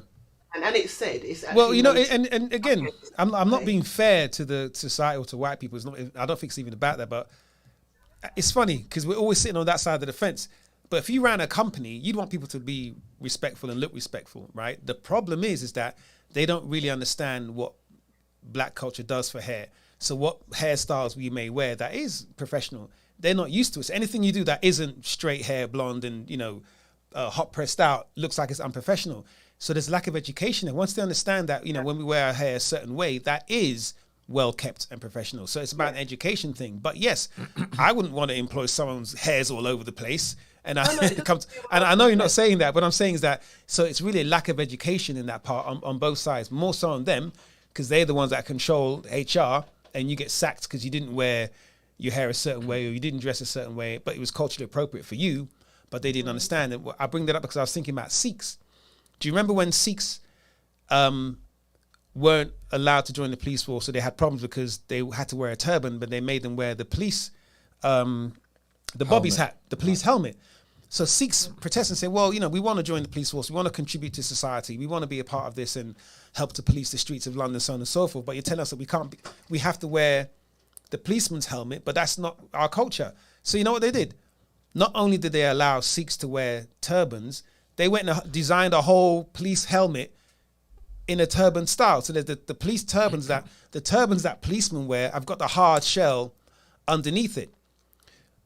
And it's said it's actually, well, you know, and again, I'm not being fair to the society or to white people. It's not. I don't think it's even about that, but it's funny because we're always sitting on that side of the fence. But if you ran a company, you'd want people to be respectful and look respectful, right? The problem is that they don't really understand what black culture does for hair. So what hairstyles we may wear that is professional, they're not used to it. So anything you do that isn't straight hair, blonde, and, you know, hot pressed out, looks like it's unprofessional. So there's lack of education. And once they understand that, you know, when we wear our hair a certain way, that is well kept and professional. So it's about an education thing. But yes, I wouldn't want to employ someone's hairs all over the place. And I know you're not saying that, but I'm saying is that, so it's really a lack of education in that part on both sides, more so on them, because they're the ones that control HR, and you get sacked because you didn't wear your hair a certain way or you didn't dress a certain way, but it was culturally appropriate for you, but they didn't understand it. I bring that up because I was thinking about Sikhs. Do you remember when Sikhs weren't allowed to join the police force, so they had problems because they had to wear a turban, but they made them wear the police, the bobby's hat, the police helmet. So Sikhs protest and say, well, you know, we want to join the police force. We want to contribute to society. We want to be a part of this and help to police the streets of London, so on and so forth. But you're telling us that we can't, we have to wear the policeman's helmet, but that's not our culture. So you know what they did? Not only did they allow Sikhs to wear turbans, they went and designed a whole police helmet in a turban style. So the police turbans that policemen wear, I've got the hard shell underneath it.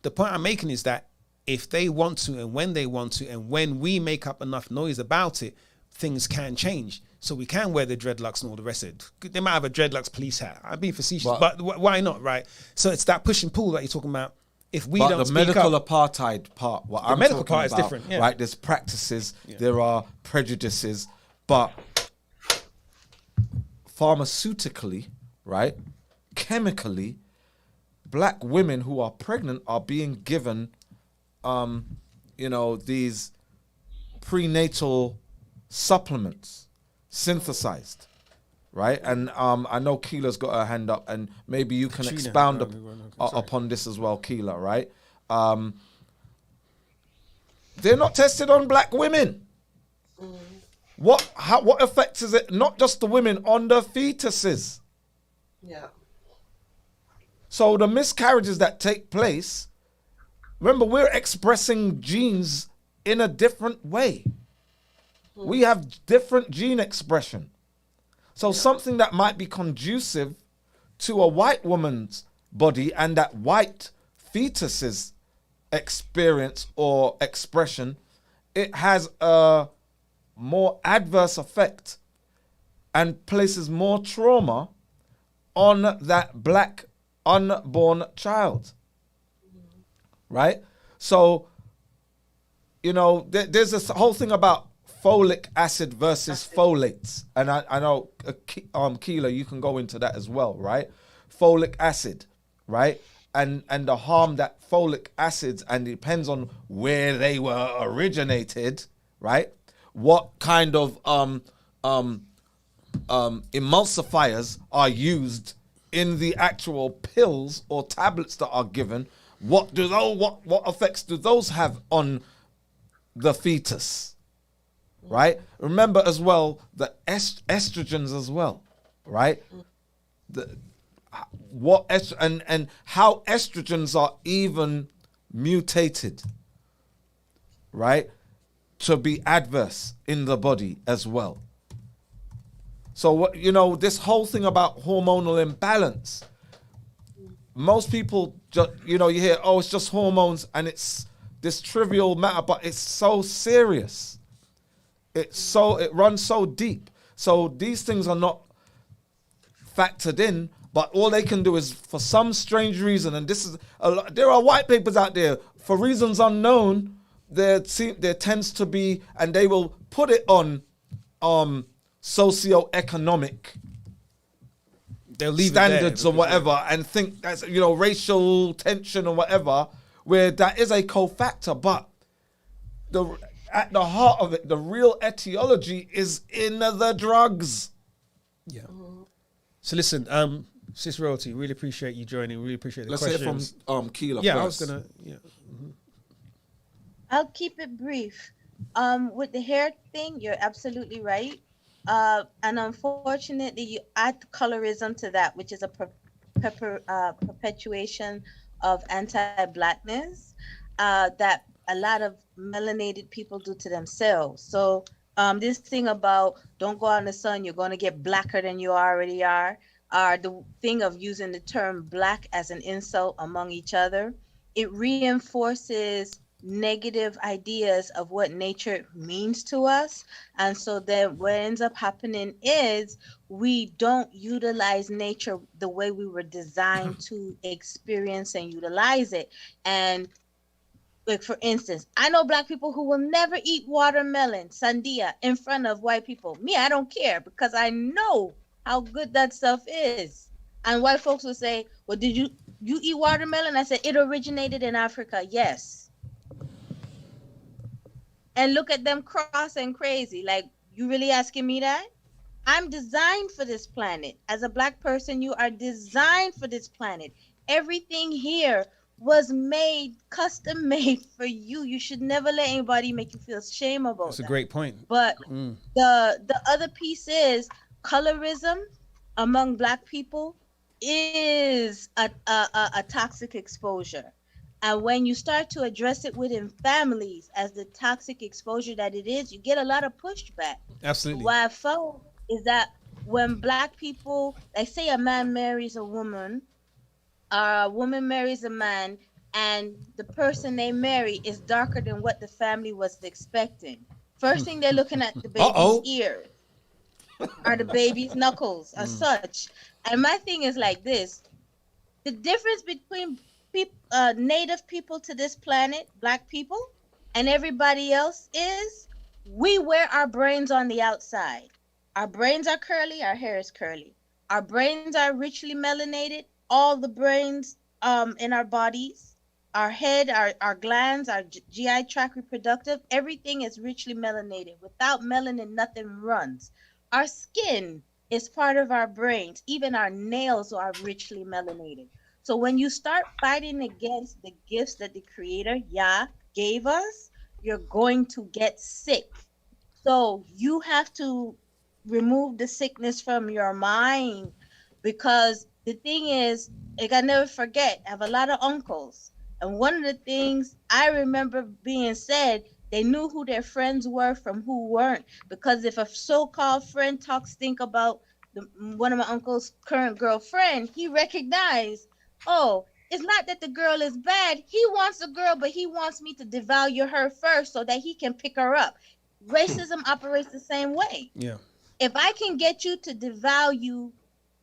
The point I'm making is that if they want to and when they want to and when we make up enough noise about it, things can change. so we can wear the dreadlocks and all the rest of it. They might have a dreadlocks police hat. I'm being facetious, But- but why not, right? So it's that push and pull that you're talking about. If we But don't the speak medical up, apartheid part, what I'm medical talking part is about, different, yeah. right? There's practices, there are prejudices, but pharmaceutically, right, chemically, black women who are pregnant are being given, these prenatal supplements, synthesized, right? And I know Keela's got her hand up, and maybe you can Katrina, expound sorry. upon this as well, Keela, right? They're not tested on black women. What effect is it? Not just the women, on the fetuses. Yeah. So the miscarriages that take place, remember, we're expressing genes in a different way. We have different gene expression. So something that might be conducive to a white woman's body and that white fetus's experience or expression, it has a more adverse effect and places more trauma on that black unborn child. Right? So, there's this whole thing about folic acid versus folates. And I know, Keela, you can go into that as well, right? Folic acid, right? And the harm that folic acids, and it depends on where they were originated, right? What kind of emulsifiers are used in the actual pills or tablets that are given? What effects do those have on the fetus? Right? Remember as well the estrogens as well, right? And how estrogens are even mutated, right, to be adverse in the body as well. So this whole thing about hormonal imbalance, most people just, you hear, oh, it's just hormones and it's this trivial matter, but it's so serious. It runs so deep. So these things are not factored in, but all they can do is, for some strange reason, and there are white papers out there, for reasons unknown, there tends to be, and they will put it on socioeconomic they'll leave standards it there or whatever, and think that's, racial tension or whatever, where that is a cofactor, but at the heart of it, the real etiology is in the drugs. Yeah. So listen, Sis Royalty, really appreciate you joining. Really appreciate the Let's questions. hear from Keela Yeah, first. I was gonna. Yeah. I'll keep it brief. With the hair thing, you're absolutely right. And unfortunately, you add colorism to that, which is a perpetuation of anti-blackness that a lot of melanated people do to themselves. So this thing about don't go out in the sun, you're going to get blacker than you already are the thing of using the term black as an insult among each other, it reinforces negative ideas of what nature means to us. And so then what ends up happening is we don't utilize nature the way we were designed to experience and utilize it. And like, for instance, I know black people who will never eat watermelon, sandia, in front of white people. Me, I don't care, because I know how good that stuff is. And white folks will say, well, did you eat watermelon? I said, it originated in Africa. Yes. And look at them cross and crazy. Like, you really asking me that? I'm designed for this planet. As a black person, you are designed for this planet. Everything here was made, custom made for you. You should never let anybody make you feel shame about That's that. a great point. But the other piece is colorism among black people is a toxic exposure. And when you start to address it within families as the toxic exposure that it is, you get a lot of pushback. Absolutely. What I found is that when black people, like say a man marries a woman, a woman marries a man, and the person they marry is darker than what the family was expecting. First thing they're looking at the baby's ears. are the baby's knuckles as such. And my thing is like this: the difference between native people to this planet, black people, and everybody else is we wear our brains on the outside. Our brains are curly, our hair is curly. Our brains are richly melanated. All the brains in our bodies, our head, our glands, our GI tract, reproductive, everything is richly melanated. Without melanin, nothing runs. Our skin is part of our brains. Even our nails are richly melanated. So when you start fighting against the gifts that the Creator, Yah, gave us, you're going to get sick. So you have to remove the sickness from your mind, because the thing is, like, I never forget, I have a lot of uncles. And one of the things I remember being said, they knew who their friends were from who weren't. Because if a so-called friend talks stink about one of my uncle's current girlfriend, he recognized, oh, it's not that the girl is bad. He wants a girl, but he wants me to devalue her first so that he can pick her up. Racism operates the same way. Yeah. If I can get you to devalue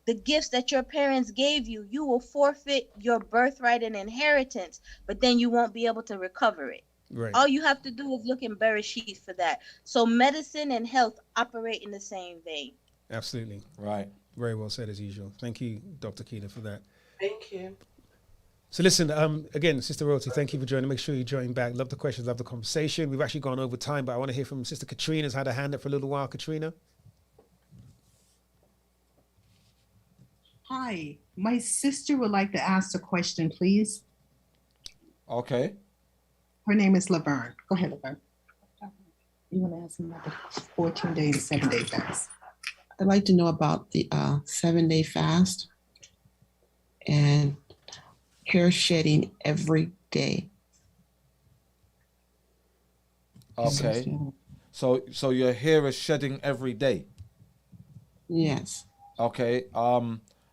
the gifts that your parents gave you, you will forfeit your birthright and inheritance, but then you won't be able to recover it. Right. All you have to do is look in Bereshit for that. So medicine and health operate in the same vein. Absolutely. Right. Very well said as usual. Thank you, Dr. Keita, for that. Thank you. So listen, again, Sister Royalty, thank you for joining. Make sure you join back. Love the questions, love the conversation. We've actually gone over time, but I want to hear from Sister Katrina's had her hand up for a little while. Katrina? Hi, my sister would like to ask a question, please. Okay. Her name is Laverne. Go ahead, Laverne. You want to ask me about the 14-day and 7-day fast? I'd like to know about the 7-day fast and hair shedding every day. Okay. So your hair is shedding every day? Yes. Okay.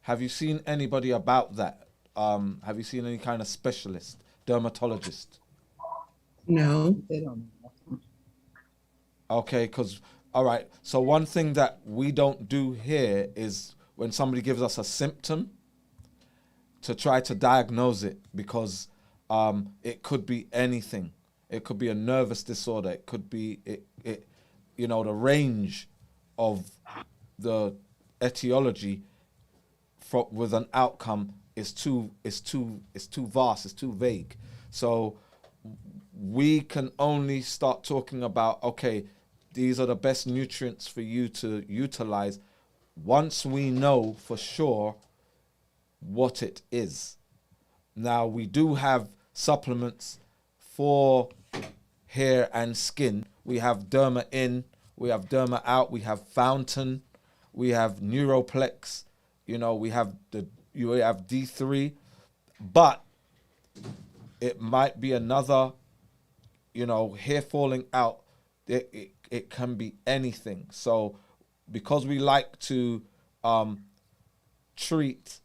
Have you seen anybody about that? Have you seen any kind of specialist, dermatologist? No. Okay, all right. So one thing that we don't do here is when somebody gives us a symptom, to try to diagnose it, because it could be anything. It could be a nervous disorder. It could be the range of the etiology with an outcome is too vast. It's too vague. So we can only start talking about, okay, these are the best nutrients for you to utilize once we know for sure what it is. Now, we do have supplements for hair and skin. We have Derma In, we have Derma Out, we have Fountain, we have Neuroplex, we have D3, but it might be another, hair falling out. It can be anything. So because we like to treat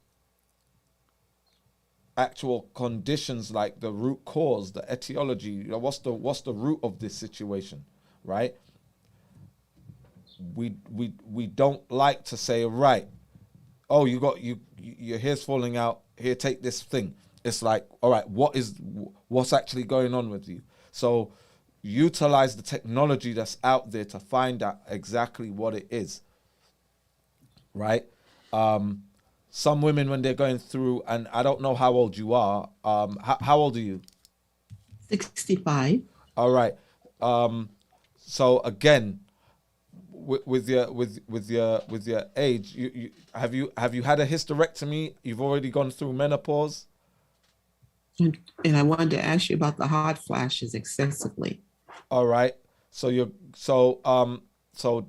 actual conditions like the root cause, the etiology, what's the root of this situation, right? We don't like to say, right, oh, your hair's falling out, here, take this thing. It's like, all right, what's actually going on with you? So utilize the technology that's out there to find out exactly what it is, right? Some women, when they're going through, and I don't know how old you are. How old are you? 65. All right. So again, with your age, you have you had a hysterectomy? You've already gone through menopause. And I wanted to ask you about the hot flashes excessively. All right. So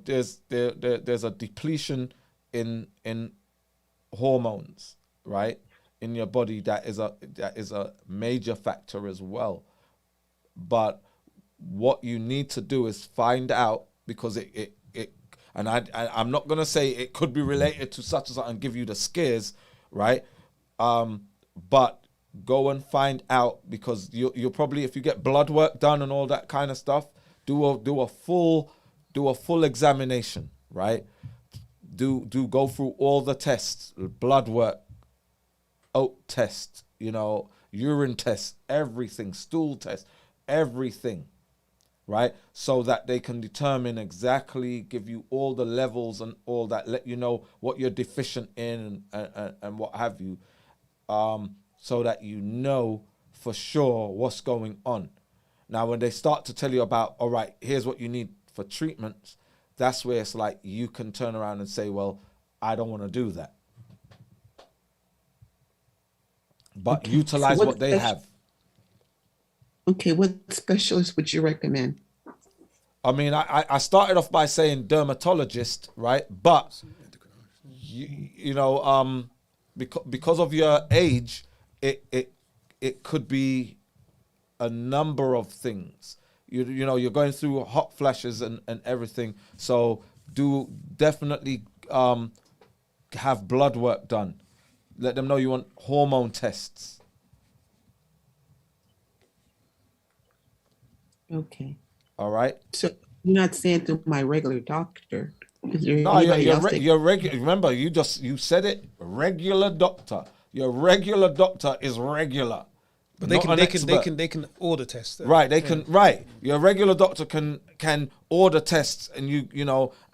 there's a depletion in hormones, right, in your body that is a major factor as well. But what you need to do is find out, because I'm not gonna say it could be related to such and such and give you the scares, right? But go and find out, because you'll probably, if you get blood work done and all that kind of stuff, do a full examination, right? do go through all the tests, blood work, oat test, urine test, everything, stool test, everything, right? So that they can determine exactly, give you all the levels and all that, let you know what you're deficient in and what have you, so that you know for sure what's going on. Now, when they start to tell you about, all right, here's what you need for treatments, that's where it's like you can turn around and say, well, I don't want to do that. But Okay. utilize So what they have. Okay, what specialist would you recommend? I mean, I started off by saying dermatologist, right? But because of your age, it could be a number of things. You're going through hot flashes and everything. So do definitely have blood work done. Let them know you want hormone tests. Okay. All right. So you're not saying through my regular doctor. Is there No, anybody else that- you're regular. Remember, you said it. Regular doctor. Your regular doctor is regular. But not an expert. they can order tests. Right, they can. Right, your regular doctor can order tests, and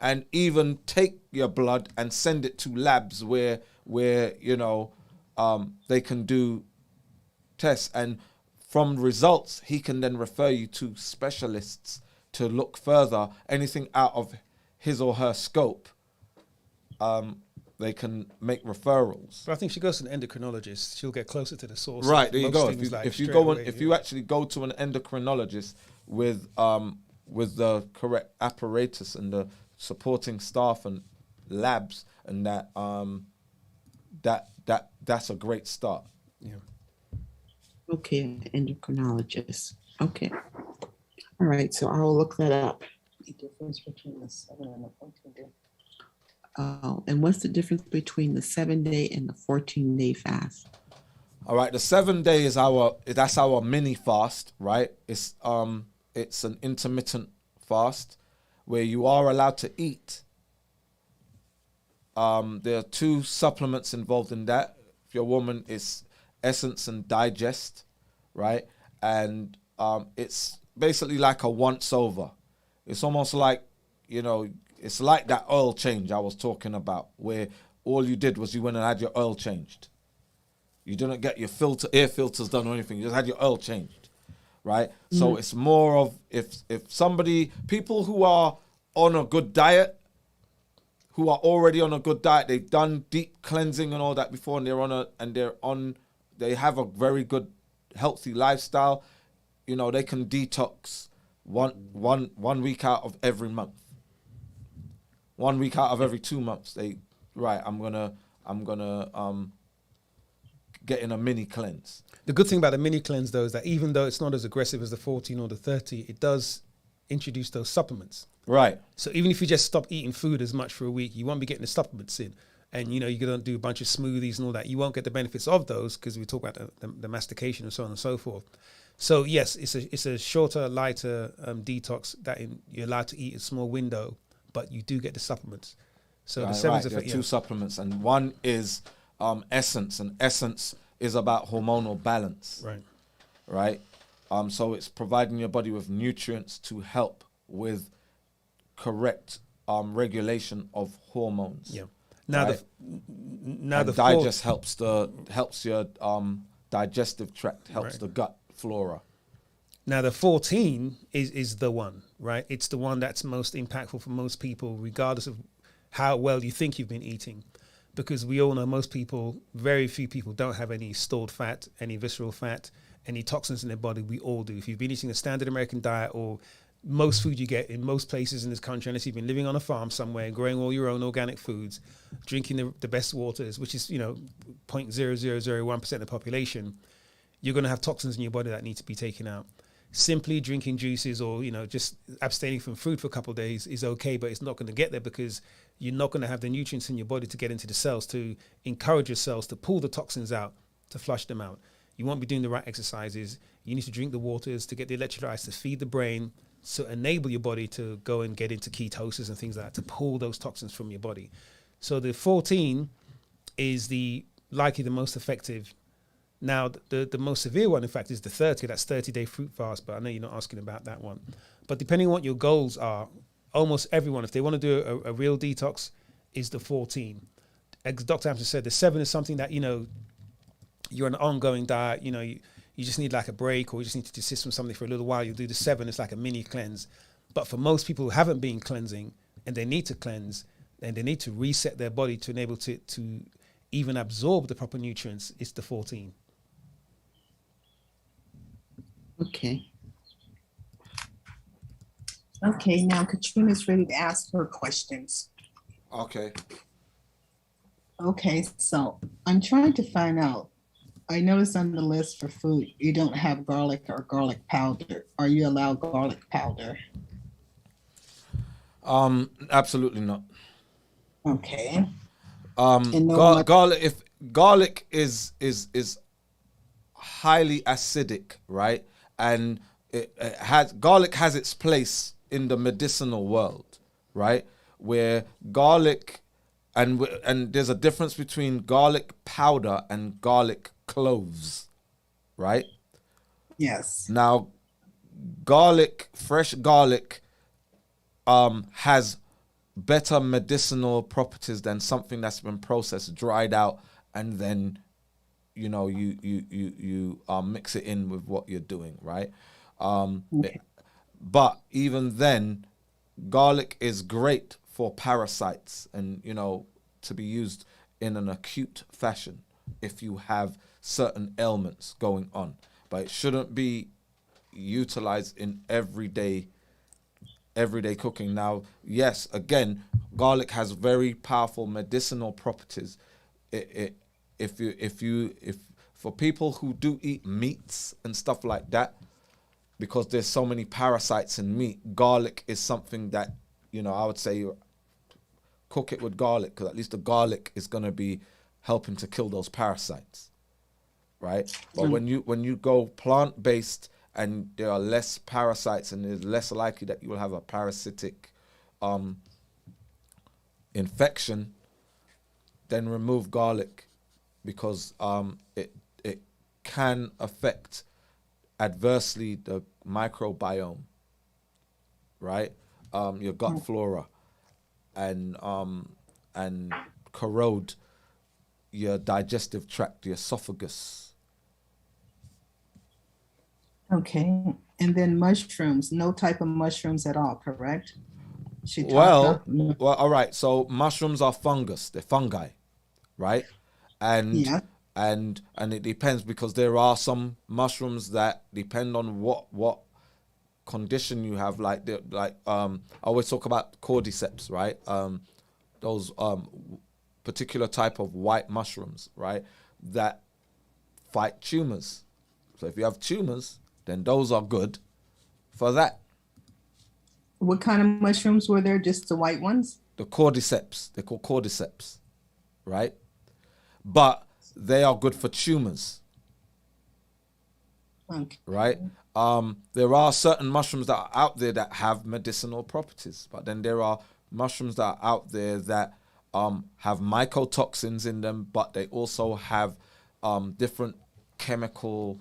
and even take your blood and send it to labs where they can do tests, and from results he can then refer you to specialists to look further. Anything out of his or her scope, they can make referrals. But I think she goes to an endocrinologist, she'll get closer to the source. Right, there you go. If you actually go to an endocrinologist with the correct apparatus and the supporting staff and labs and that's a great start. Yeah. Okay, endocrinologist. Okay. All right, so I'll look that up. The difference between the 7 and the 14 day. And what's the difference between the 7-day and the 14-day fast? All right, the 7 day is that's our mini fast, right? It's an intermittent fast where you are allowed to eat. There are 2 supplements involved in that. If you're a woman, it's Essence and Digest, right? And it's basically like a once over. It's almost like, it's like that oil change I was talking about, where all you did was you went and had your oil changed. You didn't get your air filters done or anything. You just had your oil changed, right? Mm-hmm. So it's more of if people who are on a good diet, who are already on a good diet, they've done deep cleansing and all that before, and they have a very good healthy lifestyle. They can detox one week out of every month. 1 week out of every 2 months, I'm gonna get in a mini cleanse. The good thing about the mini cleanse, though, is that even though it's not as aggressive as the 14 or the 30, it does introduce those supplements. Right. So even if you just stop eating food as much for a week, you won't be getting the supplements in. And, you're going to do a bunch of smoothies and all that. You won't get the benefits of those because we talk about the mastication and so on and so forth. So, yes, it's a shorter, lighter detox that you're allowed to eat a small window, but you do get the supplements. So the 7's there are 2 supplements, and one is Essence, and Essence is about hormonal balance. Right. So it's providing your body with nutrients to help with correct regulation of hormones. Yeah. Now the Digest helps your digestive tract, helps the gut flora. Now the 14 is the one, right? It's the one that's most impactful for most people, regardless of how well you think you've been eating. Because we all know very few people don't have any stored fat, any visceral fat, any toxins in their body. We all do. If you've been eating a standard American diet or most food you get in most places in this country, unless you've been living on a farm somewhere, growing all your own organic foods, drinking the best waters, which is, 0.0001% of the population, you're going to have toxins in your body that need to be taken out. Simply drinking juices or, just abstaining from food for a couple of days is okay, but it's not going to get there because you're not going to have the nutrients in your body to get into the cells, to encourage your cells to pull the toxins out, to flush them out. You won't be doing the right exercises. You need to drink the waters to get the electrolytes to feed the brain, to enable your body to go and get into ketosis and things like that, to pull those toxins from your body. So the 14 is likely the most effective. Now, the most severe one, in fact, is the 30. That's 30-day fruit fast, but I know you're not asking about that one. But depending on what your goals are, almost everyone, if they want to do a real detox, is the 14. As Dr. Hampson said, the 7 is something that, you're on an ongoing diet, you just need like a break, or you just need to desist from something for a little while. You'll do the 7, it's like a mini cleanse. But for most people who haven't been cleansing and they need to cleanse and they need to reset their body to enable to even absorb the proper nutrients, it's the 14. Okay. Okay, now Katrina's ready to ask her questions. Okay. Okay, so I'm trying to find out. I noticed on the list for food, you don't have garlic or garlic powder. Are you allowed garlic powder? Absolutely not. Okay. Garlic. If garlic is highly acidic, right, and garlic has its place in the medicinal world, right, where garlic and there's a difference between garlic powder and garlic cloves, right? Yes. Now, fresh garlic, has better medicinal properties than something that's been processed, dried out, and then, you mix it in with what you're doing, right? Okay. But even then, garlic is great for parasites and, to be used in an acute fashion if you have certain ailments going on. But it shouldn't be utilized in everyday cooking. Now, yes, again, garlic has very powerful medicinal properties. If for people who do eat meats and stuff like that, because there's so many parasites in meat, garlic is something that, I would say cook it with garlic, because at least the garlic is going to be helping to kill those parasites, right? But when you go plant-based and there are less parasites and it's less likely that you will have a parasitic infection, then remove garlic, because it can affect adversely the microbiome, right? Your gut flora, and corrode your digestive tract, your esophagus. Okay. And then mushrooms, no type of mushrooms at all, correct? Well, all right. So mushrooms are fungus. They're fungi, right? And it depends, because there are some mushrooms that depend on what condition you have. Like I always talk about cordyceps, right? Those particular type of white mushrooms, right, that fight tumors. So if you have tumors, then those are good for that. What kind of mushrooms were there? Just the white ones? The cordyceps. They're called cordyceps, right? But they are good for tumors. Okay. Right? There are certain mushrooms that are out there that have medicinal properties, but then there are mushrooms that are out there that have mycotoxins in them, but they also have different chemical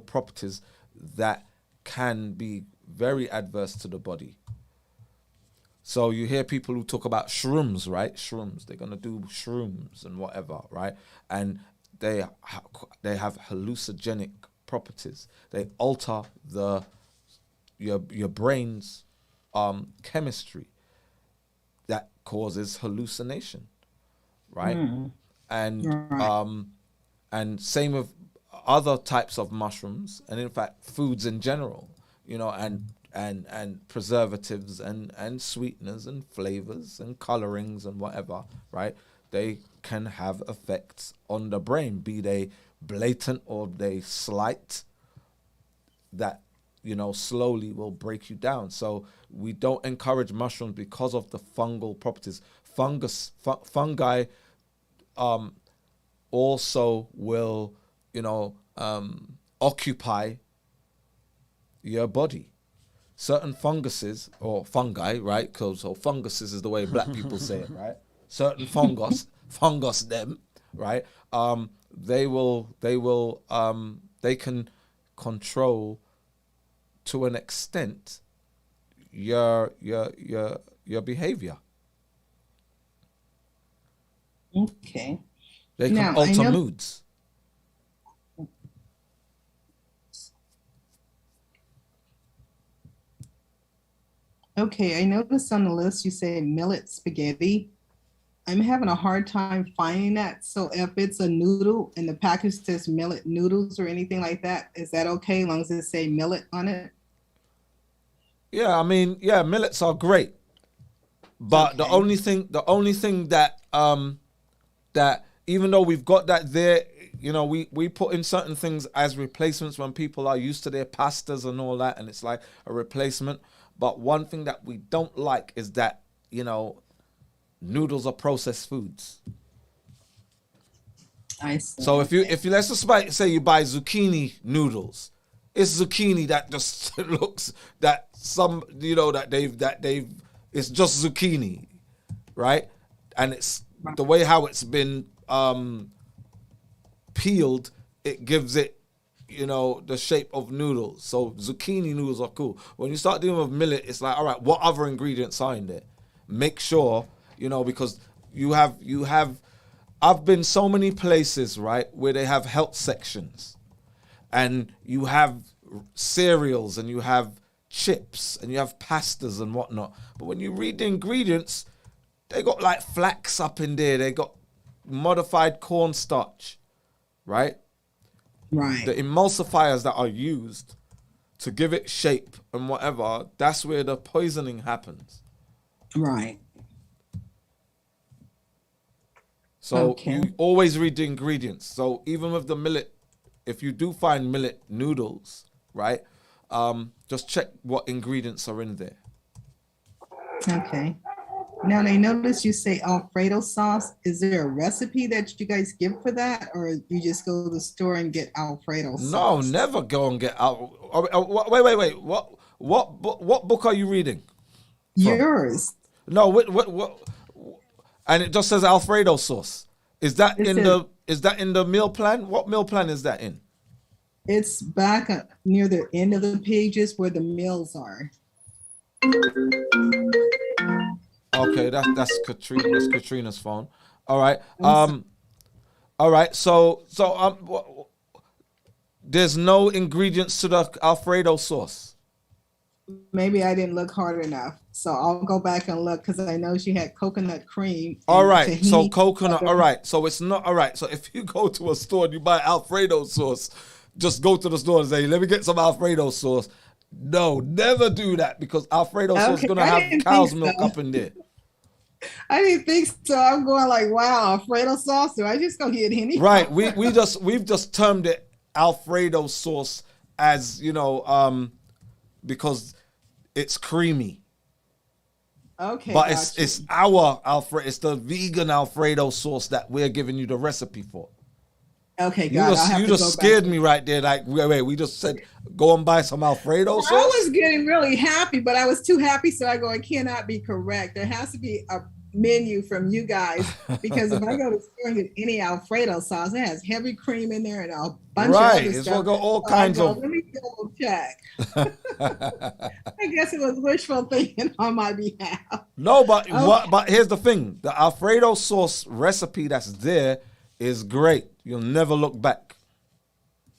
properties that can be very adverse to the body. So you hear people who talk about shrooms, right? Shrooms, they're gonna do shrooms and whatever, right? And they have hallucinogenic properties. They alter your brain's chemistry that causes hallucination, right? And same with other types of mushrooms, and in fact foods in general, and preservatives and sweeteners and flavors and colorings and whatever, right? They can have effects on the brain, be they blatant or they slight, that slowly will break you down. So we don't encourage mushrooms because of the fungal properties. Fungi also will occupy your body. certain funguses or fungi, right? So funguses is the way black people say it, right? Certain fungus them, right? They can control to an extent your behavior. Okay. They can Now, alter moods. Okay, I noticed on the list you say millet spaghetti. I'm having a hard time finding that. So if it's a noodle and the package says millet noodles or anything like that, is that okay as long as it say millet on it? Yeah, I mean, yeah, millets are great. But the only thing that that even though we've got that there, you know, we put in certain things as replacements when people are used to their pastas and all that, and it's like a replacement. But one thing that we don't like is that, you know, noodles are processed foods. I see. So if you let's just say you buy zucchini noodles, it's zucchini that just looks that some, you know, that they've it's just zucchini, right? And it's the way how it's been peeled, it gives it, you know, the shape of noodles. So zucchini noodles are cool. When you start dealing with millet, it's like, all right, what other ingredients are in there? Make sure, you know, because you have I've been so many places, right, where they have health sections, and you have cereals and you have chips and you have pastas and whatnot. But when you read the ingredients, they got like flax up in there. They got modified cornstarch, right? Right. The emulsifiers that are used to give it shape and whatever, that's where the poisoning happens. Right. So you always read the ingredients. So even with the millet, if you do find millet noodles, right, just check what ingredients are in there. Okay. Now, I notice you say Alfredo sauce. Is there a recipe that you guys give for that, or you just go to the store and get Alfredo sauce? No, never go and get out. Wait. What book are you reading? Yours. No, what? And it just says Alfredo sauce. Is that in the meal plan? What meal plan is that in? It's back near the end of the pages where the meals are. Okay, that's Katrina's phone. All right. All right. So there's no ingredients to the Alfredo sauce. Maybe I didn't look hard enough. So I'll go back and look because I know she had coconut cream. All right. So coconut. All right. So it's not all right. So if you go to a store and you buy Alfredo sauce, just go to the store and say, let me get some Alfredo sauce. No, never do that because Alfredo sauce is going to have cow's milk up in there. I didn't think so. I'm going like, wow, Alfredo sauce. Do I just go get any? Right. We've just termed it Alfredo sauce as, you know, because it's creamy. Okay. But it's our Alfredo. It's the vegan Alfredo sauce that we're giving you the recipe for. Okay, God, you just scared me right there. Like, wait, we just said go and buy some Alfredo sauce. I was getting really happy, but I was too happy, so I go, it cannot be correct. There has to be a menu from you guys because if I go to the store and get any Alfredo sauce, it has heavy cream in there and a bunch of other it's stuff. Got all kinds of. Let me double check. I guess it was wishful thinking on my behalf. No, but But here's the thing: the Alfredo sauce recipe that's there is great. You'll never look back.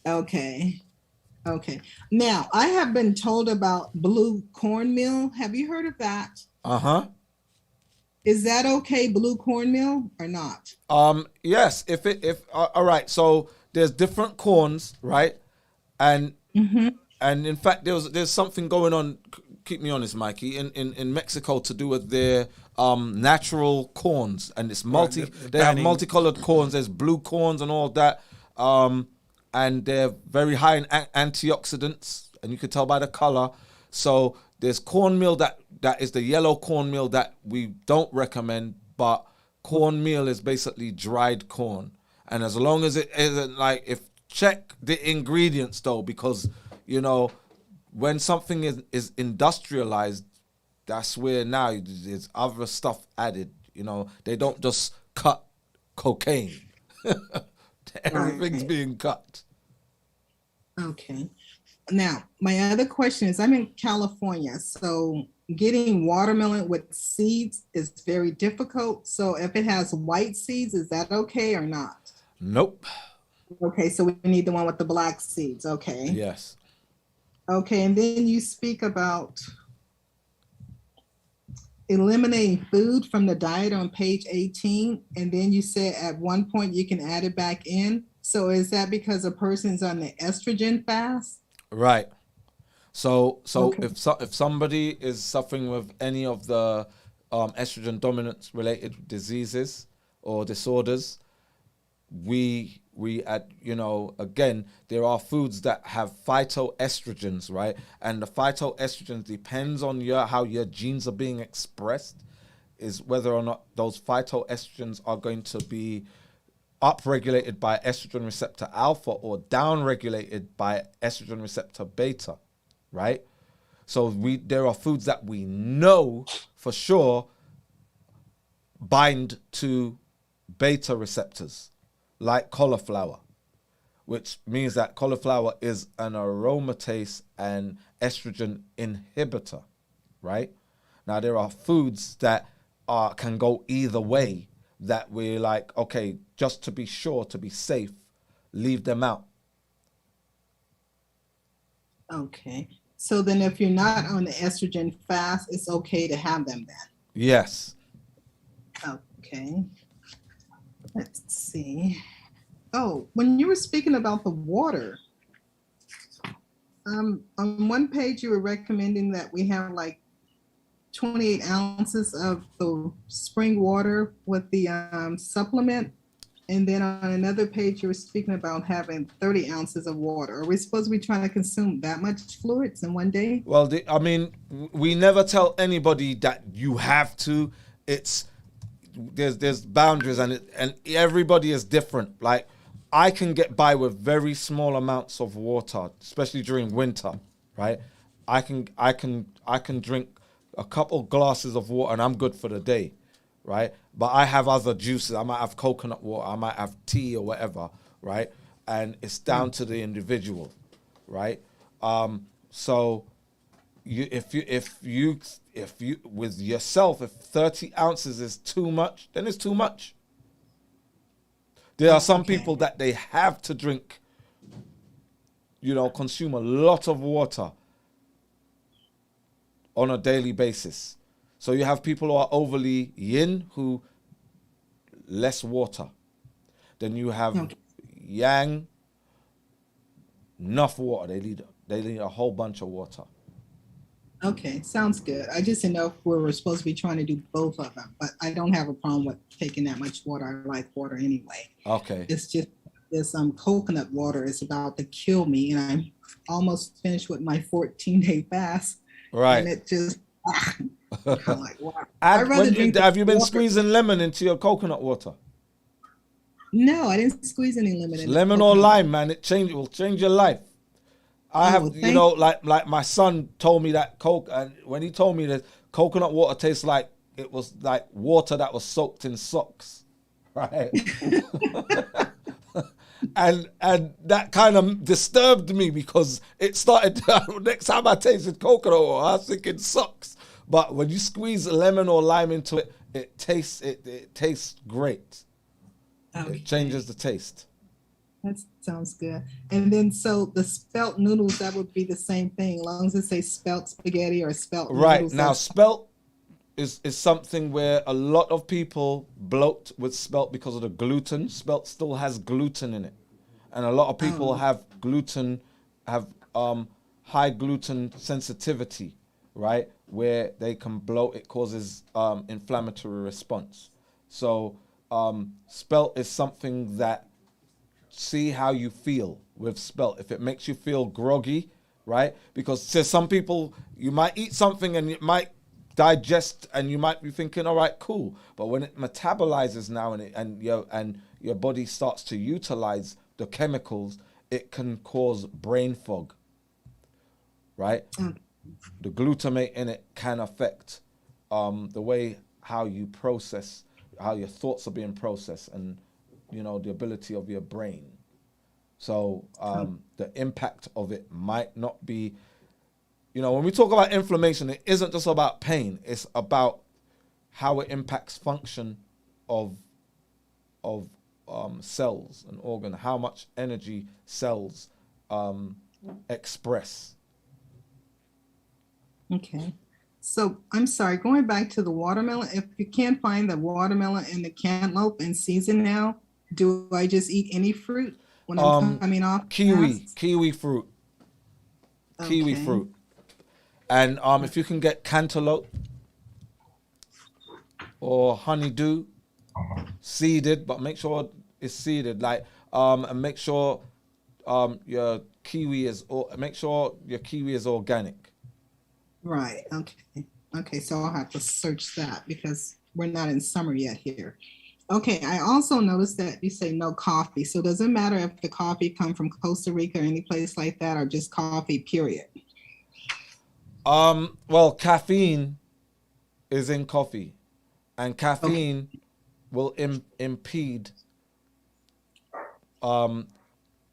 Okay. Now, I have been told about blue cornmeal. Have you heard of that? Uh-huh. Is that okay, blue cornmeal, or not? Yes. All right. So there's different corns, right? And and in fact, there's something going on. Keep me honest, Mikey. In Mexico to do with their natural corns, and it's they have multicolored corns. There's blue corns and all of that, and they're very high in antioxidants, and you can tell by the color. So there's cornmeal that is the yellow cornmeal that we don't recommend, but cornmeal is basically dried corn, and as long as it isn't check the ingredients though, because you know when something is industrialized, that's where now there's other stuff added. You know, they don't just cut cocaine. Everything's Right. being cut. Okay. Now, my other question is, I'm in California, so getting watermelon with seeds is very difficult. So if it has white seeds, is that okay or not? Nope. Okay, so we need the one with the black seeds. Okay. Yes. Okay, and then you speak about eliminating food from the diet on page 18, and then you said at one point you can add it back in. So is that because a person's on the estrogen fast? Right. So Okay. if somebody is suffering with any of the estrogen dominance related diseases or disorders, we again, there are foods that have phytoestrogens, right? And the phytoestrogens depends on how your genes are being expressed, is whether or not those phytoestrogens are going to be upregulated by estrogen receptor alpha or downregulated by estrogen receptor beta, right? So there are foods that we know for sure bind to beta receptors, like cauliflower, which means that cauliflower is an aromatase and estrogen inhibitor, right? Now, there are foods that can go either way, that we're like, okay, just to be sure, to be safe, leave them out. Okay. So then if you're not on the estrogen fast, it's okay to have them then? Yes. Okay. Let's see. Oh, when you were speaking about the water, on one page you were recommending that we have like 28 ounces of the spring water with the supplement. And then on another page, you were speaking about having 30 ounces of water. Are we supposed to be trying to consume that much fluids in one day? Well, we never tell anybody that you have to. There's boundaries, and everybody is different. Like, I can get by with very small amounts of water, especially during winter, right? I can drink a couple glasses of water and I'm good for the day, right? But I have other juices. I might have coconut water, I might have tea or whatever, right? And it's down to the individual, right? So if you with yourself, if 30 ounces is too much, then it's too much. There are some people that they have to drink, consume a lot of water on a daily basis. So you have people who are overly yin, who less water. Then you have yang, enough water. They need a whole bunch of water. Okay, sounds good. I just didn't know if we were supposed to be trying to do both of them, but I don't have a problem with taking that much water. I like water anyway. Okay. It's just this coconut water is about to kill me, and I'm almost finished with my 14-day fast. Right. And it just, I'm like, wow. Have you been squeezing lemon into your coconut water? No, I didn't squeeze any lemon. Lemon or lime, man, it will change your life. Like my son told me that and when he told me that coconut water tastes like it was like water that was soaked in socks, right? and that kind of disturbed me, because it started next time I tasted coconut water, I was thinking socks. But when you squeeze lemon or lime into it, it tastes great. Okay. It changes the taste. That sounds good. And then, so the spelt noodles, that would be the same thing, as long as it says spelt spaghetti or spelt noodles. Right. Now, spelt is something where a lot of people bloat with spelt because of the gluten. Spelt still has gluten in it. And a lot of people have high gluten sensitivity, right? Where they can bloat, it causes inflammatory response. So spelt is something that, see how you feel with spelt. If it makes you feel groggy, right? Because to some people, you might eat something and it might digest, and you might be thinking, all right, cool. But when it metabolizes now and your body starts to utilize the chemicals, it can cause brain fog, right? The glutamate in it can affect the way how you process, how your thoughts are being processed, and the ability of your brain. So the impact of it might not be, when we talk about inflammation, it isn't just about pain. It's about how it impacts function of cells and organ, how much energy cells express. Okay. So I'm sorry, going back to the watermelon, if you can't find the watermelon and the cantaloupe in season now, do I just eat any fruit when I'm coming off? Kiwi fruit. Kiwi Okay. fruit. And if you can get cantaloupe or honeydew, seeded, but make sure it's seeded, and make sure your kiwi is organic. Right. Okay. Okay. So I'll have to search that because we're not in summer yet here. Okay. I also noticed that you say no coffee. So does it matter if the coffee come from Costa Rica or any place like that, or just coffee, period? Well, caffeine is in coffee, and caffeine will impede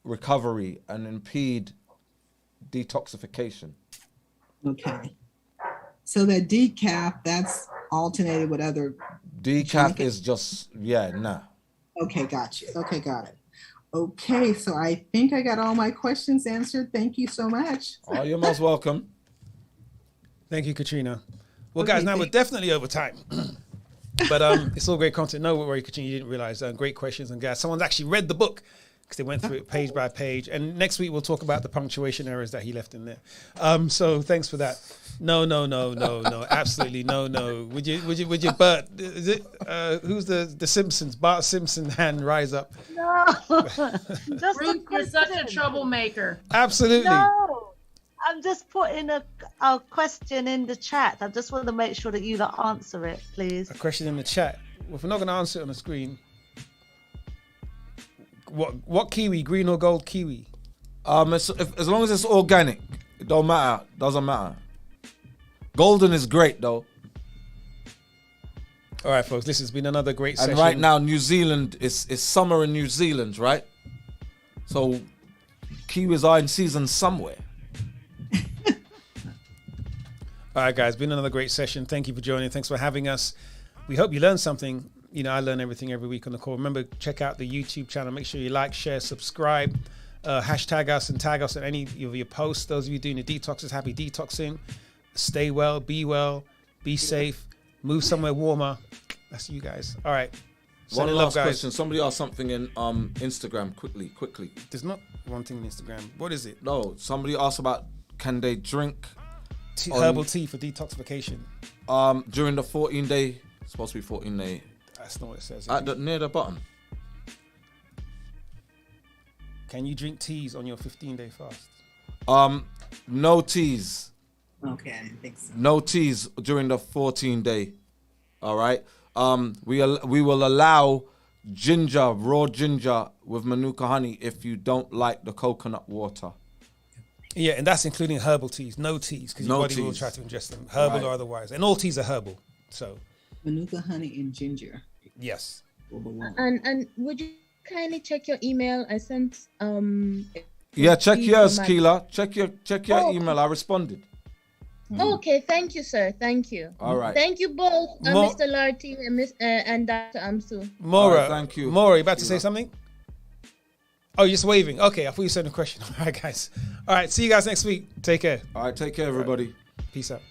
recovery and impede detoxification. Okay. So that decaf, that's alternated with other. Decaf is just, nah. Okay, got you. Okay, got it. Okay, so I think I got all my questions answered. Thank you so much. Oh, you're most welcome. Thank you, Katrina. Well, guys, now we're definitely over time. But it's all great content. No worry, Katrina, you didn't realize. Great questions. And guys, someone's actually read the book because they went through it page by page. And next week, we'll talk about the punctuation errors that he left in there. So thanks for that. No. Absolutely no. Would you, Bert, is it, who's the Simpsons? Bart Simpson hand rise up. No. Just Ruth, you're such a troublemaker. Absolutely. No. I'm just putting a question in the chat. I just want to make sure that you answer it, please. A question in the chat. Well, if we're not going to answer it on the screen, what kiwi? Green or gold kiwi? As long as it's organic, it don't matter. Doesn't matter. Golden is great though. All right, folks. This has been another great session. And right now, New Zealand is summer in New Zealand, right? So kiwis are in season somewhere. All right, guys, been another great session. Thank you for joining. Thanks for having us. We hope you learned something. I learn everything every week on the call. Remember, check out the YouTube channel. Make sure you like, share, subscribe, hashtag us and tag us on any of your posts. Those of you doing the detoxes, happy detoxing. Stay well, be safe, move somewhere warmer. That's you guys. All right. One last question. Somebody asked something in Instagram. Quickly. There's not one thing in Instagram. What is it? No, somebody asked about can they drink herbal tea for detoxification during the 14-day. It's supposed to be 14-day. That's not what it says. Near the bottom. Can you drink teas on your 15-day fast? No teas. Okay, I didn't think so. No teas during the 14-day. All right. We will allow ginger, raw ginger with manuka honey if you don't like the coconut water. Yeah, and that's including herbal teas. No teas, because your body will try to ingest them, herbal or otherwise. And all teas are herbal. So manuka honey and ginger. Yes. And would you kindly check your email? I sent Yeah, check yours, Keela. Check your email. I responded. Okay, thank you, sir. Thank you. All right. Thank you both, Mr. Larty and Dr. Amsu. Maura, right, thank you. Maura, you about to say something? Oh, you're just waving. Okay, I thought you said a question. All right, guys. All right, see you guys next week. Take care. All right, take care, everybody. Peace out.